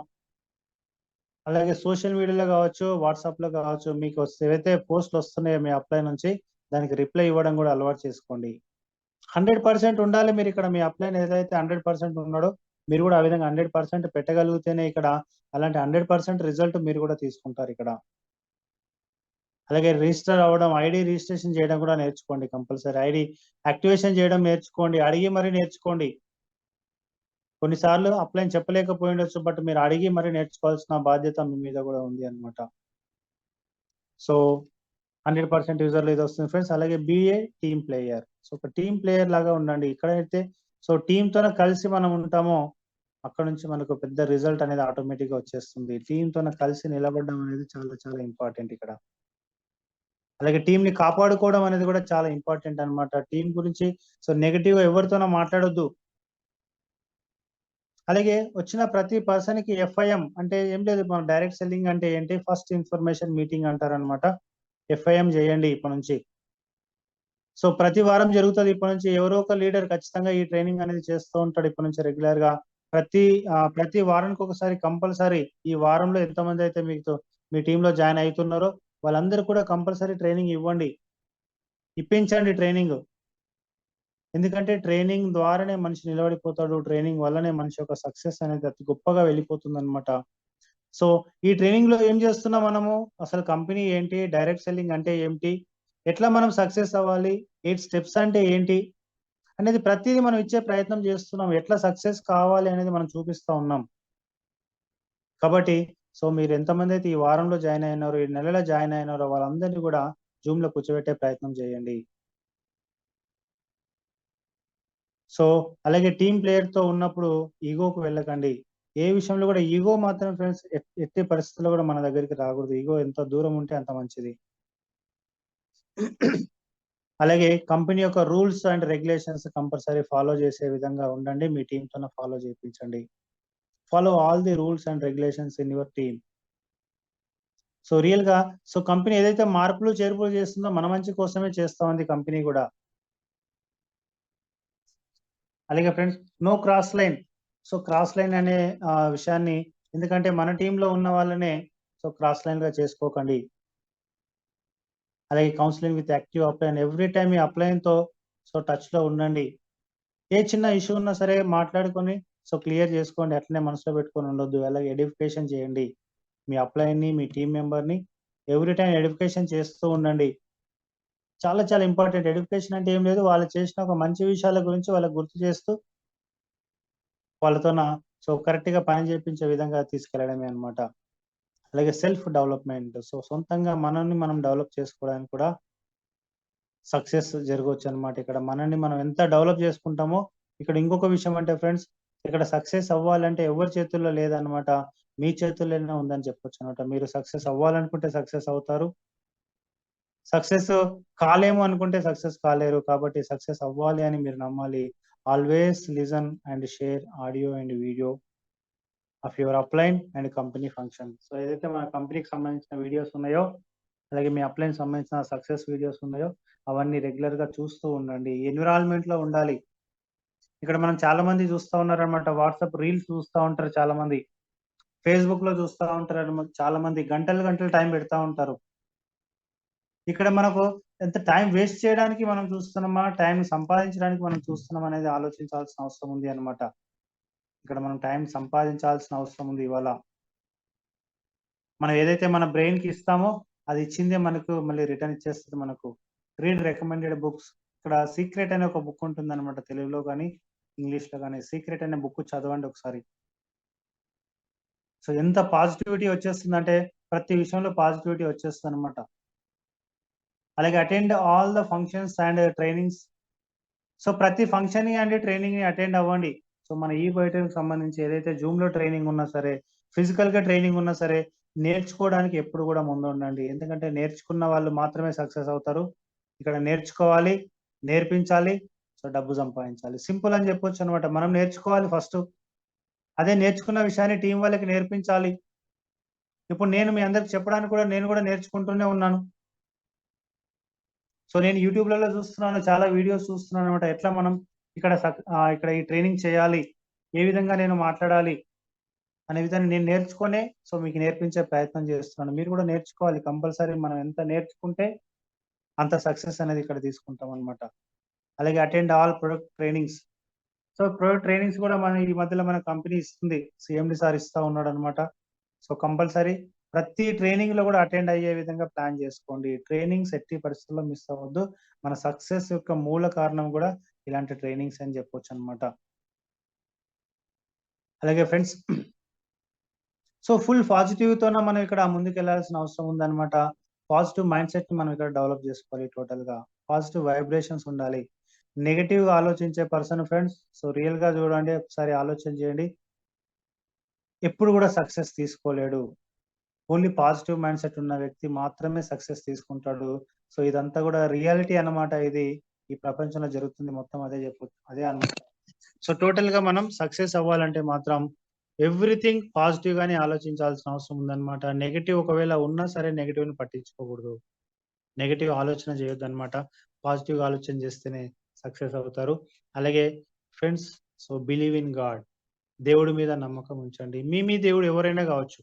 అలాగే సోషల్ మీడియాలో గావచ్చు, వాట్సాప్‌లో గావచ్చు మీకు ఏవైతే పోస్ట్‌లొస్తున్నాయో మీ అప్లై నుంచి దానికి రిప్లై ఇవ్వడం గూడా అలవాటు చేసుకోండి. 100% ఉండాలి మీరిక్కడ మీ అప్లైన్ ఏదైతే 100% ఉన్నాడో, మీరు గూడా ఆ విధంగా 100% పెట్టగలిగితేనే ఇక్కడ అలాంటి 100% రిజల్ట్ మీరు గూడా తీసుకుంటారిక్కడ. అలాగే రిజిస్టర్ అవ్వడం, ఐడి రిజిస్ట్రేషన్ చేయడం కూడా నేర్చుకోండి కంపల్సరీ. ఐడి యాక్టివేషన్ చేయడం నేర్చుకోండి. అడిగి మరీ నేర్చుకోండి. కొన్నిసార్లు అప్లైన్ చెప్పలేకపోయి ఉండొచ్చు. బట్ మీరు అడిగి మరీ నేర్చుకోవాల్సిన బాధ్యత మీ మీద కూడా ఉంది అన్నమాట. సో 100% యూజర్‌లో ఇదొస్తుంది ఫ్రెండ్స్. అలాగే బీఏ టీమ్ ప్లేయర్. సో ఒక టీమ్ ప్లేయర్ లాగా ఉండండి. ఇక్కడైతే సో టీమ్‌తోనే కలిసి మనం ఉంటామో, అక్కడ నుంచి మనకు పెద్ద రిజల్ట్ అనేది ఆటోమేటిక్‌గా వచ్చేస్తుంది. టీమ్‌తోనే కలిసి నిలబడడం అనేది చాలా చాలా ఇంపార్టెంట్ ఇక్కడ. అలాగే టీమ్‌ని కాపాడుకోవడం అనేది కూడా చాలా ఇంపార్టెంట్ అన్నమాట. టీమ్ గురించి సో నెగెటివ్‌గా ఎవరితోనో మాట్లాడొద్దు. అలాగే వచ్చిన ప్రతి పర్సన్‌కి ఎఫ్ఐఎం అంటే ఏం లేదు. మన డైరెక్ట్ సెల్లింగ్ అంటే ఏంటి? ఫస్ట్ ఇన్ఫర్మేషన్ మీటింగ్ అంటారన్నమాట. ఎఫ్ఐఎం చేయండి ఇప్పటి నుంచి. సో ప్రతి వారం జరుగుతది ఇప్పటి నుంచి. ఎవరో ఒక లీడర్ ఖచ్చితంగా ఈ ట్రైనింగ్ అనేది చేస్తూ ఉంటాడు ఇప్పటి నుంచి రెగ్యులర్‌గా. ప్రతి వారానికి ఒకసారి కంపల్సరీ ఈ వారంలో ఎంతమంది అయితే మీ టీమ్‌లో జాయిన్ అయితున్నారో వాళ్ళందరూ కూడా కంపల్సరీ ట్రైనింగ్ ఇవ్వండి. ఇప్పించండి ట్రైనింగ్. ఎందుకంటే ట్రైనింగ్ ద్వారానే మనిషి నిలబడిపోతాడు. ట్రైనింగ్ వల్లనే మనిషి యొక్క సక్సెస్ అనేది అతి గొప్పగా వెళ్ళిపోతుందన్నమాట. సో ఈ ట్రైనింగ్‌లో ఏం చేస్తున్నాం మనము? అసలు కంపెనీ ఏంటి? డైరెక్ట్ సెల్లింగ్ అంటే ఏంటి? ఎట్లా మనం సక్సెస్ అవ్వాలి? 8 స్టెప్స్ అంటే ఏంటి? అనేది ప్రతీదీ మనం ఇచ్చే ప్రయత్నం చేస్తున్నాం. ఎట్లా సక్సెస్ కావాలి అనేది మనం చూపిస్తా ఉన్నాం. కాబట్టి సో మీరు ఎంతమందైతే ఈ వారంలో జాయిన్ అయినారో, ఈ నెలలో జాయిన్ అయినారో వాళ్ళందరినీ కూడా జూమ్‌లో కూర్చోబెట్టే ప్రయత్నం చేయండి. సో అలాగే టీమ్ ప్లేయర్‌తో ఉన్నప్పుడు ఈగోకు వెళ్ళకండి. ఏ విషయంలో కూడా ఈగో మాత్రం ఫ్రెండ్స్ ఎట్టి పరిస్థితుల్లో కూడా మన దగ్గరికి రాకూడదు. ఈగో ఎంత దూరం ఉంటే అంత మంచిది. అలాగే కంపెనీ యొక్క rules and regulations compulsory follow చేసే విధంగా ఉండండి. మీ టీమ్‌తోనే ఫాలో చేపించండి. Follow all the rules and regulations in your team. So రియల్‌గా సో కంపెనీ ఏదైతే మార్పులు, చేర్పులు చేస్తుందో మన మంచి కోసమే చేస్తా ఉంది కంపెనీ కూడా. అలాగే friends no cross line. So cross line అనే విషయాన్ని ఎందుకంటే మన టీమ్‌లో ఉన్న వాళ్ళనే సో క్రాస్ లైన్‌గా చేసుకోకండి. అలాగే counselling with active upline every time ఈ అప్లైన్‌తో సో టచ్‌లో ఉండండి. ఏ చిన్న ఇష్యూ ఉన్నా సరే మాట్లాడుకొని సో క్లియర్ చేసుకోండి. అట్లనే మనసులో పెట్టుకొని ఉండొద్దు. అలాగే ఎడిఫికేషన్ చేయండి. మీ అప్లైన్‌ని, మీ టీమ్ మెంబర్‌ని ఎవ్రీ టైమ్ ఎడిఫికేషన్ చేస్తూ ఉండండి. చాలా చాలా ఇంపార్టెంట్. ఎడిఫికేషన్ అంటే ఏం లేదు. వాళ్ళు చేసిన ఒక మంచి విషయాల గురించి వాళ్ళకి గుర్తు చేస్తూ వాళ్ళతోన సో కరెక్ట్‌గా పని చేపించే విధంగా తీసుకెళ్లడమే అన్నమాట. అలాగే సెల్ఫ్ డెవలప్‌మెంట్. సో సొంతంగా మనల్ని మనం డెవలప్ చేసుకోవడానికి కూడా సక్సెస్ జరగొచ్చన్నమాట. ఇక్కడ మనల్ని మనం ఎంత డెవలప్ చేసుకుంటామో ఇక్కడ ఇంకొక విషయం అంటే ఫ్రెండ్స్ ఇక్కడ సక్సెస్ అవ్వాలంటే ఎవరి చేతుల్లో లేదన్నమాట. మీ చేతుల్లోనే ఉందని చెప్పొచ్చన్నమాట. మీరు సక్సెస్ అవ్వాలనుకుంటే సక్సెస్ అవుతారు. సక్సెస్ కాలేము అనుకుంటే సక్సెస్ కాలేరు. కాబట్టి సక్సెస్ అవ్వాలి అని మీరు నమ్మాలి. Always listen and share audio and video of your upline and company function. So ఏదైతే మన కంపెనీకి సంబంధించిన వీడియోస్ ఉన్నాయో, అలాగే మీ అప్లైన్ సంబంధించిన సక్సెస్ వీడియోస్ ఉన్నాయో, అవన్నీ రెగ్యులర్‌గా చూస్తూ ఉండండి. ఎన్విరాన్మెంట్‌లో ఉండాలి. ఇక్కడ మనం చాలా మంది చూస్తా ఉన్నారన్నమాట. వాట్సాప్ రీల్స్ చూస్తా ఉంటారు చాలా మంది. ఫేస్‌బుక్‌లో చూస్తా ఉంటారన్నమాట చాలా మంది. గంటలు గంటలు టైం పెడతా ఉంటారు. ఇక్కడ మనకు ఎంత టైం వేస్ట్ చేయడానికి మనం చూస్తున్నామా? టైం సంపాదించడానికి మనం చూస్తున్నామా? అనేది ఆలోచించాల్సిన అవసరం ఉంది అన్నమాట. ఇక్కడ మనం టైం సంపాదించాల్సిన అవసరం ఉంది ఇవాళ. మనం ఏదైతే మన బ్రెయిన్‌కి ఇస్తామో అది ఇచ్చిందే మనకు మళ్ళీ రిటర్న్ ఇచ్చేస్తది మనకు. Read recommended books. ఇక్కడ 'సీక్రెట్' అనే ఒక బుక్ ఉంటుందన్నమాట. తెలుగులో గాని, ఇంగ్లీష్‌లో గాని 'సీక్రెట్' అనే బుక్ చదవండి ఒకసారి. సో ఎంత పాజిటివిటీ వచ్చేస్తుందంటే ప్రతి విషయంలో పాజిటివిటీ వచ్చేస్తదన్నమాట. అలాగే attend all the functions and trainings. So ప్రతి ఫంక్షన్‌ని అండ్ ట్రైనింగ్‌ని అటెండ్ అవ్వండి. సో మన ఈ బయోటెక్‌కి సంబంధించి ఏదైతే జూమ్‌లో ట్రైనింగ్ ఉన్నా సరే, ఫిజికల్‌గా ట్రైనింగ్ ఉన్నా సరే, నేర్చుకోవడానికి ఎప్పుడు కూడా ముందుండండి. ఎందుకంటే నేర్చుకున్న వాళ్ళు మాత్రమే సక్సెస్ అవుతారు. ఇక్కడ నేర్చుకోవాలి, నేర్పించాలి, సో డబ్బు సంపాదించాలి. సింపుల్ అని చెప్పొచ్చన్నమాట. మనం నేర్చుకోవాలి ఫస్టు. అదే నేర్చుకున్న విషయాన్ని టీమ్ వాళ్ళకి నేర్పించాలి. ఇప్పుడు నేను మీ అందరికి చెప్పడానికి కూడా నేను కూడా నేర్చుకుంటూనే ఉన్నాను. సో నేను యూట్యూబ్‌లలో చూస్తున్నాను. చాలా వీడియోస్ చూస్తున్నానన్నమాట. ఎట్లా మనం ఇక్కడ ఈ ట్రైనింగ్ చేయాలి. ఏ విధంగా నేను మాట్లాడాలి అనే విధాన్ని నేను నేర్చుకొనే సో మీకు నేర్పించే ప్రయత్నం చేస్తున్నాను. మీరు కూడా నేర్చుకోవాలి కంపల్సరీ. మనం ఎంత నేర్చుకుంటే అంత సక్సెస్ అనేది ఇక్కడ తీసుకుంటామన్నమాట. అలాగే attend all product trainings. So product trainings కూడా మన ఈ మధ్యలో మన కంపెనీ ఇస్తుంది. సీఎండీ సార్ ఇస్తా ఉన్నాడన్నమాట. సో కంపల్సరీ ప్రతి ట్రైనింగ్ లో కూడా అటెండ్ అయ్యే విధంగా ప్లాన్ చేసుకోండి. ట్రైనింగ్స్ ఎట్టి పరిస్థితుల్లో మిస్ అవ్వద్దు. మన సక్సెస్ యొక్క మూల కారణం కూడా ఇలాంటి ట్రైనింగ్స్ అని చెప్పొచ్చు అనమాట. అలాగే ఫ్రెండ్స్, సో ఫుల్ పాజిటివ్ తోనే మనం ఇక్కడ ముందుకెళ్లాల్సిన అవసరం ఉందన్నమాట. పాజిటివ్ మైండ్ సెట్ ని మనం ఇక్కడ డెవలప్ చేసుకోవాలి. టోటల్ గా పాజిటివ్ వైబ్రేషన్స్ ఉండాలి. నెగటివ్ గా ఆలోచించే పర్సన్ ఫ్రెండ్స్, సో రియల్ గా చూడండి, ఒకసారి ఆలోచన చేయండి, ఎప్పుడు కూడా సక్సెస్ తీసుకోలేడు. ఓన్లీ పాజిటివ్ మైండ్ సెట్ ఉన్న వ్యక్తి మాత్రమే సక్సెస్ తీసుకుంటాడు. సో ఇదంతా కూడా రియాలిటీ అన్నమాట. ఇది ఈ ప్రపంచంలో జరుగుతుంది మొత్తం అదే అన్నమాట. సో టోటల్ గా మనం సక్సెస్ అవ్వాలంటే మాత్రం ఎవ్రీథింగ్ పాజిటివ్ గానే ఆలోచించాల్సిన అవసరం ఉందన్నమాట. నెగటివ్ ఒకవేళ ఉన్నా సరే నెగటివ్ ని పట్టించుకోకూడదు. నెగటివ్ ఆలోచన చేయొద్దు అనమాట. పాజిటివ్ ఆలోచన చేస్తేనే సక్సెస్ అవుతారు. అలాగే friends, so believe in God. దేవుడి మీద నమ్మకం ఉంచండి. మీ దేవుడు ఎవరైనా కావచ్చు,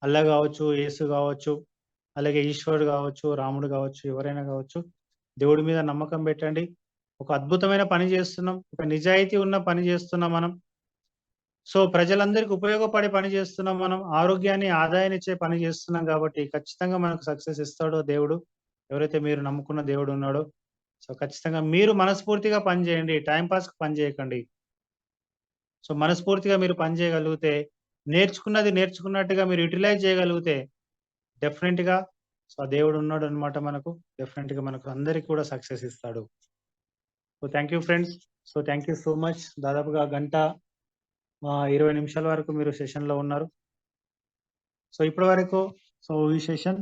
అల్లా కావచ్చు, యేసు కావచ్చు, అలాగే ఈశ్వరుడు కావచ్చు, రాముడు కావచ్చు, ఎవరైనా కావచ్చు. దేవుడి మీద నమ్మకం పెట్టండి. ఒక అద్భుతమైన పని చేస్తున్నాం, ఒక నిజాయితీ ఉన్న పని చేస్తున్నాం మనం. సో ప్రజలందరికీ ఉపయోగపడే పని చేస్తున్నాం మనం. ఆరోగ్యాన్ని, ఆదాయాన్ని ఇచ్చే పని చేస్తున్నాం కాబట్టి ఖచ్చితంగా మనకు సక్సెస్ ఇస్తాడు దేవుడు. ఎవరైతే మీరు నమ్ముకున్న దేవుడు ఉన్నాడో, సో ఖచ్చితంగా మీరు మనస్ఫూర్తిగా పని చేయండి. టైం పాస్ కి పని చేయకండి. సో మనస్ఫూర్తిగా మీరు పని చేయగలిగితే, నేర్చుకున్నది నేర్చుకున్నట్టుగా మీరు యుటిలైజ్ చేయగలిగితే డెఫినెట్ గా సో ఆ దేవుడు ఉన్నాడు అనమాట మనకు. డెఫినెట్ గా మనకు అందరికి కూడా సక్సెస్ ఇస్తాడు. So thank you friends. So thank you so much. దాదాపుగా గంట 20 నిమిషాల వరకు మీరు సెషన్ లో ఉన్నారు. సో ఇప్పటి వరకు సో ఈ సెషన్